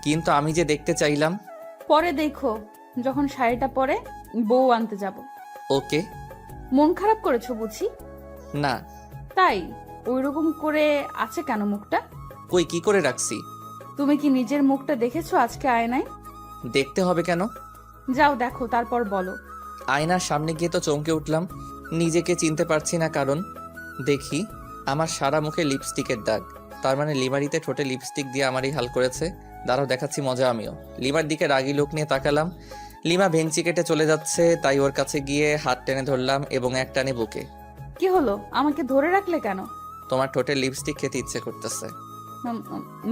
কিন্তু আমি যে দেখতে চাইলাম। পরে দেখো, যখন শাড়িটা পরে বউ আনতে যাব। ওকে। মন খারাপ করেছো বুঝি? না। তাই ওইরকম করে আছে কেন মুখটা? কই, কি করে রাখছি? তুমি কি নিজের মুখটা দেখেছো আজকে আয়নায়? দেখতে হবে কেন? যাও দেখো, তারপর বলো। আয়নার সামনে গিয়ে তো চমকে উঠলাম। নিজেকে চিনতে পারছি না, কারণ দেখি আমার সারা মুখে লিপস্টিকের দাগ। তার মানে লিমারিতে ঠোঁটে লিপস্টিক দিয়ে আমারই হাল করেছে। দাঁড়াও, দেখাচ্ছি মজা আমিও। লিমার দিকে রাগি লোক নিয়ে তাকালাম। লিমা ভেঙচি কেটে চলে যাচ্ছে, তাই ওর কাছে গিয়ে হাত টেনে ধরলাম এবং এক টানে বুকে। কি হলো, আমাকে ধরে রাখলে কেন? তোমার ঠোঁটে লিপস্টিক খেতে ইচ্ছে করতেছে।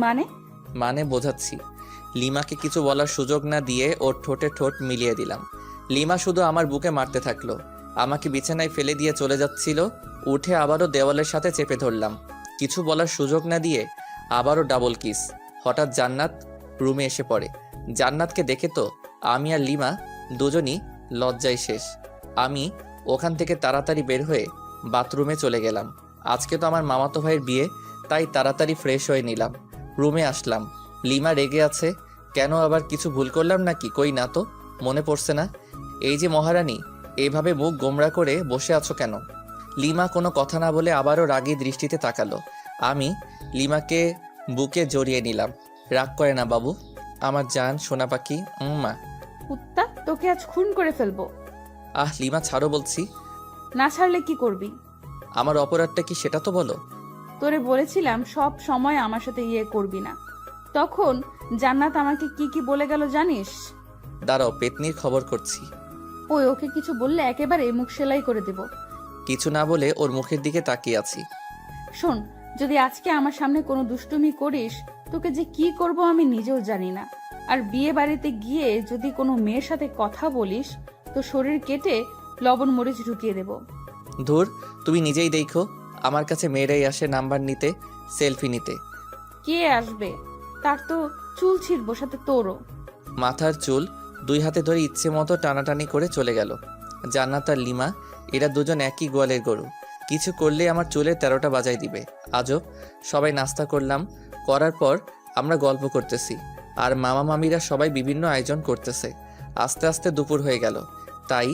মানে? মানে বোঝাচ্ছি। লিমাকে কিছু বলার সুযোগ না দিয়ে ওর ঠোঁটে ঠোঁট মিলিয়ে দিলাম। লিমা শুধু আমার বুকে মারতে থাকলো। আমাকে বিছানায় ফেলে দিয়ে চলে যাচ্ছিল। উঠে আবারও দেওয়ালের সাথে চেপে ধরলাম। কিছু বলার সুযোগ না দিয়ে আবারও ডাবল কিস। হঠাৎ জান্নাত রুমে এসে পড়ে। জান্নাতকে দেখে তো আমি আর লিমা দুজনই লজ্জায় শেষ। আমি ওখান থেকে তাড়াতাড়ি বের হয়ে বাথরুমে চলে গেলাম। আজকে তো আমার মামাতো ভাইয়ের বিয়ে, তাই তাড়াতাড়ি ফ্রেশ হয়ে নিলাম। রুমে আসলাম। লিমা রেগে আছে। কেন, আবার কিছু ভুল করলাম নাকি? কই না তো, মনে পড়ছে না। এই যে মহারানী, এইভাবে মুখ গোমড়া করে বসে আছো কেন? লিমা কোনো কথা না বলে আবারও রাগী দৃষ্টিতে তাকালো। আমি লিমাকে বুকে জড়িয়ে নিলাম। রাগ করে না বাবু, আমার জান সোনা পাখি। মা। কুত্তা, তোকে আজ খুন করে ফেলবো। লিমা ছাড়ো বলছি। না ছাড়লে কি করবি? আমার অপরাধটা কি সেটা তো বলো। তোরে বলেছিলাম সব সময় আমার সাথে ইয়ে করবি না। তখন জান্নাত আমাকে কি কি বলে গেল জানিস? দাঁড়াও, পেতনির খবর করছি। ওই ওকে কিছু বললে একেবারে মুখ সেলাই করে দেব। কিছু না বলে ওর মুখের দিকে তাকিয়ে আছি। শোন, যদি আজকে আমার সামনে কোনো দুষ্টুমি করিস, তোকে যে কি করব আমি নিজেও জানি না। আর বিয়ে বাড়িতে গিয়ে যদি কোনো মেয়ের সাথে কথা বলিস, তো শরীর কেটে লবণ মরিচ ঢুকিয়ে দেব। ধুর, তুমি নিজেই দেখো, আমার কাছে মেয়েরাই আসে নাম্বার নিতে, সেলফি নিতে। কে আসবে? তার তো চুল ছিঁড়বো, সাথে তোরও। মাথার চুল 2 হাতে ধরে ইচ্ছে মতো টানাটানি করে চলে গেল। জান্নাত আর লিমা, এরা দুজন একই গোয়ালের গরু। কিছু করলে আমার চুলের 13টা বাজাই দিবে। আজব। সবাই নাস্তা করলাম। করার পর আমরা গল্প করতেছি, আর মামা মামিরা সবাই বিভিন্ন আয়োজন করতেছে। আস্তে আস্তে দুপুর হয়ে গেল, তাই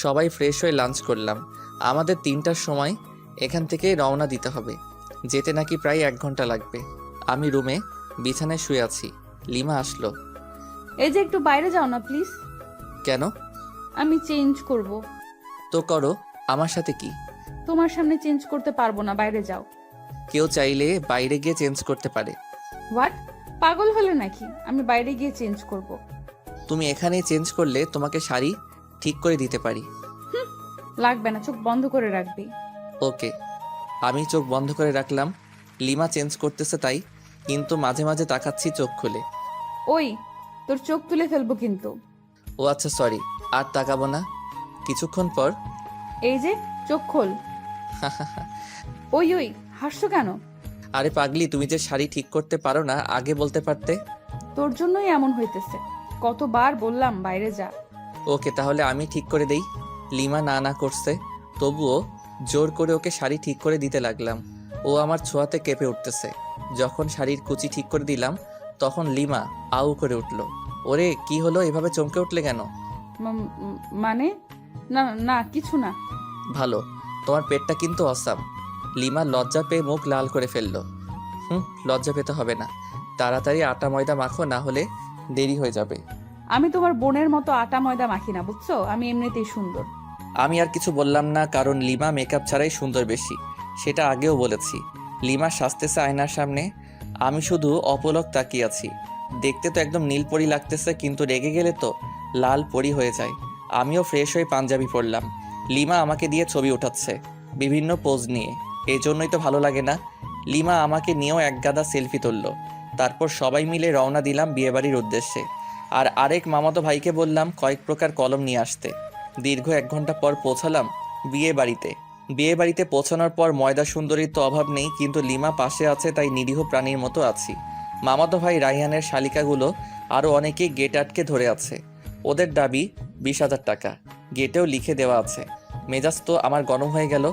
সবাই ফ্রেশ হয়ে লাঞ্চ করলাম। আমাদের 3টার সময় এখান থেকে রওনা দিতে হবে। যেতে নাকি প্রায় 1 ঘন্টা লাগবে। আমি রুমে বিছানায় শুয়ে আছি। লিমা আসলো। এই যে একটু বাইরে যাও না প্লিজ। কেন? আমি চেঞ্জ করব। তো করো, আমার সাথে কি? তোমার সামনে চেঞ্জ করতে পারবো না, বাইরে যাও। কেউ চাইলে বাইরে গিয়ে চেঞ্জ করতে পারে। হোয়াট? পাগল হলে নাকি? আমি বাইরে গিয়ে চেঞ্জ করব। তুমি এখানেই চেঞ্জ করলে তোমাকে শাড়ি ঠিক করে দিতে পারি। লাগবে না, চোখ বন্ধ করে রাখবি। ওকে। আমি চোখ বন্ধ করে রাখলাম। লিমা চেঞ্জ করতেছে তাই, কিন্তু মাঝে মাঝে তাকাচ্ছি চোখ খুলে। ওই, তোর চোখ তুলে ফেলবো কিন্তু। ও আচ্ছা, সরি, আর তাকাবো না। কিছুক্ষণ পর এই যে চোখ খোল। ওই ওই, হাসছো কেন? আরে পাগলি, তুমি যে শাড়ি ঠিক করতে পারো না আগে বলতে পারতে। তোর জন্যই এমন হইতেছে। কতবার বললাম বাইরে যা। ওকে, তাহলে আমি ঠিক করে দেই। লিমা না না করছে, তবুও জোর করে ওকে শাড়ি ঠিক করে দিতে লাগলাম। ও আমার ছোঁয়াতে কেঁপে উঠতেছে। যখন শাড়ির কুচি ঠিক করে দিলাম, তখন লিমা আউ করে উঠল। ওরে, কি হলো, এভাবে চমকে উঠলে কেন? মানে না না কিছু না। ভালো, তোমার পেটটা কিন্তু অসাম। লিমা লজ্জা পেয়ে মুখ লাল করে ফেললো। লজ্জা পেতে হবে না, তাড়াতাড়ি আটা ময়দা মাখো, না হলে দেরি হয়ে যাবে। আমি তোমার বোনের মতো আটা ময়দা মাখি না, বুঝছো? আমি এমনিতেই সুন্দর। আমি আর কিছু বললাম না, কারণ লিমা মেকআপ ছাড়াই সুন্দর বেশি, সেটা আগেও বলেছি। লিমা সাজতেছে আয়নার সামনে, আমি শুধু অপলক তাকিয়ে আছি। দেখতে তো একদম নীলপরি লাগতেছে, কিন্তু রেগে গেলে তো লাল পরি হয়ে যায়। আমিও ফ্রেশ হয়ে পাঞ্জাবি পরলাম। লিমা আমাকে দিয়ে ছবি ওঠাচ্ছে বিভিন্ন পোজ নিয়ে, এই জন্যই তো ভালো লাগে না। লিমা আমাকে নিয়েও একগাদা সেলফি তুলল। তারপর সবাই মিলে রওনা দিলাম বিয়েবাড়ির উদ্দেশ্যে। আর আরেক মামাতো ভাইকে বললাম কয়েক প্রকার কলম নিয়ে আসতে। দীর্ঘ 1 ঘন্টা পর পৌঁছালাম বিয়ে বাড়িতে পৌঁছানোর পর ময়দা সুন্দরীর তো অভাব নেই, কিন্তু লিমা পাশে আছে, তাই নিরীহ প্রাণীর মতো আছি। মামাতো ভাই রাইহানের শালিকাগুলো আরও অনেকেই গেট আটকে ধরে আছে। ওদের দাবি 20,000 টাকা, গেটেও লিখে দেওয়া আছে। মেজাজ তো আমার গরম হয়ে গেল।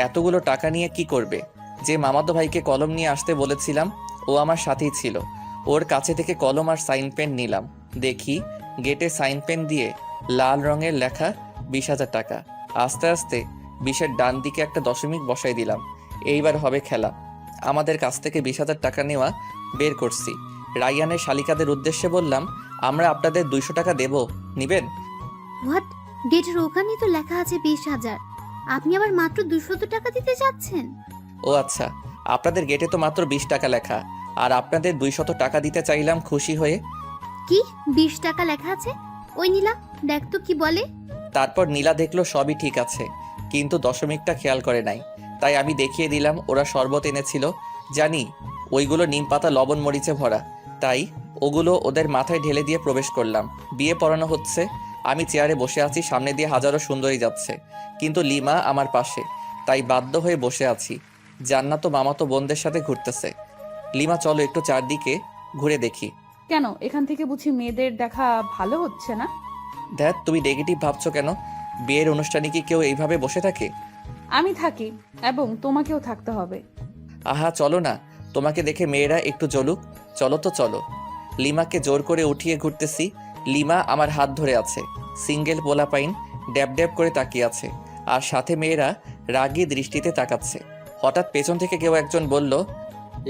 এতগুলো টাকা নিয়ে কি করবে? যে মামাতো ভাইকে কলম নিয়ে আসতে বলেছিলাম, ও আমার সাথেই ছিল। ওর কাছে থেকে কলম আর সাইন পেন নিলাম। দেখি গেটে সাইন পেন দিয়ে লাল রঙের লেখা 20,000 টাকা। আস্তে আস্তে 20-এর ডান দিকে একটা দশমিক বসাই দিলাম। এইবার হবে খেলা। আমাদের কাছ থেকে 20,000 টাকা নেওয়া বের করছি। রাইয়ানের শালিকাদের উদ্দেশ্যে বললাম, আমরা আপনাদের 200 টাকা দেব, নিবেন? হোয়াট? গেটের ওখানেই তো লেখা আছে 20,000, আপনি আবার মাত্র 200 টাকা দিতে যাচ্ছেন? ও আচ্ছা, আপনাদের গেটে তো মাত্র 20 টাকা লেখা, আর আপনাদের 200 টাকা দিতে চাইলাম খুশি হয়ে। কি 20 টাকা লেখা আছে? ওই নীলা, দেখ তো কি বলে। তারপর নীলা দেখলো সবই ঠিক আছে, কিন্তু দশমিকটা খেয়াল করে নাই। তাই আমি দেখিয়ে দিলাম। ওরা শরবত এনেছিল, জানি ওইগুলো নিম পাতা লবণ মরিচে ভরা, তাই ওগুলো ওদের মাথায় ঢেলে দিয়ে প্রবেশ করলাম। বিয়ে পড়ানো হচ্ছে। আমি চেয়ারে বসে আছি, সামনে দিয়ে হাজারো সুন্দরী যাচ্ছে, কিন্তু লিমা আমার পাশে, তাই বাধ্য হয়ে বসে আছি। জান্নাত তো মামাতো বোনদের সাথে ঘুরতেছে। লিমা, চলো একটু চারদিকে ঘুরে দেখি। কেন, এখান থেকে বুঝি মেয়েদের দেখা ভালো হচ্ছে না? দেখ, তুমি নেগেটিভ ভাবছো কেন? বিয়ের অনুষ্ঠানে কি কেউ এইভাবে বসে থাকে? আমি থাকি, এবং তোমাকেও থাকতে হবে। আহা, চলো না, তোমাকে দেখে মেয়েরা একটু জ্বলুক। চলো তো চলো। লিমাকে জোর করে উঠিয়ে ঘুরতেছি। লিমা আমার হাত ধরে আছে। সিঙ্গেল পোলাপাইন ড্যাব ড্যাব করে তাকিয়ে আছে, আর সাথে মেয়েরা রাগী দৃষ্টিতে তাকাচ্ছে। হঠাৎ পেছন থেকে কেউ একজন বলল,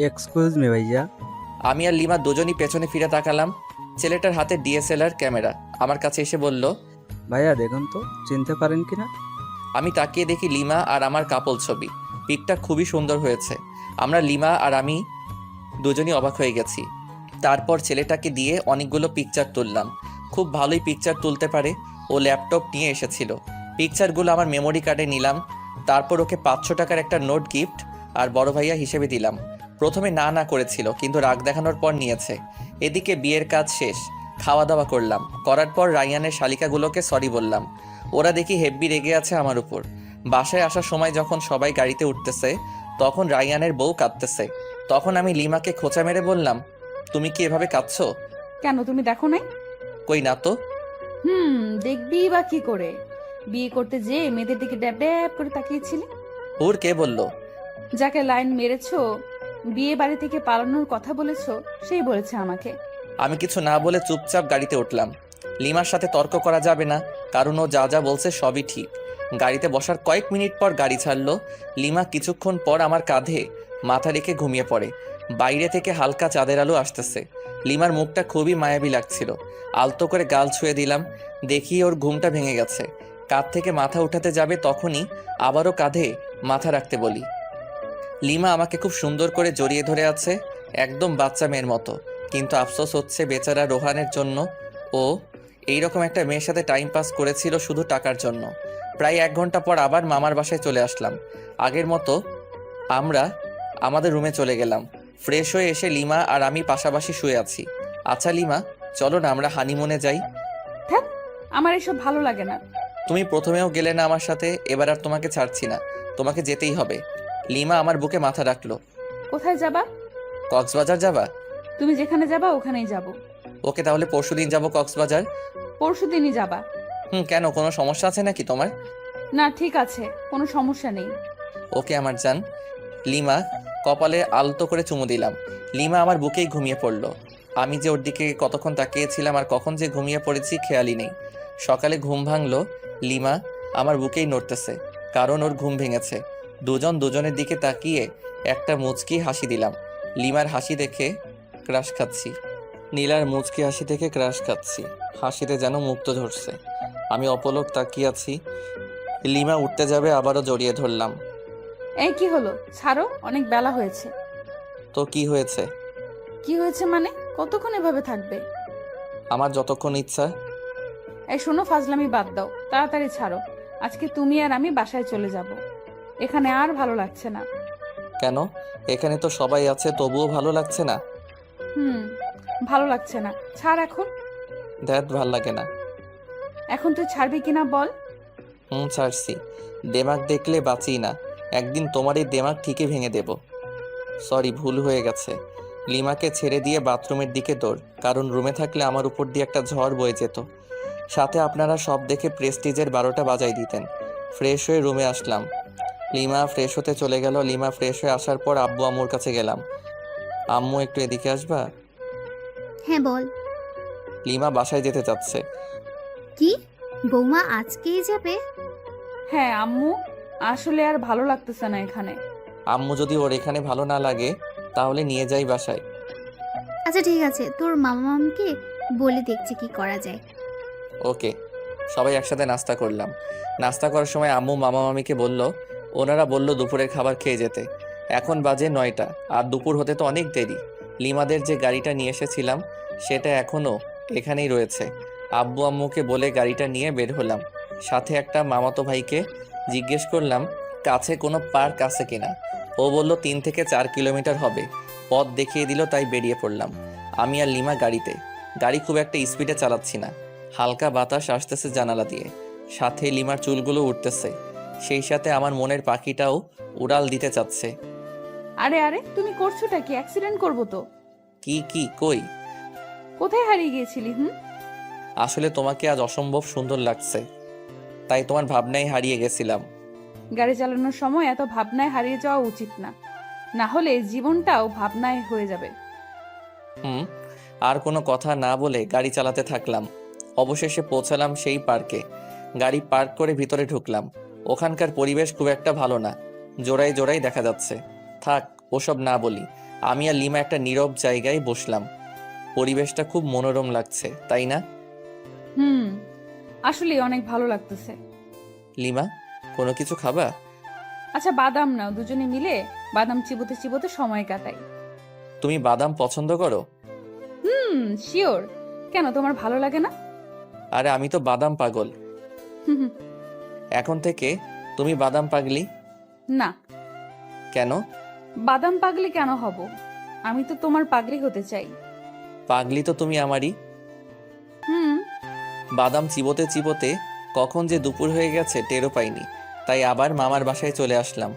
এক্সকিউজ মি ভাইয়া। আমি আর লিমা দুজনই পেছনে ফিরে তাকালাম। ছেলেটার হাতে ডিএসএলআর ক্যামেরা। আমার কাছে এসে বলল, ভাইয়া দেখুন তো, চিনতে পারেন কিনা? আমি তাকিয়ে দেখি লিমা আর আমার কাপল ছবি। পিকটা খুবই সুন্দর হয়েছে। আমরা লিমা আর আমি দুজনই অবাক হয়ে গেছি। তারপর ছেলেটাকে দিয়ে অনেকগুলো পিকচার তুললাম। খুব ভালোই পিকচার তুলতে পারে। ও ল্যাপটপ নিয়ে এসেছিল। পিকচারগুলো আমার মেমোরি কার্ডে নিলাম। তারপর ওকে 500 টাকার একটা নোট গিফট আর বড় ভাইয়া হিসেবে দিলাম। প্রথমে না না করেছিল, কিন্তু রাগ দেখানোর পর নিয়েছে। এদিকে বিয়ের কাজ শেষ, খাওয়া দাওয়া করলাম। করার পর রাইয়ানের শালিকাগুলোকে সরি বললাম। ওরা দেখি হেব্বি রেগে আছে আমার উপর। বাসায় আসার সময় যখন সবাই গাড়িতে উঠতেছে, তখন রাইয়ানের বউ কাঁদতেছে। তখন আমি লিমাকে খোঁচা মেরে বললাম, তুমি কি এভাবে কাঁদছো? কেন, তুমি দেখো নাই? কই না তো। দেখবি বা কি করে? বিয়ে করতে যে মেয়েদের দিকে ড্যাব ড্যাব করে তাকিয়েছিলি। ওর কে বললো? যাকে লাইন মেরেছো, বিয়ে বাড়ি থেকে পালানোর কথা বলেছো, সেই বলেছে আমাকে। আমি কিছু না বলে চুপচাপ গাড়িতে উঠলাম। লিমার সাথে তর্ক করা যাবে না, কারণ ও যা যা বলছে সবই ঠিক। গাড়িতে বসার কয়েক মিনিট পর গাড়ি ছাড়লো। লিমা কিছুক্ষণ পর আমার কাঁধে মাথা রেখে ঘুমিয়ে পড়ে। বাইরে থেকে হালকা চাঁদের আলো আসতেছে। লিমার মুখটা খুবই মায়াবী লাগছিল। আলতো করে গাল ছুঁয়ে দিলাম। দেখি ওর ঘুমটা ভেঙে গেছে। কাঁধ থেকে মাথা উঠাতে যাবে, তখনই আবারও কাঁধে মাথা রাখতে বলি। লিমা আমাকে খুব সুন্দর করে জড়িয়ে ধরে আছে, একদম বাচ্চা মেয়ের মতো। কিন্তু আফসোস হচ্ছে বেচারা রোহানের জন্য। ও এইরকম একটা মেয়ের সাথে টাইম পাস করেছিল শুধু টাকার জন্য। প্রায় 1 ঘন্টা পর আবার মামার বাসায় চলে আসলাম। আগের মতো আমরা আমাদের রুমে চলে গেলাম। ফ্রেশ হয়ে এসে লিমা আর আমি পাশাপাশি শুয়ে আছি। আচ্ছা লিমা, চলো না আমরা হানিমুনে যাই। থাক, আমার এসব ভালো লাগে না। তুমি প্রথমেও গেলে না আমার সাথে, এবার আর তোমাকে ছাড়ছি না, তোমাকে যেতেই হবে। লিমা আমার বুকে মাথা রাখলো। কোথায় যাবা? কক্সবাজার যাবা? তুমি যেখানে যাবা ওখানেই যাব। ওকে, তাহলে পরশুদিন যাবো কক্সবাজার। পরশুদিনই যাবা। কেন, কোনো সমস্যা আছে নাকি তোমার? না ঠিক আছে, কোনো সমস্যা নেই। ওকে আমার জান। লিমা কপালে আলতো করে চুমু দিলাম। লিমা আমার বুকেই ঘুমিয়ে পড়লো। আমি যে ওর দিকে কতক্ষণ তাকিয়েছিলাম আর কখন যে ঘুমিয়ে পড়েছি খেয়ালই নেই। সকালে ঘুম ভাঙলো, লিমা আমার বুকেই নড়তেছে, কারণ ওর ঘুম ভেঙেছে। দুজন দুজনের দিকে তাকিয়ে একটা মুচকি হাসি দিলাম। লিমার হাসি দেখে ক্রাশ খাচ্ছি। নীলার মুচকি হাসি দেখে ক্রাশ খাচ্ছি। হাসিতে যেন মুক্ত ঝরছে। আমি অপলক তাকিয়ে আছি। লিমা উঠতে যাবে, আবারও জড়িয়ে ধরলাম। এই কি হলো, ছাড়ো, অনেক বেলা হয়েছে। তো কি হয়েছে? কি হয়েছে মানে? কতক্ষণ এভাবে থাকবে? আমার যতক্ষণ ইচ্ছা। এই শোনো, ফাজলামি বাদ দাও, তাড়াতাড়ি ছাড়ো। আজকে তুমি আর আমি বাসায় চলে যাব। এখানে আর ভালো লাগছে না। কেন? এখানে তো সবাই আছে, তবুও ভালো লাগছে না? ভালো লাগছে না, ছাড় এখন। ধ্যাত ভাল লাগে না। এখন তুই ছাড়বি কিনা বল। ছাড়ছি। দেমাগ দেখলে বাঁচি না। একদিন তোমার এই দেমাগ ঠিকই ভেঙে দেব। সরি, ভুল হয়ে গেছে। লিমাকে ছেড়ে দিয়ে বাথরুমের দিকে দৌড়, কারণ রুমে থাকলে আমার উপর দিয়ে একটা ঝড় বয়ে যেত। সাথে আপনারা সব দেখে প্রেস্টিজের 12টা বাজাই দিতেন। ফ্রেশ হয়ে রুমে আসলাম। লিমা ফ্রেশ হতে চলে গেল। লিমা ফ্রেশ হয়ে আসার পর আব্বু আম্মুর কাছে গেলাম। আম্মু একটু এদিকে আসবা? হ্যাঁ বল। লিমা বাসায় যেতে চাচ্ছে। কি, বৌমা আজকেই যাবে? হ্যাঁ আম্মু, আসলে আর ভালো লাগতেছে না এখানে। আম্মু যদি ওর এখানে ভালো না লাগে তাহলে নিয়ে যাই বাসায়। আচ্ছা ঠিক আছে, তোর মামা মামকে বলে দেখছি কি করা যায়। ওকে। সবাই একসাথে নাস্তা করলাম। নাস্তা করার সময় আম্মু মামা মামিকে বলল, ওনারা বলল দুপুরের খাবার খেয়ে যেতে। এখন বাজে 9টা, আর দুপুর হতে তো অনেক দেরি। লিমাদের যে গাড়িটা নিয়ে এসেছিলাম সেটা এখনও এখানেই রয়েছে। আব্বু আম্মুকে বলে গাড়িটা নিয়ে বের হলাম। সাথে একটা মামাতো ভাইকে জিজ্ঞেস করলাম কাছে কোনো পার্ক আছে কিনা। ও বলল 3 থেকে 4 কিলোমিটার হবে। পথ দেখিয়ে দিল, তাই বেরিয়ে পড়লাম। আমি আর লিমা গাড়িতে। গাড়ি খুব একটা স্পিডে চালাচ্ছি না। হালকা বাতাস আসতেছে জানালা দিয়ে, সাথে লিমার চুলগুলো উঠতেছে। সেই সাথে আমার মনের পাখিটাও উড়াল দিতে চাচ্ছে। আরে আরে, তুমি করছোটা কি? অ্যাক্সিডেন্ট করবো তো। কি কই? কোথায় হারিয়ে গিয়েছিলি? আসলে তোমাকে আজ অসম্ভব সুন্দর লাগছে, তাই তোমার ভাবনায় হারিয়ে গেছিলাম। গাড়ি চালানোর সময় এত ভাবনায় হারিয়ে যাওয়া উচিত না, না হলে জীবনটাও ভাবনায় হয়ে যাবে। আর কোনো কথা না বলে গাড়ি চালাতে থাকলাম। অবশেষে পৌঁছালাম সেই পার্কে। গাড়ি পার্ক করে ভিতরে ঢুকলাম। ওখানকার পরিবেশ খুব একটা ভালো না, জোড়ায় জোড়ায় দেখা যাচ্ছে। থাক, ওসব না বলি। আমি আর লিমা একটা নীরব জায়গায় বসলাম। পরিবেশটা খুব মনোরম লাগছে, তাই না? আসলে অনেক ভালো লাগতেছে। লিমা, কোনো কিছু খাবা? আচ্ছা বাদাম নাও, দুজনে মিলে বাদাম চিবোতে চিবোতে সময় কাটাই। তুমি বাদাম পছন্দ করো? শিওর। কেন, তোমার ভালো লাগে না? আরে আমি তো বাদাম পাগল। এখন থেকে তুমি বাদাম পাগলি? না। কেন? বাদাম পাগলি কেন হব? আমি তো তোমার পাগলি হতে চাই। পাগলি তো তুমি আমারই। বাদাম চিবোতে চিবোতে কখন যে দুপুর হয়ে গেছে টেরও পাইনি। তাই আবার মামার বাসায় চলে আসলাম।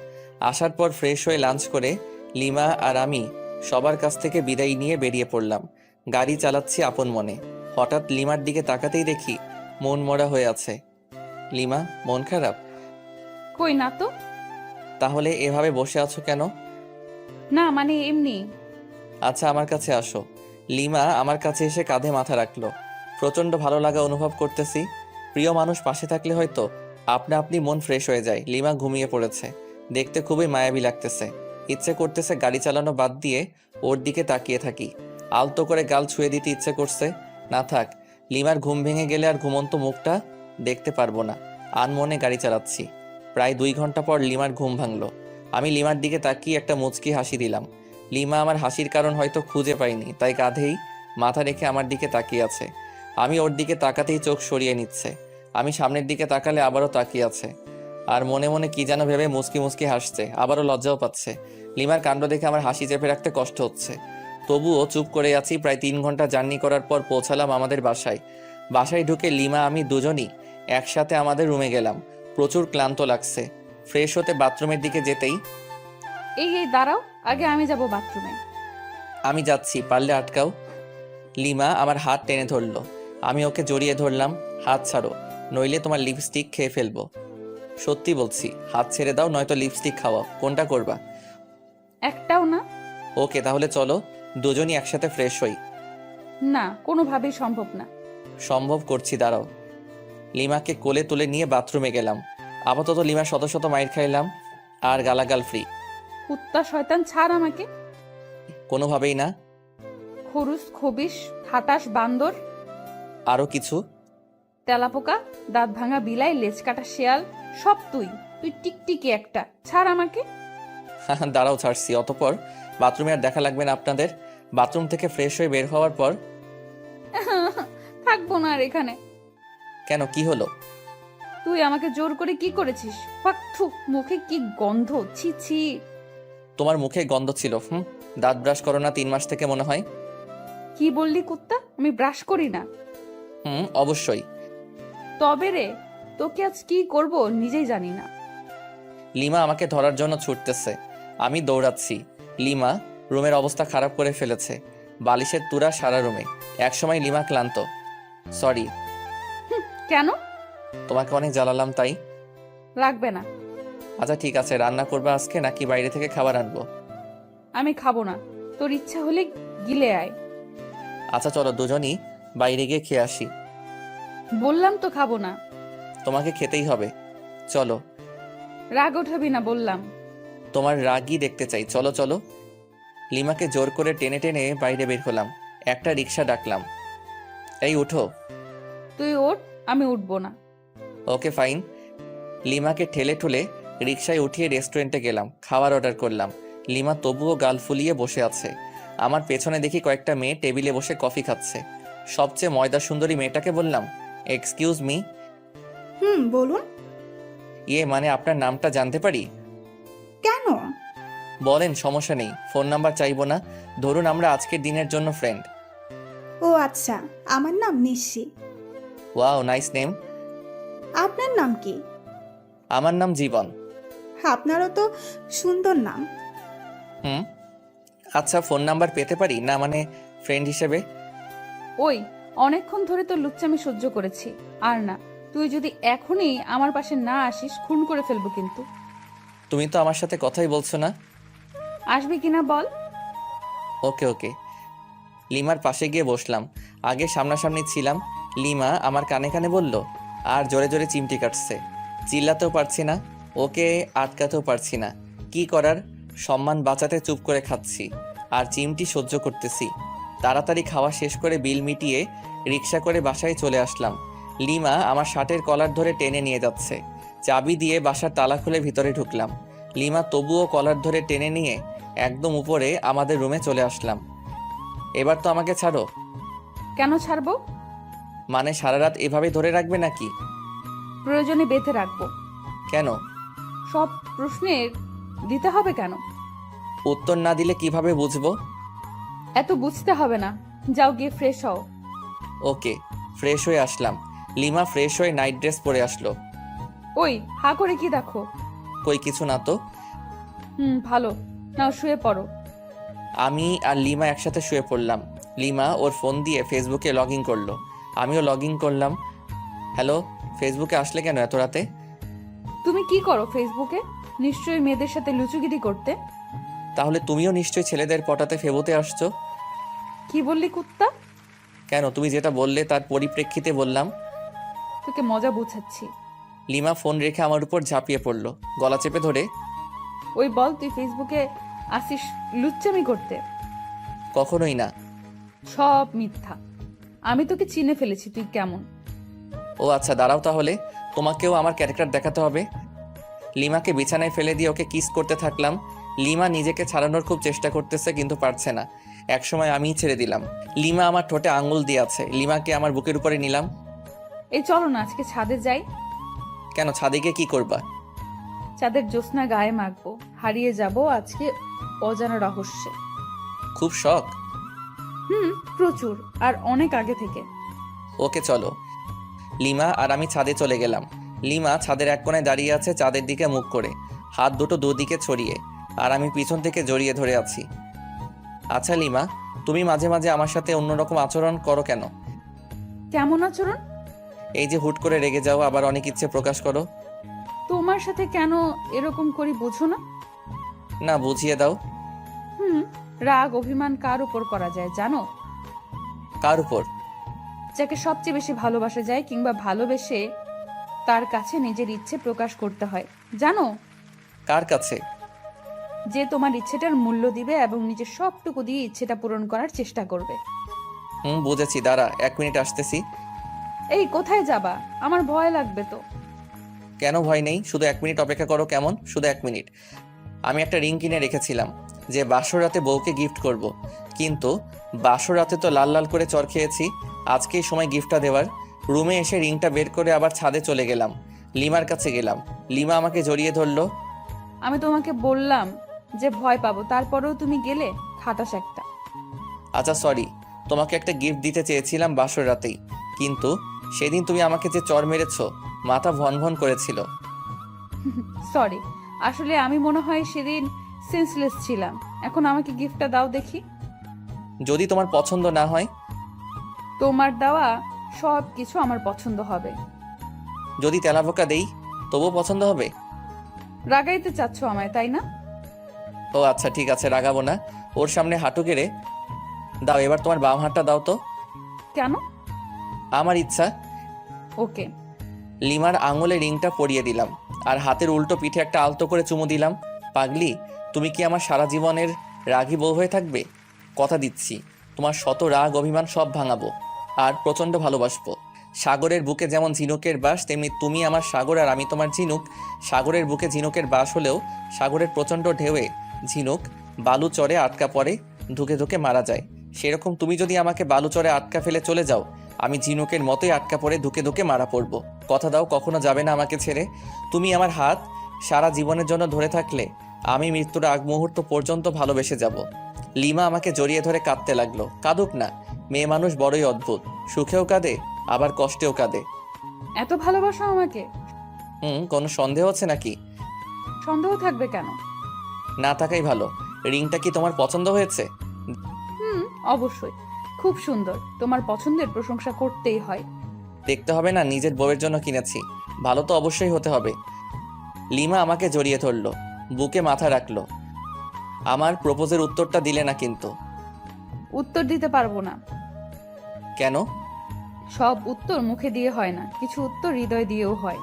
আসার পর ফ্রেশ হয়ে লাঞ্চ করে লিমা আর আমি সবার কাছ থেকে বিদায় নিয়ে বেরিয়ে পড়লাম। গাড়ি চালাচ্ছি আপন মনে। হঠাৎ লিমার দিকে তাকাতেই দেখি মন মরা হয়ে আছে। লিমা, মন খারাপ? কই না তো। তাহলে এভাবে বসে আছো কেন? না মানে এমনি। আচ্ছা, আমার কাছে আসো। লিমা আমার কাছে এসে কাঁধে মাথা রাখলো। প্রচন্ড ভালো লাগা অনুভব করতেছি। প্রিয় মানুষ পাশে থাকলে হয়তো আপনা আপনি মন ফ্রেশ হয়ে যায়। লিমা ঘুমিয়ে পড়েছে, দেখতে খুবই মায়াবী লাগতেছে। ইচ্ছে করতেছে গাড়ি চালানো বাদ দিয়ে ওর দিকে তাকিয়ে থাকি। আলতো করে গাল ছুঁয়ে দিতে ইচ্ছে করছে। না থাক, লিমার ঘুম ভেঙে গেলে আর ঘুমন্ত মুখটা দেখতে পারবো না। আনমনে গাড়ি চালাচ্ছি। প্রায় 2 ঘন্টা পর লিমার ঘুম ভাঙলো। আমি লিমার দিকে তাকিয়ে একটা মুচকি হাসি দিলাম। লিমা আমার হাসির কারণ হয়তো খুঁজে পাইনি, তাই কাঁধেই মাথা রেখে আমার দিকে তাকিয়ে আছে। আমি ওর দিকে তাকাতেই চোখ সরিয়ে নিচ্ছে। আমি সামনের দিকে তাকালে আবারও তাকিয়ে আছে, আর মনে মনে কি যেন ভেবে মুচকি মুচকি হাসছে। আবারও লজ্জাও পাচ্ছে। লিমার কাণ্ড দেখে আমার হাসি চেপে রাখতে কষ্ট হচ্ছে, তবুও চুপ করে আছি। প্রায় 3 ঘন্টা জার্নি করার পর পৌঁছালাম আমাদের বাসায়। বাসায় ঢুকে লিমা আমি দুজনই একসাথে আমাদের রুমে গেলাম। প্রচুর ক্লান্ত লাগছে। ফ্রেশ হতে বাথরুমের দিকে যেতেই, এই দাঁড়াও, আগে আমি যাব বাথরুমে। আমি যাচ্ছি, পারলে আটকাও। লিমা আমার হাত টেনে ধরলো। আমি ওকে জড়িয়ে ধরলাম। হাত ছাড়ো। নইলে তোমার লিপস্টিক খেয়ে ফেলবো। সত্যি বলছি, হাত ছেড়ে দাও, নয়তো লিপস্টিক খাওয়াও। কোনটা করবা? একটাও না। ওকে, তাহলে চলো দুজনই একসাথে ফ্রেশ হই। না, কোনোভাবেই সম্ভব না। সম্ভব করছি, দাঁড়াও। লিমাকে কোলে তুলে নিয়ে বাথরুমে গেলাম। আপাতত লিমা শত শত মাইর খাইলাম আর গালাগাল ফ্রি। কুত্তা শয়তান, ছাড় আমাকে। কোনোভাবেই না। খরুস, খবিস, খাটাস, বান্দর, আরও কিছু? তেলাপোকা, দাঁত ভাঙা বিলাই, লেজ কাটা শেয়াল, সব তুই। তুই টিকটিকি একটা, ছাড় আমাকে। দাঁড়াও, ছাড়ছি। অতপর বাথরুমে আর দেখা লাগবে না আপনাদের। বাথরুম থেকে ফ্রেশ হয়ে বের হওয়ার পর থাকবো না আর এখানে। কেন, কি হলো? তুই আমাকে জোর করে কি করেছিস? থু, মুখে কি গন্ধ, ছি ছি। তোমার মুখে গন্ধ ছিল। দাঁত ব্রাশ করো না 3 মাস থেকে মনে হয়। কি বললি কুত্তা? আমি ব্রাশ করি না। অবশ্যই। তবে রে, তোকে আজ কি করব নিজেই জানি না। লিমা আমাকে ধরার জন্য ছুটতেছে, আমি দৌড়াচ্ছি। লিমা রুমের অবস্থা খারাপ করে ফেলেছে, বালিশের তুরা সারা রুমে। একসময় লিমা ক্লান্ত। সরি। কেন? তোমাকে অনেক জ্বালালাম তাই। লাগবে না। আচ্ছা ঠিক আছে, রান্না করবে আজকে নাকি বাইরে থেকে খাবার আনবো? আমি খাবো না, তোর ইচ্ছা হলে গিলে আয়। আচ্ছা চলো দুজনই বাইরে গিয়ে খেয়ে আসি। বললাম তো খাবো না। তোমাকে খেতেই হবে, চলো। রাগ ওঠাবি না বললাম। তোমার রাগই দেখতে চাই, চলো চলো। লিমাকে জোর করে টেনে টেনে বাইরে বের হলাম। একটা রিক্সা ডাকলাম। এই উঠো। তুই ওঠ, আমি উঠবো না। Okay fine. লিমাকে ঠেলে ঠুলে রিক্সায় উঠিয়ে রেস্টুরেন্টে গেলাম, খাবার অর্ডার করলাম। লিমা তবুও গাল ফুলিয়ে বসে আছে। আমার পেছনে দেখি কয়েকটা মেয়ে টেবিলে বসে কফি খাচ্ছে। সবচেয়ে ময়দা সুন্দরী মেয়েটাকে বললাম, এক্সকিউজ মি। বলুন। মানে আপনার নামটা জানতে পারি? কেন? বলেন, সমস্যা নেই। ফোন নাম্বার চাইবো না, ধরুন আমরা আজকের দিনের জন্য ফ্রেন্ড। ও আচ্ছা, আমার নাম নিশি। Wow, nice name. আপনার নাম কি? আমার নাম জীবন। আপনারও তো সুন্দর নাম। আচ্ছা, ফোন নাম্বার পেতে পারি না, মানে ফ্রেন্ড হিসেবে? ওই, অনেকক্ষণ ধরে তো লুচ্চামি সহ্য করেছি, আর না। তুই যদি এখনই আমার পাশে না আসিস, খুন করে ফেলবো কিন্তু। তুমি তো আমার সাথে কথাই বলছো না। আসবি কিনা বল। ওকে ওকে। লিমার পাশে গিয়ে বসলাম। আগে সামনাসামনি ছিলাম। লিমা আমার কানে কানে বলল, আর জোরে জোরে চিমটি কাটছে। চিল্লাতেও পারছি না, ওকে আটকাতেও পারছি না। কি করার, সম্মান বাঁচাতে চুপ করে খাচ্ছি আর চিমটি সহ্য করতেছি। তাড়াতাড়ি খাওয়া শেষ করে বিল মিটিয়ে রিক্সা করে বাসায় চলে আসলাম। লিমা আমার শার্টের কলার ধরে টেনে নিয়ে যাচ্ছে। চাবি দিয়ে বাসার তালা খুলে ভিতরে ঢুকলাম। লিমা তবুও কলার ধরে টেনে নিয়ে একদম উপরে আমাদের রুমে চলে আসলাম। এবার তো আমাকে ছাড়ো। কেন ছাড়বো? মানে সারা রাত এভাবে ধরে রাখবে নাকি? প্রয়োজনে বেঁধে রাখবো। কেন? সব প্রশ্নের দিতে হবে কেন? উত্তর না দিলে কিভাবে বুঝবো? এত বুঝতে হবে না, যাও গিয়ে ফ্রেশ হও। ওকে। ফ্রেশ হয়ে আসলাম। লিমা ফ্রেশ হয়ে নাইট ড্রেস পরে আসলো। ওই, হা করে কি দেখো? কই কিছু না তো। ভালো। নাও শুয়ে পড়ো। আমি আর লিমা একসাথে শুয়ে পড়লাম। লিমা ওর ফোন দিয়ে ফেসবুকে লগ ইন করলো, আমিও লগ ইন করলাম। হ্যালো, ফেসবুকে আসলে কেন এত রাতে? তুমি কি করো ফেসবুকে? নিশ্চয়ই মেয়েদের সাথে লুচুগিরি করতে। তাহলে তুমিও নিশ্চয়ই ছেলেদের পটাতে ফেবুতে আসছো। কি বললি কুত্তা? কেন, তুমি যেটা বললে তার পরিপ্রেক্ষিতে বললাম। তোকে মজা বুঝাচ্ছি। লিমা ফোন রেখে আমার উপর ঝাঁপিয়ে পড়লো, গলা চেপে ধরে। ওই বল, তুই ফেসবুকে আসিস লুচ্চামি করতে? কখনোই না। সব মিথ্যা। আমি তোকে চিনে ফেলেছি, তুই কেমন। ও আচ্ছা, দাঁড়াও তাহলে, তোমাকেও আমার ক্যারেক্টার দেখাতে হবে। লিমাকে বিছানায় ফেলে দিয়ে ওকে কিস করতে থাকলাম। লিমা নিজেকে ছাড়ানোর খুব চেষ্টা করতেছে কিন্তু পারছে না। একসময় আমিই ছেড়ে দিলাম। লিমা আমার ঠোঁটে আঙুল দিয়ে আছে। লিমাকে আমার বুকের উপরে নিলাম। এই চলো না আজকে ছাদে যাই। কেন, ছাদে গিয়ে কি করবা? চাঁদের জ্যোৎস্না গায়ে মাখবো, হারিয়ে যাব আজকে অজানা রহস্যে। খুব শখ? প্রচুর, আর অনেক আগে থেকে। ওকে চলো। লিমা আর আমি ছাদে চলে গেলাম। লিমা ছাদের এক কোণায় দাঁড়িয়ে আছে চাঁদের দিকে মুখ করে, হাত দুটো দুদিকে ছড়িয়ে, আর আমি পিছন থেকে জড়িয়ে ধরে আছি। আচ্ছা লিমা, তুমি মাঝে মাঝে আমার সাথে অন্যরকম আচরণ করো কেন? কেমন আচরণ? এই যে হুট করে রেগে যাও, আবার অনেক ইচ্ছে প্রকাশ করো। তোমার সাথে কেন এরকম করি বোঝো না? না, বুঝিয়ে দাও। হুম, রাগ অভিমান কার উপর করা যায় জানো? কার উপর? যাকে সবচেয়ে বেশি ভালোবাসা যায় কিংবা ভালোবেসে তার কাছে নিজের ইচ্ছে প্রকাশ করতে হয়, জানো? কার কাছে? যে তোমার ইচ্ছেটার মূল্য দিবে এবং নিজের সবটুকু দিয়ে ইচ্ছেটা পূরণ করার চেষ্টা করবে। বুঝেছি, দাঁড়া 1 মিনিট আসতেছি। এই কোথায় যাবা? আমার ভয় লাগবে তো। কেন ভয় নেই, শুধু 1 মিনিট অপেক্ষা করো কেমন, শুধু 1 মিনিট। আমি একটা রিং কিনে রেখেছিলাম যে বাসর রাতে বউকে গিফট করব, কিন্তু বাসর রাতে তো লাল লাল করে চর খেয়েছি। আজকেই সময় গিফটটা দেওয়ার। রুমে এসে রিংটা বের করে আবার ছাদে চলে গেলাম, লিমার কাছে গেলাম। লিমা আমাকে জড়িয়ে ধরলো। আমি তোমাকে বললাম যে ভয় পাবো, তারপরেও তুমি গেলে। খাটাস একটা। আচ্ছা সরি, তোমাকে একটা গিফট দিতে চেয়েছিলাম বাসর রাতেই, কিন্তু সেদিন তুমি আমাকে যে চর মেরেছো, মাথা ভন ভন করেছিল। সরি, আসলে আমি মনে হয় সেদিন সেন্সলেস ছিলাম। এখন আমাকে গিফটটা দাও দেখি। যদি তোমার পছন্দ না হয়? তোমার দেওয়া সব কিছু আমার পছন্দ হবে। যদি তেলাপোকা দেই তবুও পছন্দ হবে? রাগাইতে চাচ্ছ আমায়, তাই না? ও আচ্ছা ঠিক আছে, রাগাবো না। ওর সামনে হাঁটু গেড়ে দাও, এবার তোমার বাম হাতটা দাও তো। কেন? আমার ইচ্ছা। ওকে। লিমার আঙুলে রিংটা পরিয়ে দিলাম আর হাতের উল্টো পিঠে একটা আলতো করে চুমু দিলাম। পাগলি, তুমি কি আমার সারা জীবনের রাগী বউ হয়ে থাকবে? কথা দিচ্ছি, তোমার শত রাগ অভিমান সব ভাঙাবো আর প্রচণ্ড ভালোবাসবো। সাগরের বুকে যেমন ঝিনুকের বাস, তেমনি তুমি আমার সাগর আর আমি তোমার ঝিনুক। সাগরের বুকে ঝিনুকের বাস হলেও সাগরের প্রচণ্ড ঢেউয়ে ঝিনুক বালু চরে আটকা পড়ে, ধুকে ধুকে মারা যায়। সেরকম তুমি যদি আমাকে বালু চরে আটকা ফেলে চলে যাও, আমি ঝিনুকের মতোই আটকা পড়ে ধুকে ধুকে মারা পড়বো। কথা দাও কখনো যাবে না আমাকে ছেড়ে। তুমি আমার হাত সারা জীবনের জন্য ধরে থাকলে আমি মৃত্যুর আগ মুহূর্ত পর্যন্ত ভালোবেসে যাব। লিমা আমাকে জড়িয়ে ধরে কাঁদতে লাগলো। কাঁদুক না, মেয়ে মানুষ বড়ই অদ্ভুত, সুখেও কাঁদে আবার কষ্টেও কাঁদে। এত ভালোবাসো আমাকে? কোনো সন্দেহ আছে নাকি? সন্দেহ থাকবে কেন? না থাকাই ভালো। রিংটা কি তোমার পছন্দ হয়েছে? হুম, অবশ্যই খুব সুন্দর। তোমার পছন্দের প্রশংসা করতেই হয়। দেখতে হবে না, নিজের বউয়ের জন্য কিনেছি, ভালো তো অবশ্যই হতে হবে। লিমা আমাকে জড়িয়ে ধরলো, বুকে মাথা রাখলো। আমার প্রপোজের উত্তরটা দিলে না কিন্তু। উত্তর দিতে পারবো না। কেন? সব উত্তর মুখে দিয়ে হয় না, কিছু উত্তর হৃদয় দিয়েও হয়।